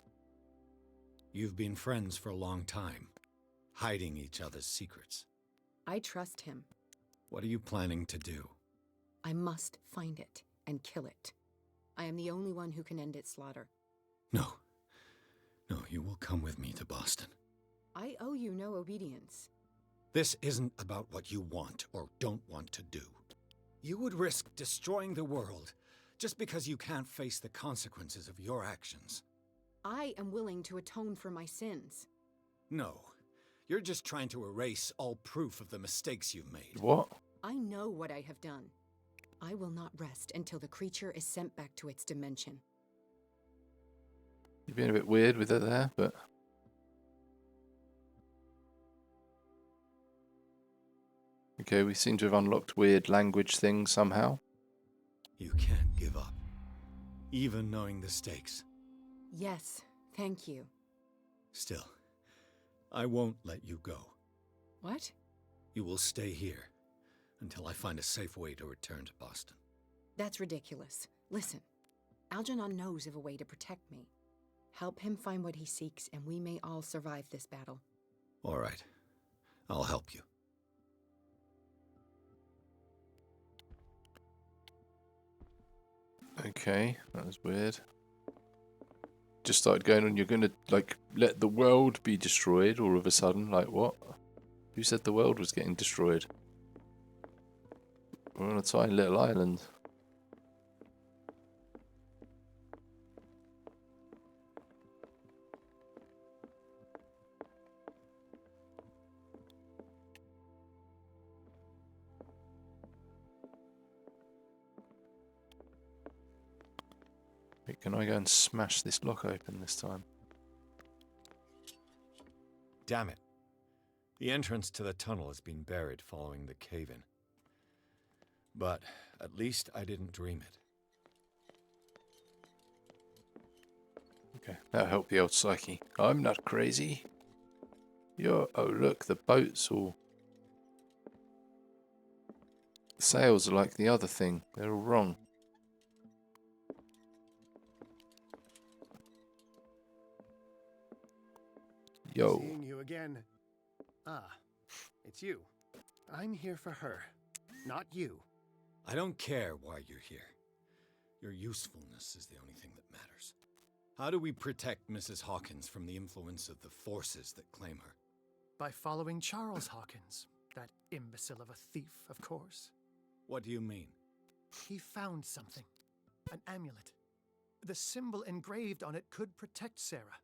You've been friends for a long time, hiding each other's secrets. I trust him. What are you planning to do? I must find it and kill it. I am the only one who can end its slaughter. No. No, you will come with me to Boston. I owe you no obedience. This isn't about what you want or don't want to do. You would risk destroying the world just because you can't face the consequences of your actions. I am willing to atone for my sins. No. You're just trying to erase all proof of the mistakes you've made. What? I know what I have done. I will not rest until the creature is sent back to its dimension. You've been a bit weird with it there, but... okay, we seem to have unlocked weird language things somehow. You can't give up, even knowing the stakes. Yes, thank you. Still, I won't let you go. What? You will stay here until I find a safe way to return to Boston. That's ridiculous. Listen, Algernon knows of a way to protect me. Help him find what he seeks, and we may all survive this battle. All right. I'll help you. Okay, that was weird. Just started going on, you're gonna, like, let the world be destroyed all of a sudden? Like, what? Who said the world was getting destroyed? We're on a tiny little island. Wait, can I go and smash this lock open this time? Damn it. The entrance to the tunnel has been buried following the cave-in. But at least I didn't dream it. Okay, that'll help the old psyche. I'm not crazy. Oh, look, the boat's all... The sails are like the other thing. They're all wrong. Yo. Seeing you again. Ah, it's you. I'm here for her, not you. I don't care why you're here. Your usefulness is the only thing that matters. How do we protect Mrs. Hawkins from the influence of the forces that claim her? By following Charles Hawkins, that imbecile of a thief, of course. What do you mean? He found something. An amulet. The symbol engraved on it could protect Sarah.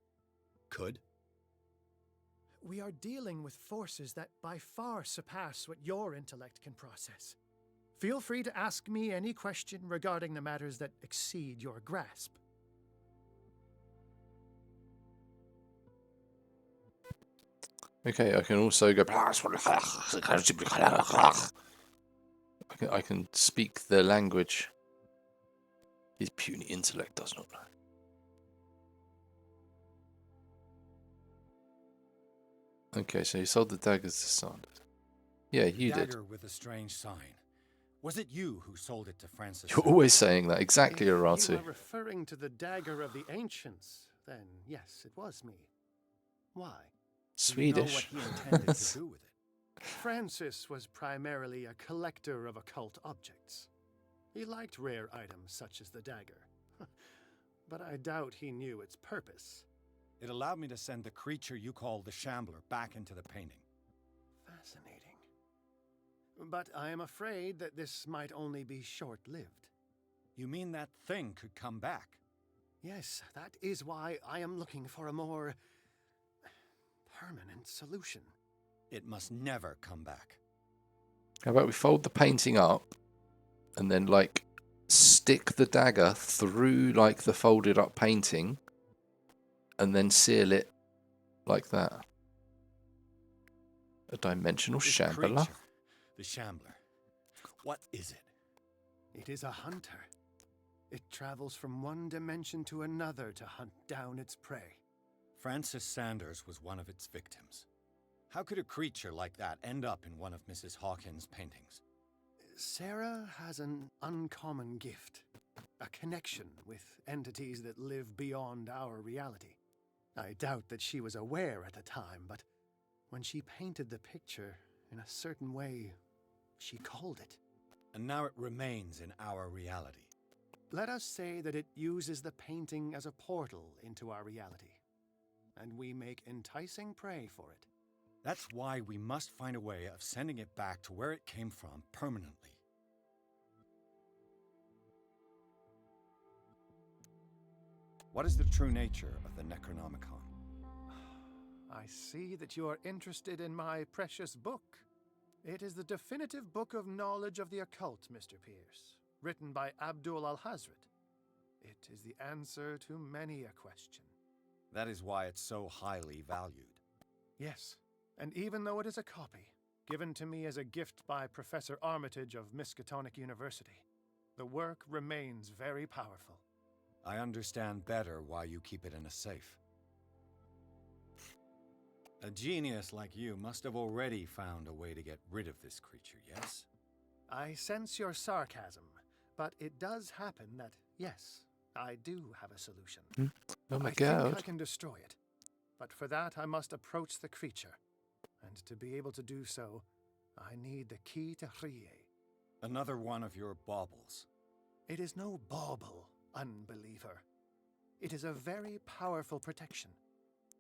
Could? We are dealing with forces that by far surpass what your intellect can process. Feel free to ask me any question regarding the matters that exceed your grasp. Okay, I can also go... I can speak the language. His puny intellect does not know. Okay, so you sold the daggers to Sanders. Yeah, you did. Dagger with a strange sign. Was it you who sold it to Francis? You're always saying that. Exactly, If Aratu. you are referring to the dagger of the ancients, then yes, it was me. Why? Swedish. Do you know what he intended to do with it? Francis was primarily a collector of occult objects. He liked rare items such as the dagger. But I doubt he knew its purpose. It allowed me to send the creature you call the Shambler back into the painting. Fascinating. But I am afraid that this might only be short-lived. You mean that thing could come back? Yes, that is why I am looking for a more permanent solution. It must never come back. How about we fold the painting up and then, like, stick the dagger through, like, the folded up painting and then seal it like that? A dimensional This shambler. creature, the Shambler. What is it? It is a hunter. It travels from one dimension to another to hunt down its prey. Francis Sanders was one of its victims. How could a creature like that end up in one of Mrs. Hawkins' paintings? Sarah has an uncommon gift. A connection with entities that live beyond our reality. I doubt that she was aware at the time, but when she painted the picture in a certain way, she called it. And now it remains in our reality. Let us say that it uses the painting as a portal into our reality, and we make enticing prey for it. That's why we must find a way of sending it back to where it came from permanently. What is the true nature of the Necronomicon? I see that you are interested in my precious book. It is the definitive book of knowledge of the occult, Mr. Pierce, written by Abdul al-Hazred. It is the answer to many a question. That is why it's so highly valued. Yes, and even though it is a copy, given to me as a gift by Professor Armitage of Miskatonic University, the work remains very powerful. I understand better why you keep it in a safe. A genius like you must have already found a way to get rid of this creature, yes? I sense your sarcasm, but it does happen that, yes, I do have a solution. Oh my I god. think I can destroy it, but for that I must approach the creature, and to be able to do so, I need the key to Rie. Another one of your baubles. It is no bauble, unbeliever. It is a very powerful protection,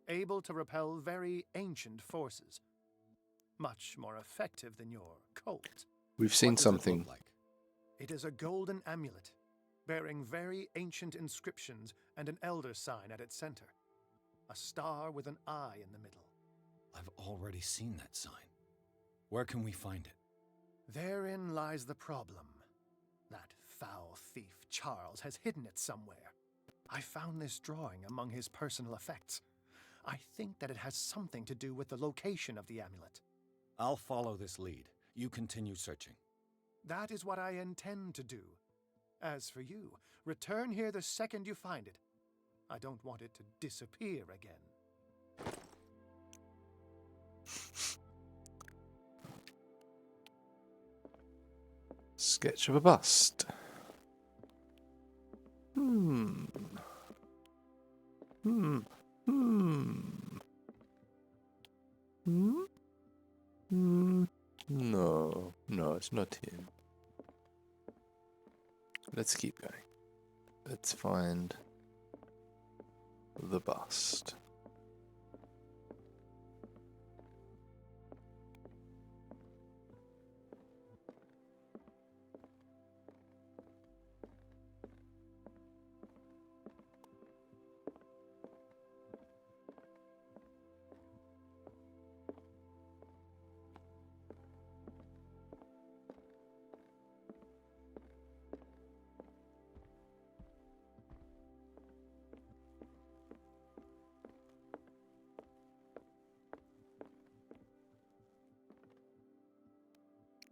able to repel very ancient forces. Much more effective than your cult. We've seen What does it something. look like? It is a golden amulet, bearing very ancient inscriptions and an elder sign at its center. A star with an eye in the middle. I've already seen that sign. Where can we find it? Therein lies the problem. That foul thief, Charles, has hidden it somewhere. I found this drawing among his personal effects. I think that it has something to do with the location of the amulet. I'll follow this lead. You continue searching. That is what I intend to do. As for you, return here the second you find it. I don't want it to disappear again. Sketch of a bust. Hmm. Hmm. Hmm. Hmm. Hmm. No, it's not him. Let's keep going. Let's find the bust.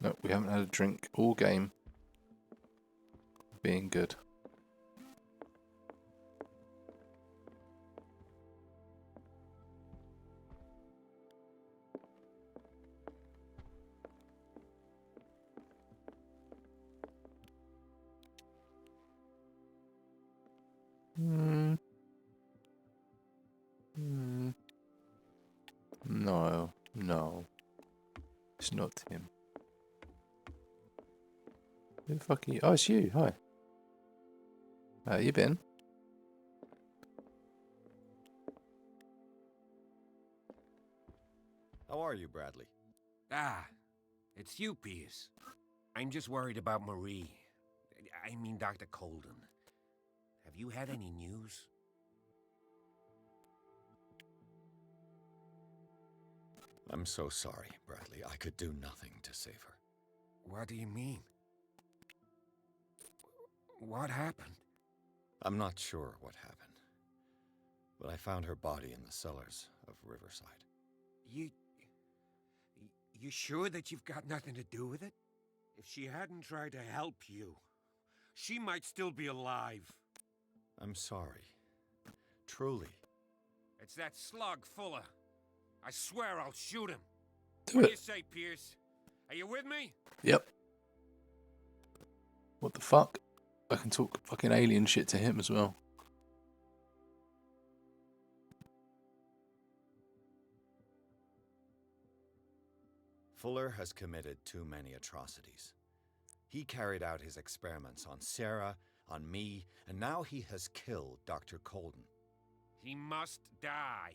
No, we haven't had a drink all game. Being good. Hmm. Hmm. No. It's not him. Who the fuck are you? Oh, it's you. Hi. How you been? How are you, Bradley? Ah, it's you, Pierce. I'm just worried about Marie. I mean, Dr. Colden. Have you had any news? I'm so sorry, Bradley. I could do nothing to save her. What do you mean? What happened? I'm not sure what happened, but I found her body in the cellars of Riverside. You sure that you've got nothing to do with it? If she hadn't tried to help you, she might still be alive. I'm sorry. Truly. It's that slug, Fuller. I swear I'll shoot him. Do What it. do you say, Pierce? Are you with me? Yep. What the fuck? I can talk fucking alien shit to him as well. Fuller has committed too many atrocities. He carried out his experiments on Sarah, on me, and now he has killed Dr. Colden. He must die.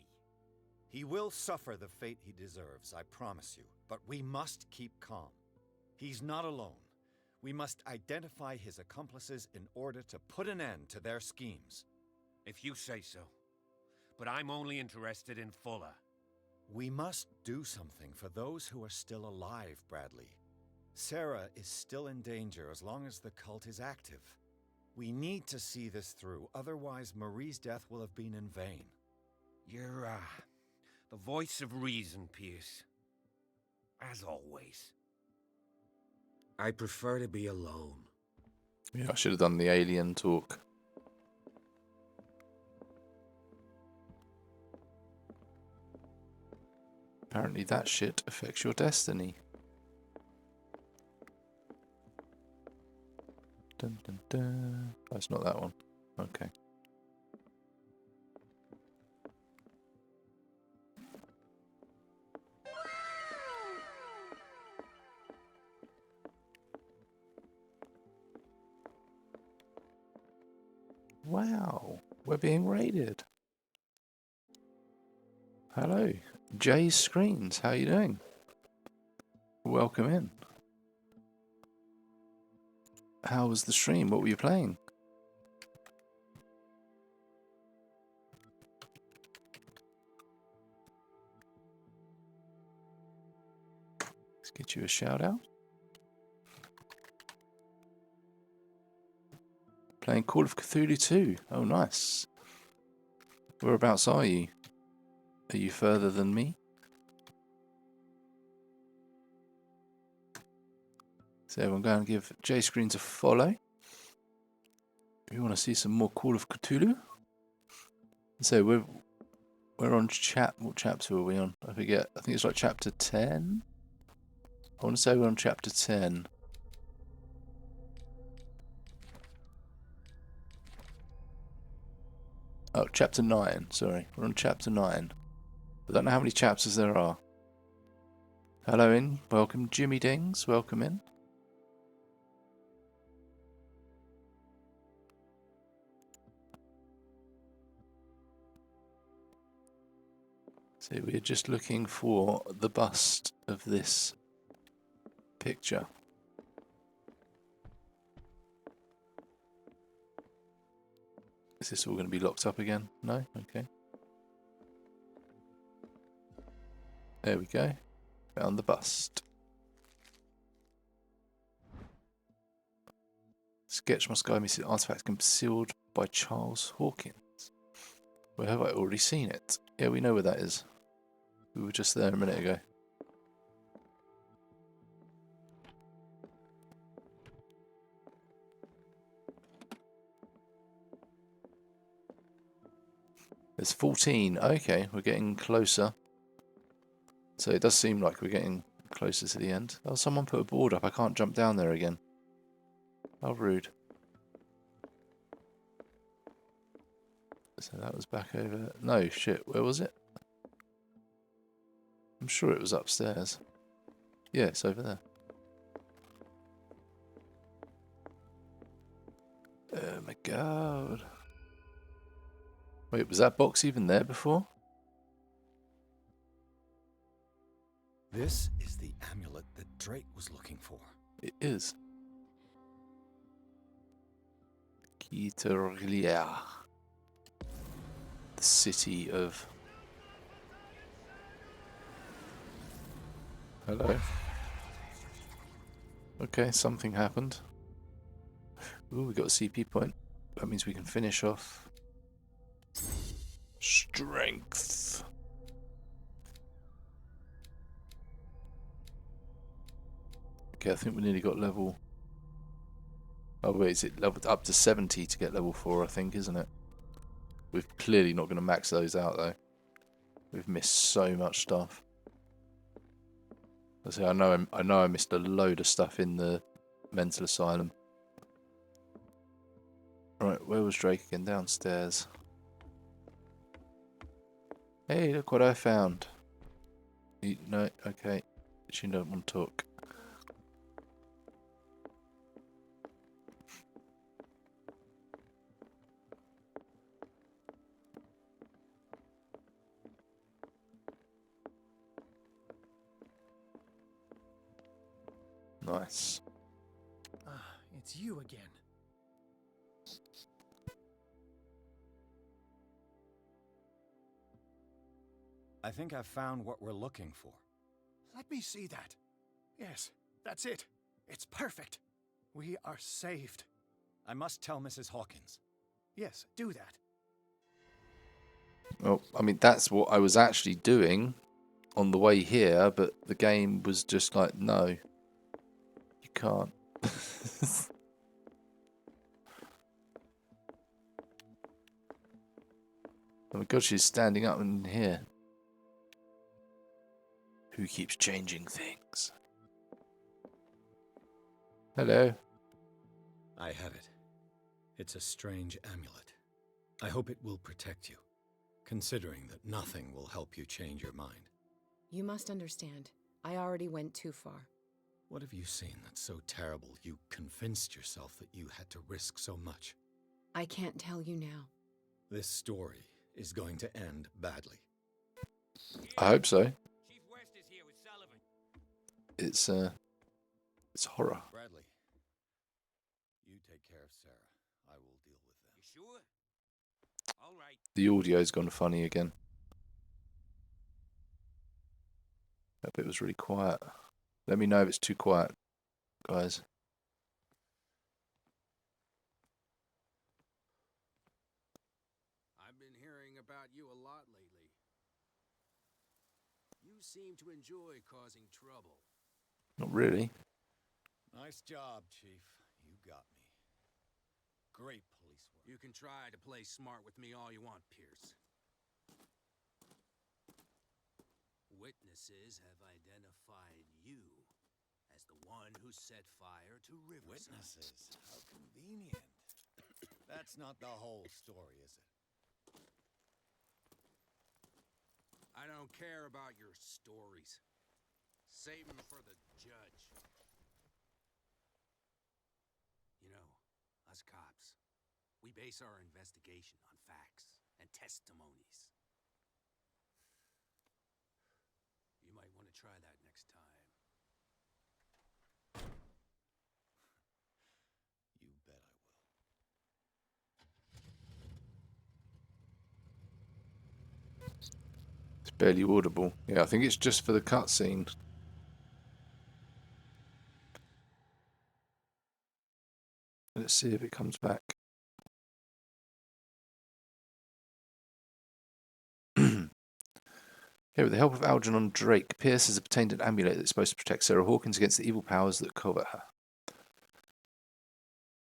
He will suffer the fate he deserves, I promise you, but we must keep calm. He's not alone. We must identify his accomplices in order to put an end to their schemes. If you say so. But I'm only interested in Fuller. We must do something for those who are still alive, Bradley. Sarah is still in danger as long as the cult is active. We need to see this through, otherwise Marie's death will have been in vain. You're, the voice of reason, Pierce. As always. I prefer to be alone. Yeah, I should have done the alien talk. Apparently that shit affects your destiny. Dun, dun, dun. Oh, it's not that one. Okay. Wow, we're being raided. Hello, Jay's Screens. How you doing? Welcome in. How was the stream? What were you playing? Let's get you a shout out. Playing Playing Call of Cthulhu 2. Oh, nice. Whereabouts are you? Are you further than me? So everyone go and give J Screens a follow. If you want to see some more Call of Cthulhu. So we're on what chapter are we on? I forget. I think it's like chapter 10. I want to say we're on chapter 10. Oh, chapter 9, sorry. We're on chapter 9. I don't know how many chapters there are. Hello in, welcome Jimmy Dings, welcome in. So we're just looking for the bust of this picture. Is this all going to be locked up again? No? Okay. There we go. Found the bust. Sketch must guide me to the artifact concealed by Charles Hawkins. Where have I already seen it? Yeah, we know where that is. We were just there a minute ago. There's 14. Okay, we're getting closer. So it does seem like we're getting closer to the end. Oh, someone put a board up. I can't jump down there again. How rude. So that was back over... No, shit. Where was it? I'm sure it was upstairs. Yeah, it's over there. Oh my god. Wait, was that box even there before? This is the amulet that Drake was looking for. It is. Cthulhu. The city of... Hello. Okay, something happened. Ooh, we got a CP point. That means we can finish off. Strength. Okay, I think we nearly got level... Oh wait, is it leveled up to 70 to get level 4, I think, isn't it? We're clearly not going to max those out, though. We've missed so much stuff. I know I missed a load of stuff in the mental asylum. Right, where was Drake again? Downstairs. Hey, look what I found. No, okay. She don't want to talk. Nice. Ah, it's you again. I think I've found what we're looking for. Let me see that. Yes, that's it. It's perfect. We are saved. I must tell Mrs. Hawkins. Yes, do that. Well, I mean, that's what I was actually doing on the way here, but the game was just like, no, you can't. Oh my god, she's standing up in here. Who keeps changing things? Hello. I have it. It's a strange amulet. I hope it will protect you, considering that nothing will help you change your mind. You must understand. I already went too far. What have you seen that's so terrible you convinced yourself that you had to risk so much? I can't tell you now. This story is going to end badly. I hope so. It's horror. Bradley, you take care of Sarah. I will deal with them. You sure? All right. The audio's gone funny again. That bit was really quiet. Let me know if it's too quiet, guys. I've been hearing about you a lot lately. You seem to enjoy causing trouble. Not really. Nice job, Chief. You got me. Great police work. You can try to play smart with me all you want, Pierce. Witnesses have identified you as the one who set fire to Riverside. Witnesses? How convenient. That's not the whole story, is it? I don't care about your stories. Save them for the judge. You know, us cops, we base our investigation on facts and testimonies. You might want to try that next time. You bet I will. It's barely audible. Yeah, I think it's just for the cutscene. Let's see if it comes back. Okay, with the help of Algernon Drake, Pierce has obtained an amulet that's supposed to protect Sarah Hawkins against the evil powers that covet her.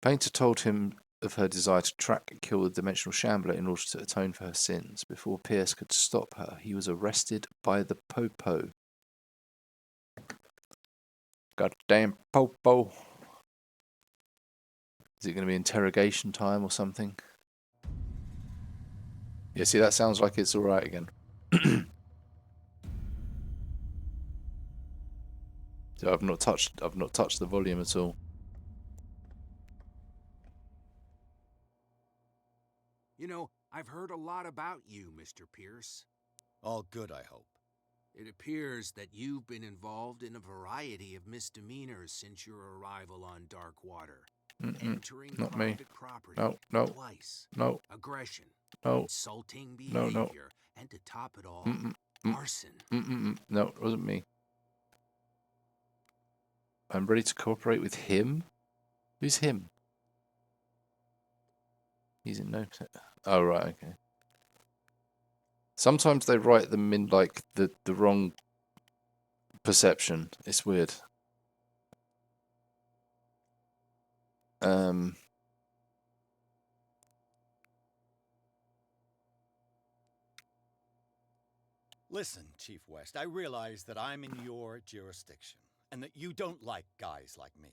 Painter told him of her desire to track and kill the dimensional shambler in order to atone for her sins. Before Pierce could stop her, he was arrested by the Popo. Goddamn Popo. Is it going to be interrogation time or something? Yeah, see, that sounds like it's alright again. So I've not touched the volume at all. You know, I've heard a lot about you, Mr. Pierce. All good, I hope. It appears that you've been involved in a variety of misdemeanors since your arrival on Darkwater. Entering Not me. private property No. twice. No. Aggression. No. Insulting behavior. No. And to top it all, Mm-mm. arson. No, it wasn't me. I'm ready to cooperate with him? Who's him? He's in no... Oh, right, okay. Sometimes they write them in, like, the wrong perception. It's weird. Listen, Chief West, I realize that I'm in your jurisdiction, and that you don't like guys like me.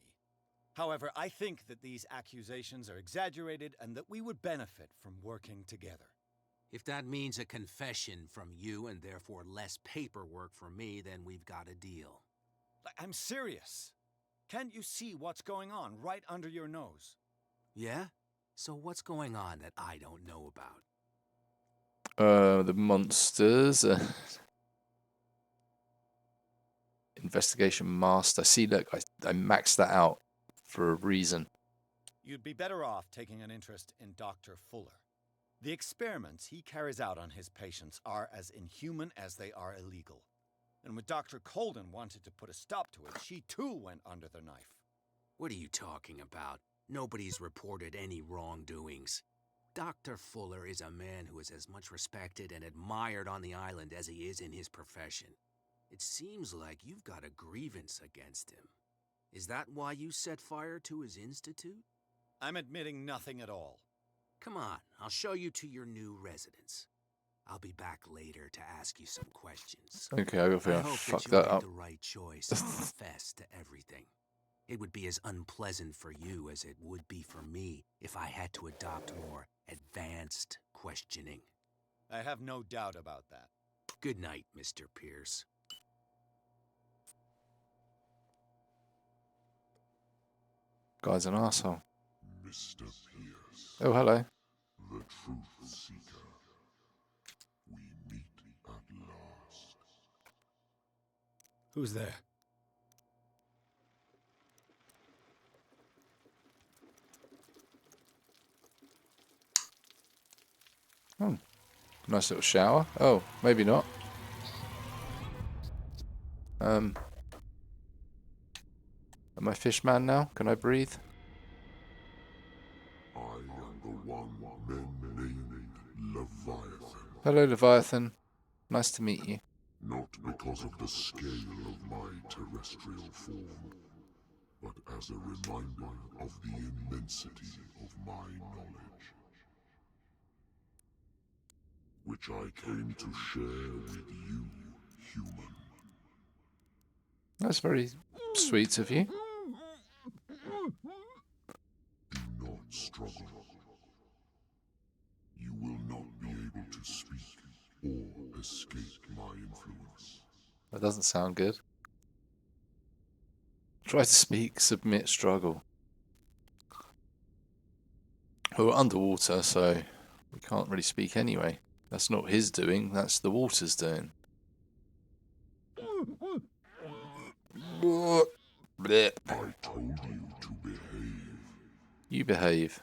However, I think that these accusations are exaggerated and that we would benefit from working together. If that means a confession from you and therefore less paperwork for me, then we've got a deal. I'm serious. Can't you see what's going on right under your nose? Yeah? So what's going on that I don't know about? The monsters. Investigation master. See, look, I maxed that out for a reason. You'd be better off taking an interest in Dr. Fuller. The experiments he carries out on his patients are as inhuman as they are illegal. And when Dr. Colden wanted to put a stop to it, she too went under the knife. What are you talking about? Nobody's reported any wrongdoings. Dr. Fuller is a man who is as much respected and admired on the island as he is in his profession. It seems like you've got a grievance against him. Is that why you set fire to his institute? I'm admitting nothing at all. Come on, I'll show you to your new residence. I'll be back later to ask you some questions. Okay, I got I to hope fuck that you that made up. the right choice and confess to everything. It would be as unpleasant for you as it would be for me if I had to adopt more advanced questioning. I have no doubt about that. Good night, Mr. Pierce. Guy's an arsehole. Mr. Pierce. Oh, hello. The Truth Seeker. We meet at last. Who's there? Oh, nice little shower. Oh, maybe not. Am I Fishman now? Can I breathe? I am the one men named Leviathan. Hello, Leviathan. Nice to meet you. Not because of the scale of my terrestrial form, but as a reminder of the immensity of my knowledge, which I came to share with you, human. That's very sweet of you. Do not struggle. You will not be able to speak or escape my influence. That doesn't sound good. Try to speak, submit, struggle. Well, we're underwater, so we can't really speak anyway. That's not his doing, that's the water's doing. Blech. I told you to behave. You behave.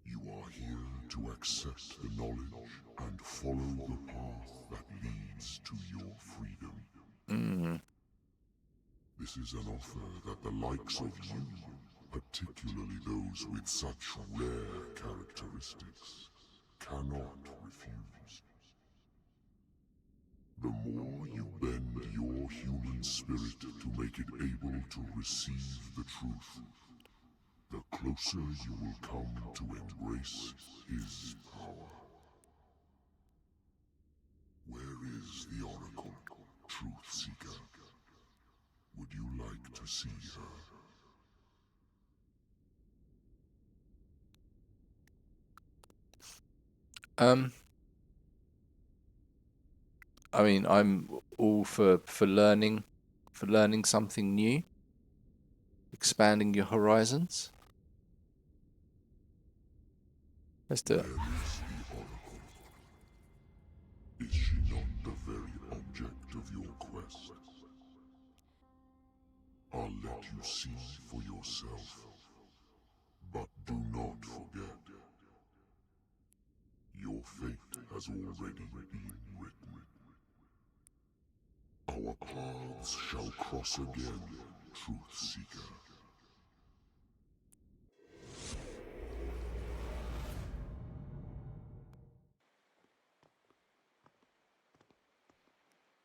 You are here to accept the knowledge and follow the path that leads to your freedom. This is an offer that the likes of you, particularly those with such rare characteristics, cannot refuse. The more you bend your human spirit to make it able to receive the truth, the closer you will come to embrace his power. Where is the Oracle, Truth Seeker? Would you like to see her? I mean, I'm all for learning something new, expanding your horizons. Let's do it. Where is the Oracle? Is she not the very object of your quest? I'll let you see for yourself, but do not forget, your fate has already been written. Our paths shall cross again, Truth Seeker.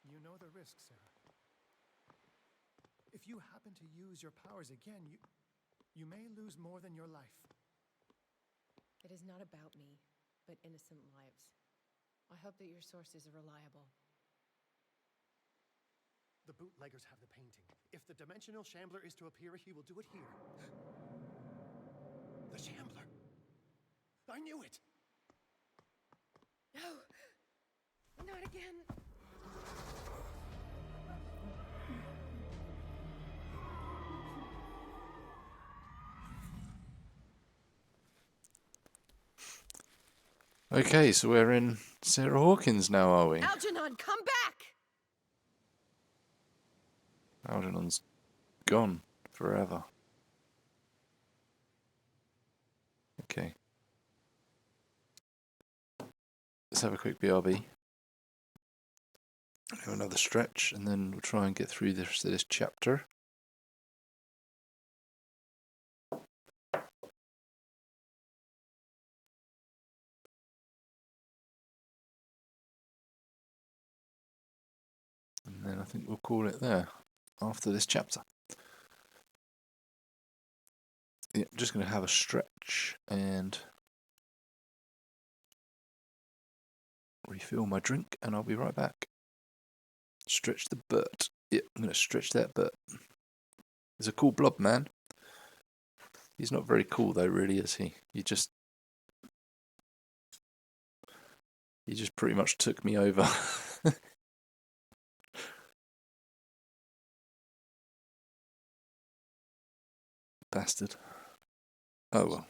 You know the risk, Sarah. If you happen to use your powers again, you may lose more than your life. It is not about me, but innocent lives. I hope that your sources are reliable. The bootleggers have the painting. If the dimensional shambler is to appear, he will do it here. The shambler! I knew it! No! Not again! Okay, so we're in Sarah Hawkins now, are we? Algernon, come back! Algernon's gone forever. Okay. Let's have a quick BRB. Have another stretch, and then we'll try and get through this chapter. And then I think we'll call it there after this chapter. Yeah, I'm just going to have a stretch and refill my drink, and I'll be right back. Stretch the butt. Yeah, I'm going to stretch that butt. He's a cool blob, man. He's not very cool, though, really, is he? He just pretty much took me over. Bastard. Oh well.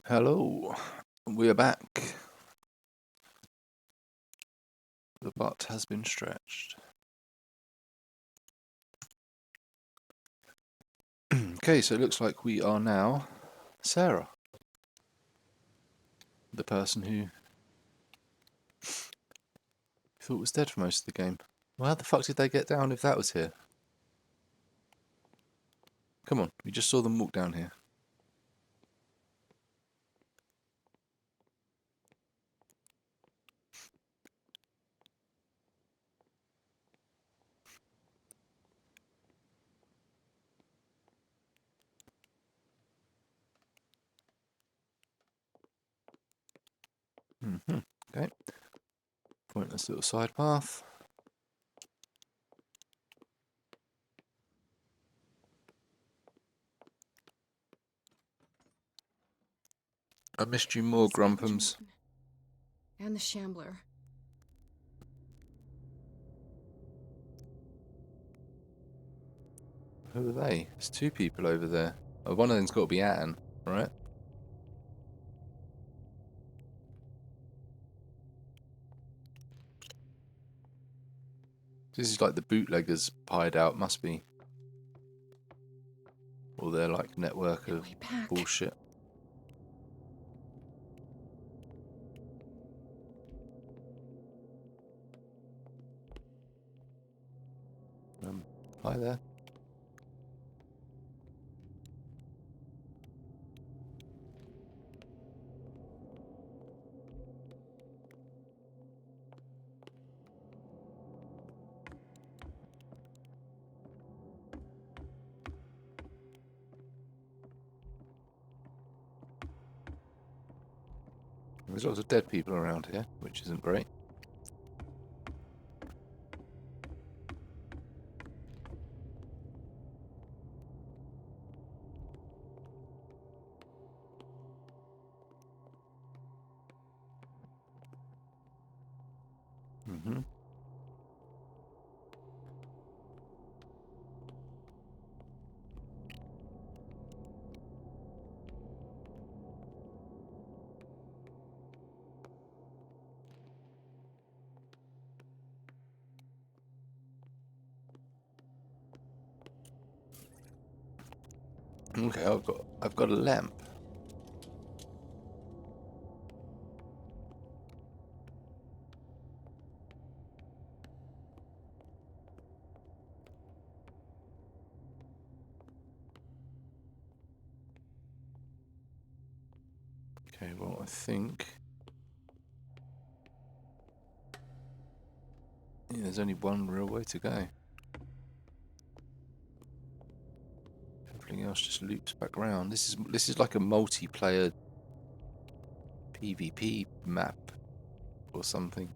Hello, we are back. The butt has been stretched. Okay, so it looks like we are now Sarah, the person who thought was dead for most of the game. Well, how the fuck did they get down if that was here? Come on, we just saw them walk down here. Okay. Pointless little side path. I missed you more, Grumpums. And the Shambler. Who are they? There's two people over there. Oh, one of them's got to be Anne, right? This is like the bootleggers' hideout, must be. Or their like network of bullshit. Hi there. There's lots of dead people around here, which isn't great. Okay, I've got a lamp. Okay, well I think there's only one real way to go. Everything else just loops back around. This is like a multiplayer PvP map or something.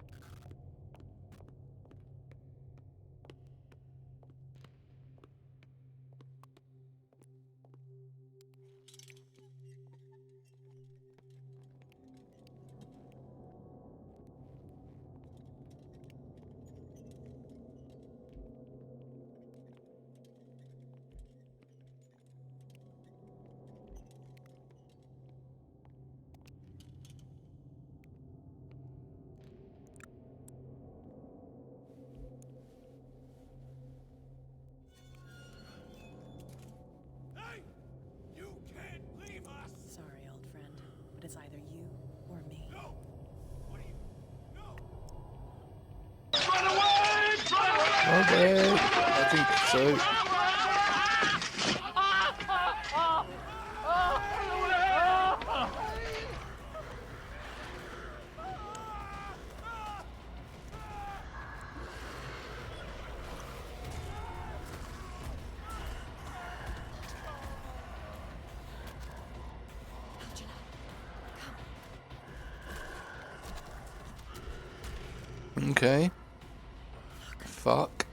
Sorry, old friend, but it's either you or me. Okay, I think so. Okay. Fuck.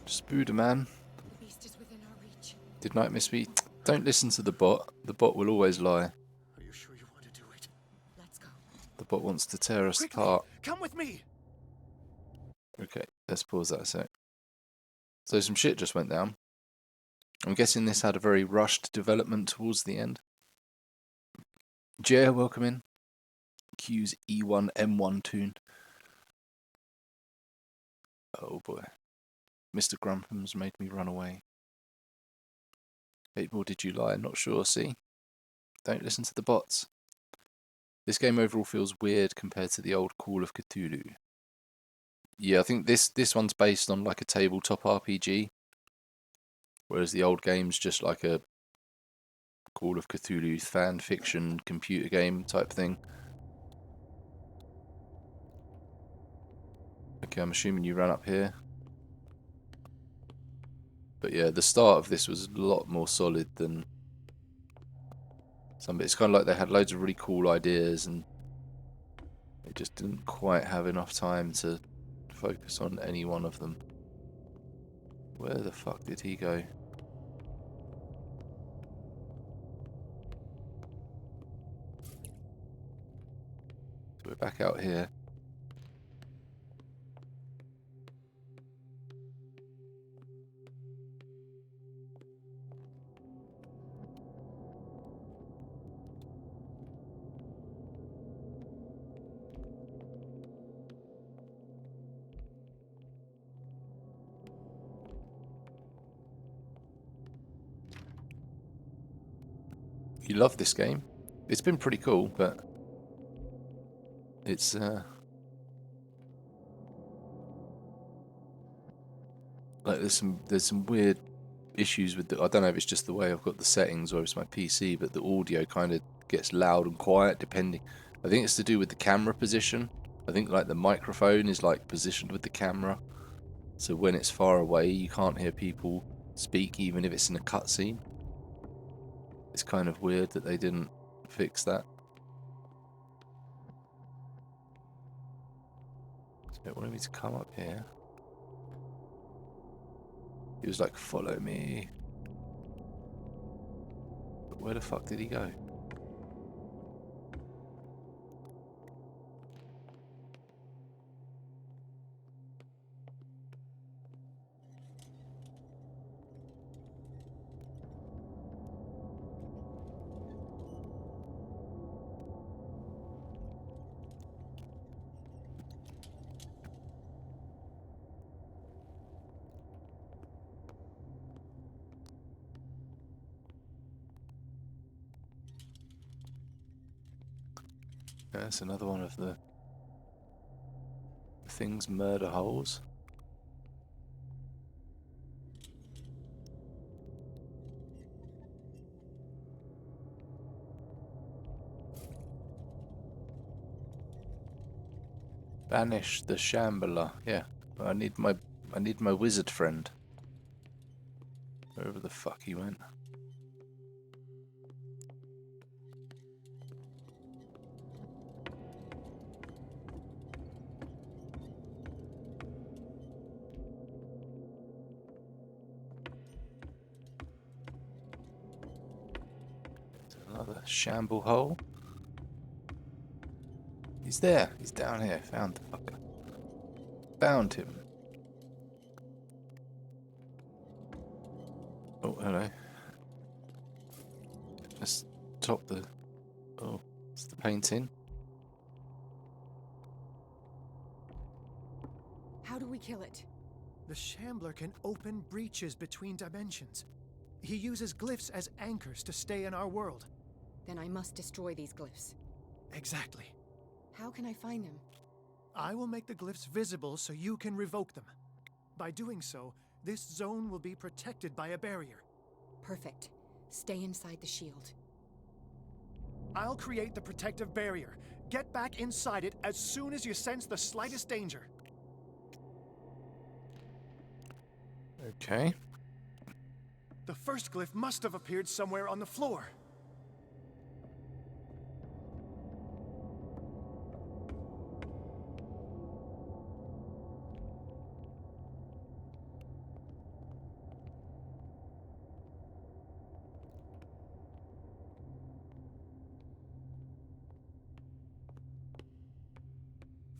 Spooderman. Did Night miss me? Don't listen to the bot. The bot will always lie. Are you sure you want to do it? Let's go. The bot wants to tear us Quickly, apart. come with me. Okay, let's pause that a sec. So some shit just went down. I'm guessing this had a very rushed development towards the end. Jer, welcome in. Q's E1M1 tune. Oh boy. Mr. Grumpham's made me run away. 8 more did you lie? Not sure, see? Don't listen to the bots. This game overall feels weird compared to the old Call of Cthulhu. Yeah, I think this one's based on like a tabletop RPG, whereas the old game's just like a Call of Cthulhu fan fiction computer game type thing. Okay, I'm assuming you ran up here. But yeah, the start of this was a lot more solid than some. It's kind of like they had loads of really cool ideas and they just didn't quite have enough time to focus on any one of them. Where the fuck did he go? So we're back out here. You love this game. It's been pretty cool, but it's like there's some weird issues with the, I don't know if it's just the way I've got the settings or it's my PC, but the audio kind of gets loud and quiet depending. I think it's to do with the camera position. I think like the microphone is like positioned with the camera, so when it's far away you can't hear people speak even if it's in a cutscene. It's kind of weird that they didn't fix that. So it wanted me to come up here. He was like, follow me. But where the fuck did he go? That's another one of the thing's murder holes. Banish the Shambler. Yeah, I need my wizard friend. Wherever the fuck he went. Another shamble hole. He's there. He's down here. Found the fucker. Found him. Oh, hello. Let's top the... Oh, it's the painting. How do we kill it? The Shambler can open breaches between dimensions. He uses glyphs as anchors to stay in our world. Then I must destroy these glyphs. Exactly. How can I find them? I will make the glyphs visible so you can revoke them. By doing so, this zone will be protected by a barrier. Perfect. Stay inside the shield. I'll create the protective barrier. Get back inside it as soon as you sense the slightest danger. Okay. The first glyph must have appeared somewhere on the floor.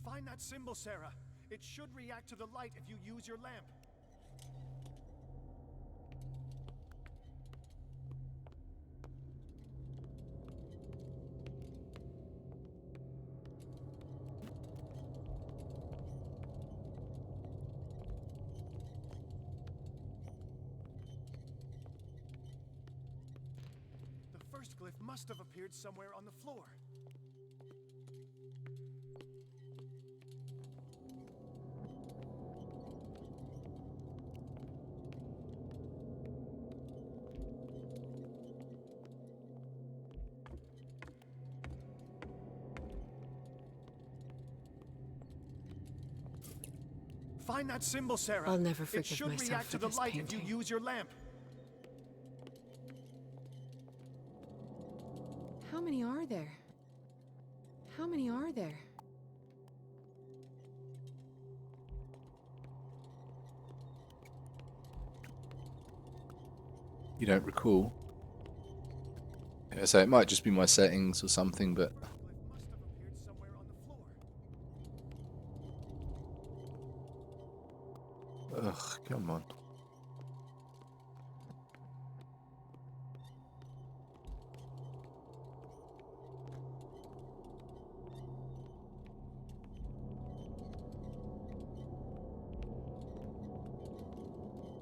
Find that symbol, Sarah. It should react to the light if you use your lamp. first glyph must have appeared somewhere on the floor. Find that symbol, Sarah. I'll never It forgive should myself react for to the this light painting. if you use your lamp. How many are there? How many are there? You don't recall? Yeah, so it might just be my settings or something, but... Ugh, come on.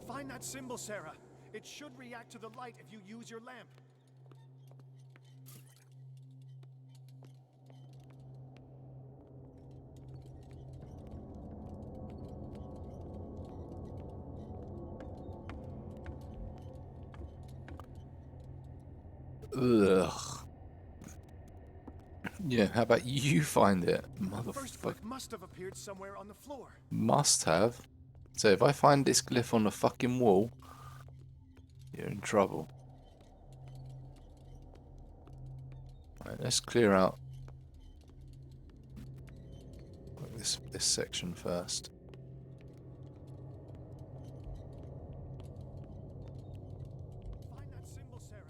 Find that symbol, Sarah. It should react to the light if you use your lamp. Ugh. Yeah, how about you find it, The first motherfucker? glyph must have appeared somewhere on the floor. Must have. So if I find this glyph on the fucking wall, you're in trouble. Right, let's clear out this section first. Find that symbol, Sarah.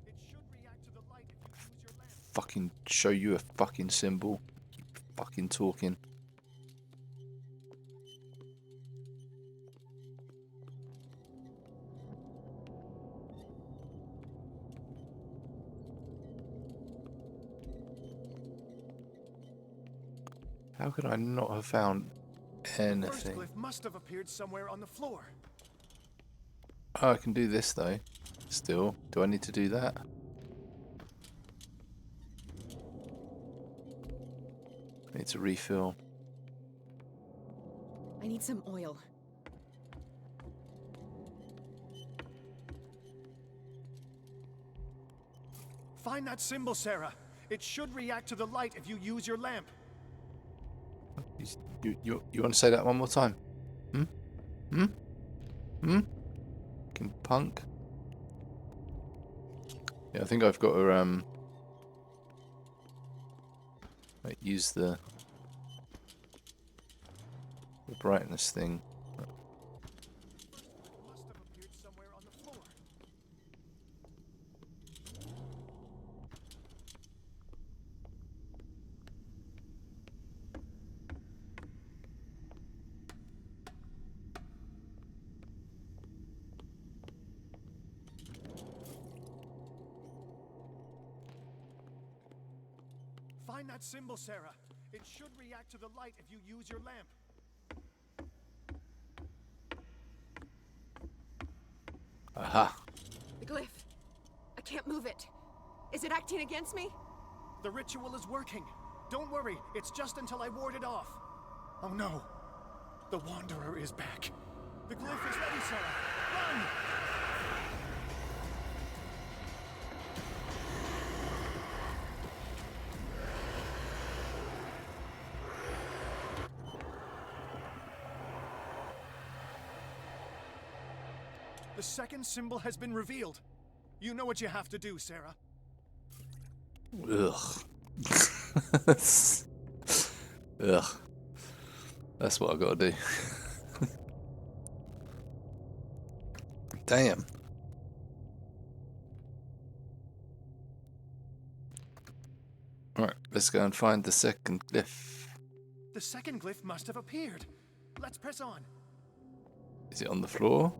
It should react to the light if you use your lamp. Fucking show you a fucking symbol. Keep fucking talking. How could I not have found First anything? glyph must have appeared somewhere on the floor. Oh, I can do this though. Still, do I need to do that? I need to refill. I need some oil. Find that symbol, Sarah. It should react to the light if you use your lamp. You want to say that one more time? Hmm? Hmm? Hmm? Fucking punk. Yeah, I think I've got to like, use the brightness thing. Must have appeared somewhere on the floor. Find that symbol, Sarah. It should react to the light if you use your lamp. Aha. The glyph. I can't move it. Is it acting against me? The ritual is working. Don't worry, it's just until I ward it off. Oh no. The Wanderer is back. The glyph is ready, Sarah. Run! The second symbol has been revealed. You know what you have to do, Sarah. Ugh. Ugh. That's what I gotta do. Damn. Alright, let's go and find the second glyph. The second glyph must have appeared. Let's press on. Is it on the floor?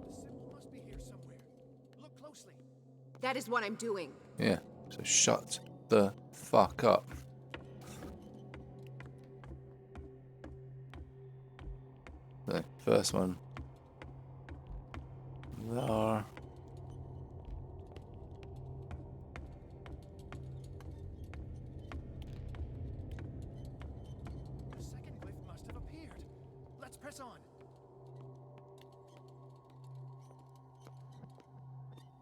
The symbol must be here somewhere. That is what I'm doing. Yeah, so shut the fuck up. The first one. There. The second glyph must have appeared. Let's press on.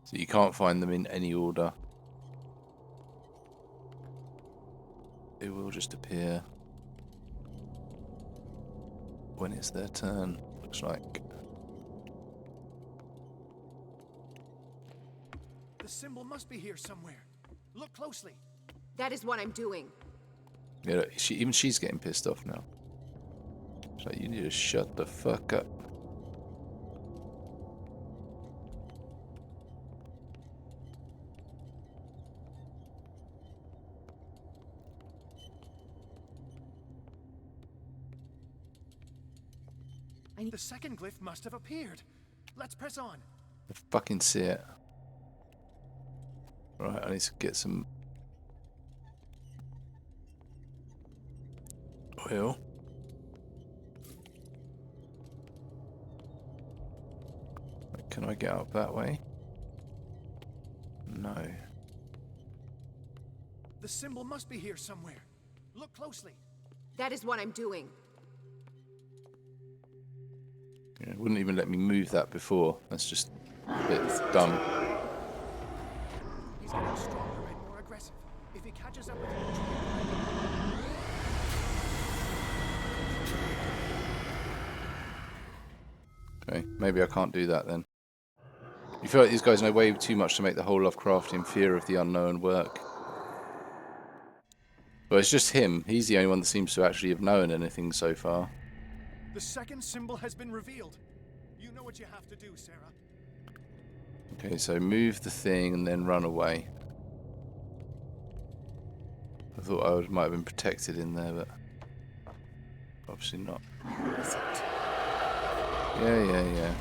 So you can't find them in any order. It will just appear when it's their turn, looks like. The symbol must be here somewhere. Look closely. That is what I'm doing. Yeah, look, even she's getting pissed off now. It's like, you need to shut the fuck up. The second glyph must have appeared. Let's press on. I fucking see it. Right, I need to get some oil. Can I get up that way? No. The symbol must be here somewhere. Look closely. That is what I'm doing. Yeah, it wouldn't even let me move that before. That's just a bit dumb. He's getting stronger and more aggressive. If he catches up with you, Okay, maybe I can't do that then. You feel like these guys know way too much to make the whole Lovecraftian fear of the unknown work. Well, it's just him. He's the only one that seems to actually have known anything so far. the second symbol has been revealed. You know what you have to do, Sarah. Okay, so move the thing and then run away. I thought I might have been protected in there, but obviously not. Yeah.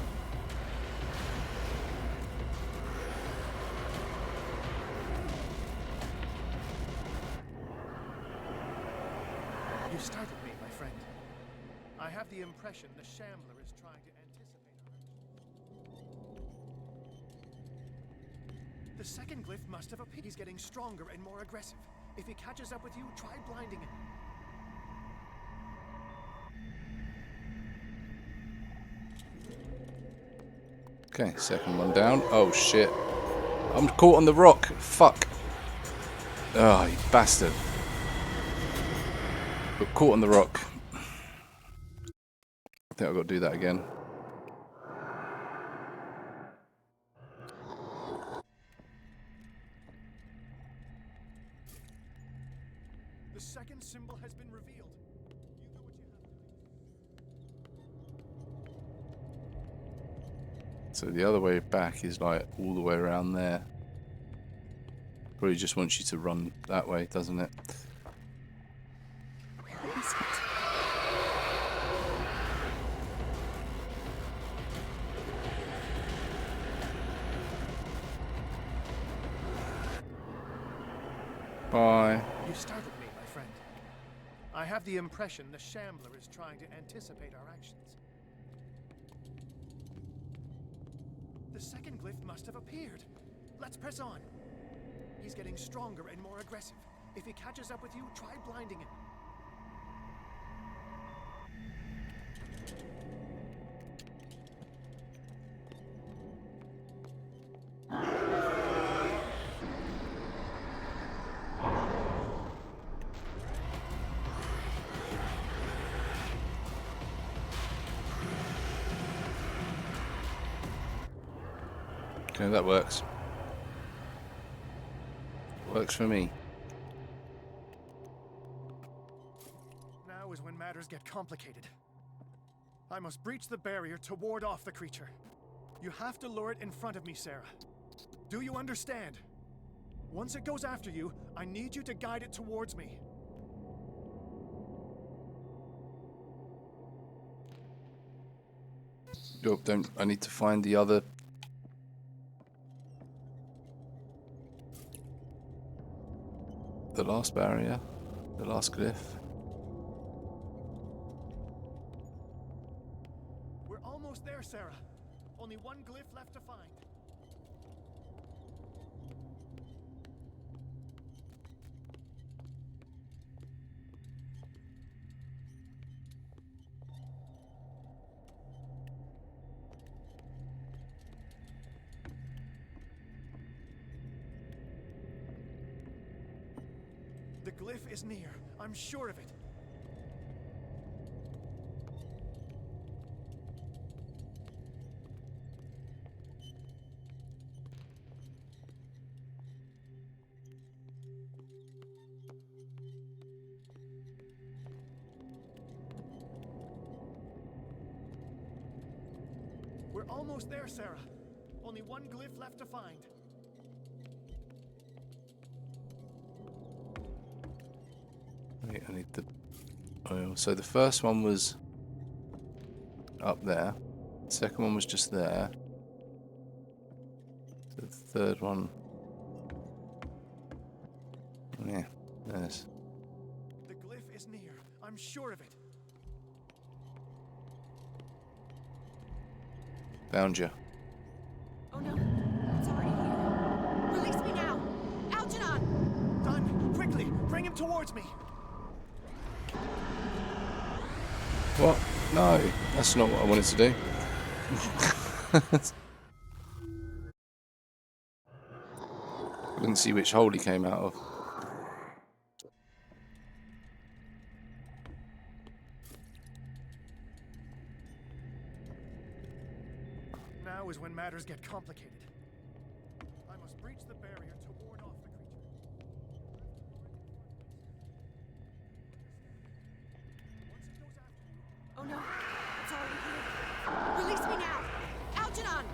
You startled me, my friend. I have the impression the Shambler is trying to anticipate our... The second glyph must have appeared. He's getting stronger and more aggressive. If he catches up with you, try blinding him. Okay, second one down. Oh shit. I'm caught on the rock. Fuck. Oh, you bastard. Got caught on the rock. I think I've got to do that again. The second symbol has been revealed. You know what you have to do. So the other way back is like all the way around there. Probably just wants you to run that way, doesn't it? Where is it? Bye. You startled me, my friend. I have the impression the Shambler is trying to anticipate our actions. The second glyph must have appeared. Let's press on. He's getting stronger and more aggressive. If he catches up with you, try blinding him. Okay, that works. Works for me. Now is when matters get complicated. I must breach the barrier to ward off the creature. You have to lure it in front of me, Sarah. Do you understand? Once it goes after you, I need you to guide it towards me. Oh, don't. I need to find the other. the last barrier, the last glyph. We're almost there, Sarah. Only one glyph left to find. The glyph is near. I'm sure of it. We're almost there, Sarah. Only one glyph left to find. Wait, I need the oil. So the first one was up there. The second one was just there. The third one. Yeah, there's. The glyph is near. I'm sure of it. Found you. Oh no, it's already here. Release me now! Algernon! Done! Quickly! Bring him towards me! What? No, that's not what I wanted to do. Couldn't see which hole he came out of. Now is when matters get complicated. I must breach the barrier to ward off the creature. Oh no, it's already here. Release me now! Algernon!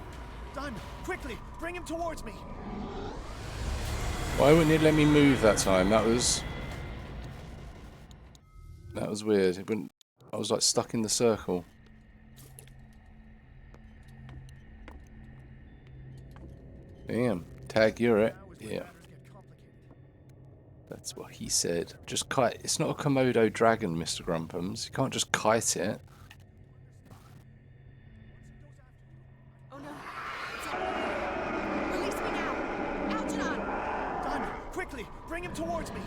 Done! Quickly! Bring him towards me! Why wouldn't it let me move that time? That was weird. It wouldn't. I was like stuck in the circle. Damn. Tag, you're it. Yeah. That's what he said. Just kite. It's not a Komodo dragon, Mr. Grumpums. You can't just kite it. Oh no, it's already here. Release me now! Algernon! Done! Quickly! Bring him towards me!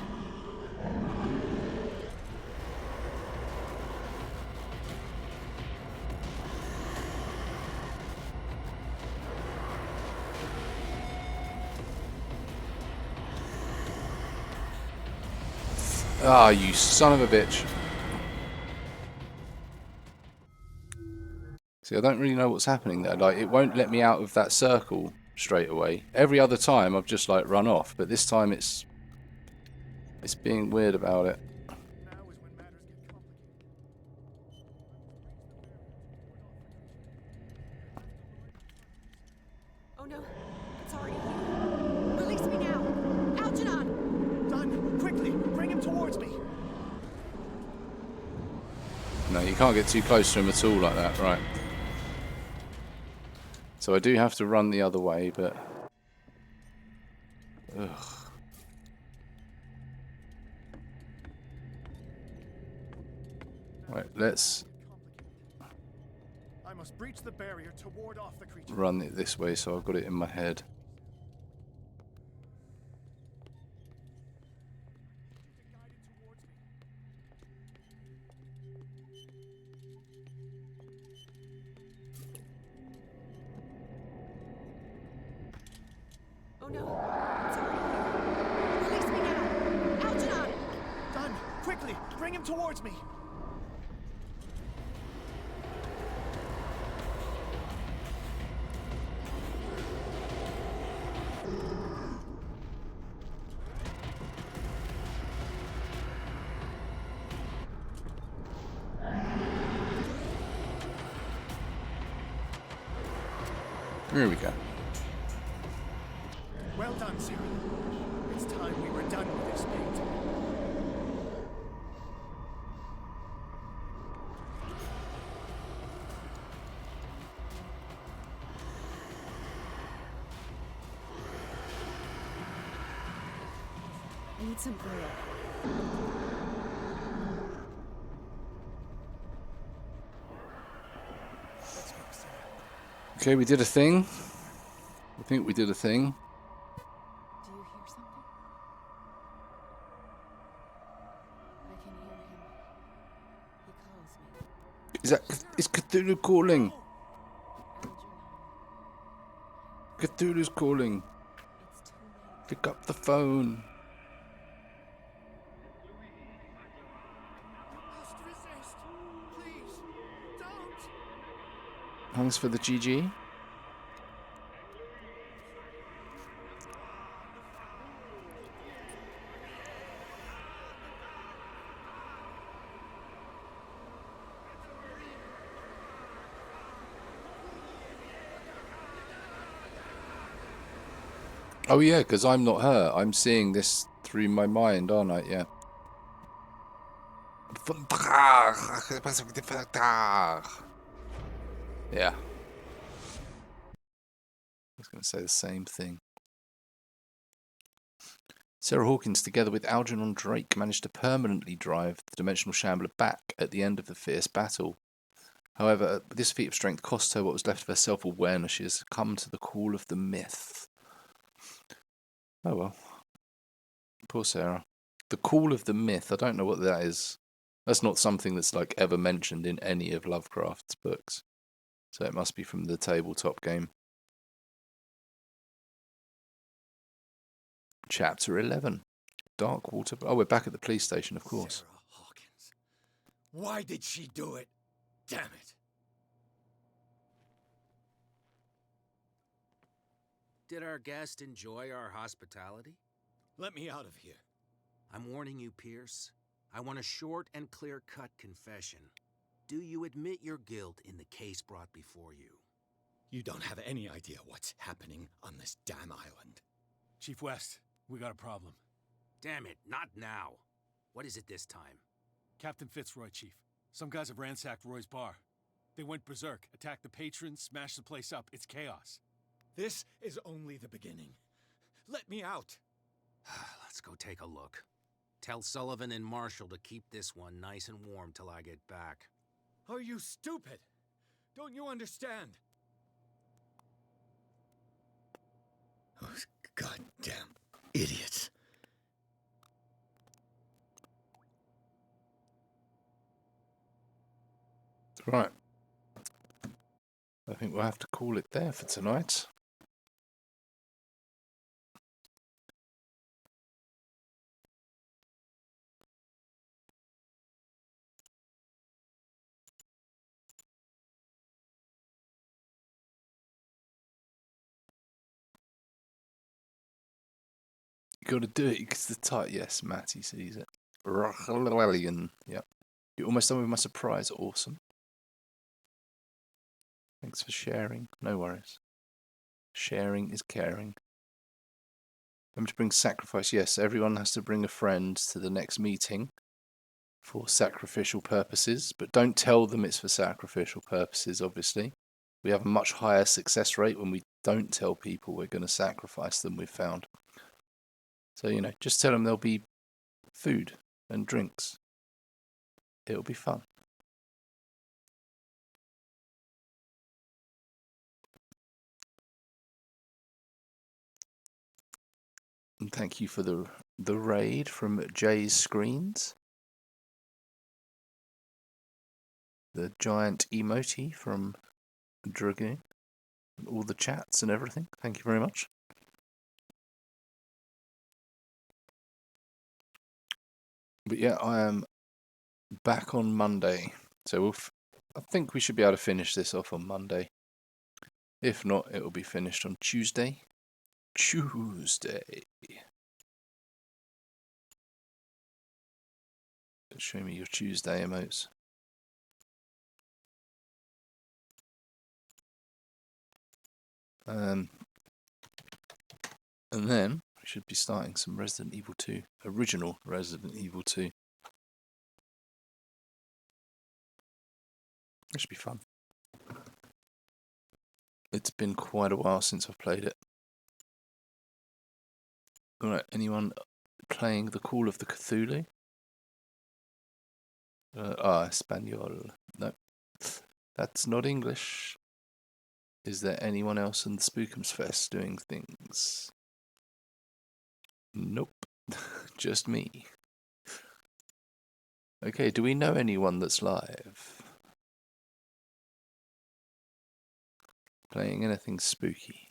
Ah, you son of a bitch. See, I don't really know what's happening there. Like, it won't let me out of that circle straight away. Every other time I've just like run off, but this time it's being weird about it. Oh no, it's already here. Release me now! Algernon! Done! Quickly! Bring him towards me! No, you can't get too close to him at all like that, right? So I do have to run the other way, but... Ugh. Right, let's I must breach the barrier to ward off the creature. run it this way so I've got it in my head. Oh no, it's already here. Release me now! Algernon! Done! Quickly! Bring him towards me! Here we go. Well done, Sarah. It's time we were done with this paint. Need some bread. Okay, we did a thing. I think we did a thing. Do you hear something? I can hear him. He calls me. Is Cthulhu calling? Cthulhu's calling. Pick up the phone. Thanks for the GG. Oh yeah, because I'm not her. I'm seeing this through my mind, aren't I? Yeah. Yeah. I was going to say the same thing. Sarah Hawkins, together with Algernon Drake, managed to permanently drive the Dimensional Shambler back at the end of the fierce battle. However, this feat of strength cost her what was left of her self-awareness. She has come to the call of the myth. Oh well. Poor Sarah. The call of the myth. I don't know what that is. That's not something that's like ever mentioned in any of Lovecraft's books. So it must be from the tabletop game. Chapter 11. Dark Water. Oh, we're back at the police station, of course. Sarah Hawkins. Why did she do it? Damn it. Did our guest enjoy our hospitality? Let me out of here. I'm warning you, Pierce. I want a short and clear-cut confession. Do you admit your guilt in the case brought before you? You don't have any idea what's happening on this damn island. Chief West, we got a problem. Damn it, not now. What is it this time? Captain Fitzroy, Chief. Some guys have ransacked Roy's bar. They went berserk, attacked the patrons, smashed the place up. It's chaos. This is only the beginning. Let me out. Let's go take a look. Tell Sullivan and Marshall to keep this one nice and warm till I get back. Are you stupid? Don't you understand? Those goddamn idiots. Right. I think we'll have to call it there for tonight. You got to do it because the title. Yes, Matty sees it. Yep. You're almost done with my surprise. Awesome. Thanks for sharing. No worries. Sharing is caring. Remember to bring sacrifice. Yes, everyone has to bring a friend to the next meeting for sacrificial purposes, but don't tell them it's for sacrificial purposes, obviously. We have a much higher success rate when we don't tell people we're going to sacrifice them, we've found. So, you know, just tell them there'll be food and drinks. It'll be fun. And thank you for the raid from Jay's Screens. The giant emoji from Dragoon. And all the chats and everything. Thank you very much. But yeah, I am back on Monday. So I think we should be able to finish this off on Monday. If not, it will be finished on Tuesday. Show me your Tuesday emotes. And then we should be starting some Resident Evil 2, original Resident Evil 2. It should be fun. It's been quite a while since I've played it. Alright, anyone playing The Call of the Cthulhu. Espanol. No, that's not English. Is there anyone else in the Spookumsfest doing things? Nope, just me. Okay, do we know anyone that's live? Playing anything spooky?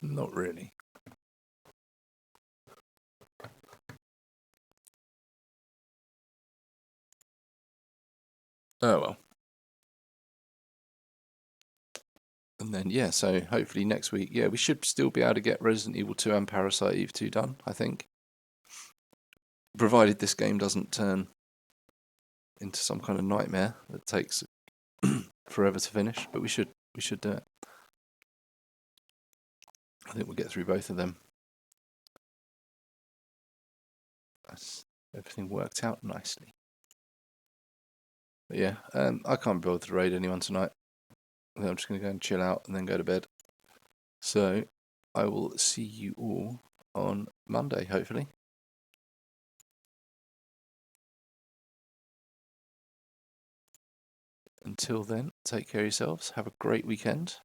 Not really. Oh well. And then, yeah, so hopefully next week, yeah, we should still be able to get Resident Evil 2 and Parasite Eve 2 done, I think. Provided this game doesn't turn into some kind of nightmare that takes forever to finish, but we should do it. I think we'll get through both of them. Everything worked out nicely. But yeah, I can't be bothered to raid anyone tonight. I think I'm just going to go and chill out and then go to bed. So I will see you all on Monday, hopefully. Until then, take care of yourselves. Have a great weekend.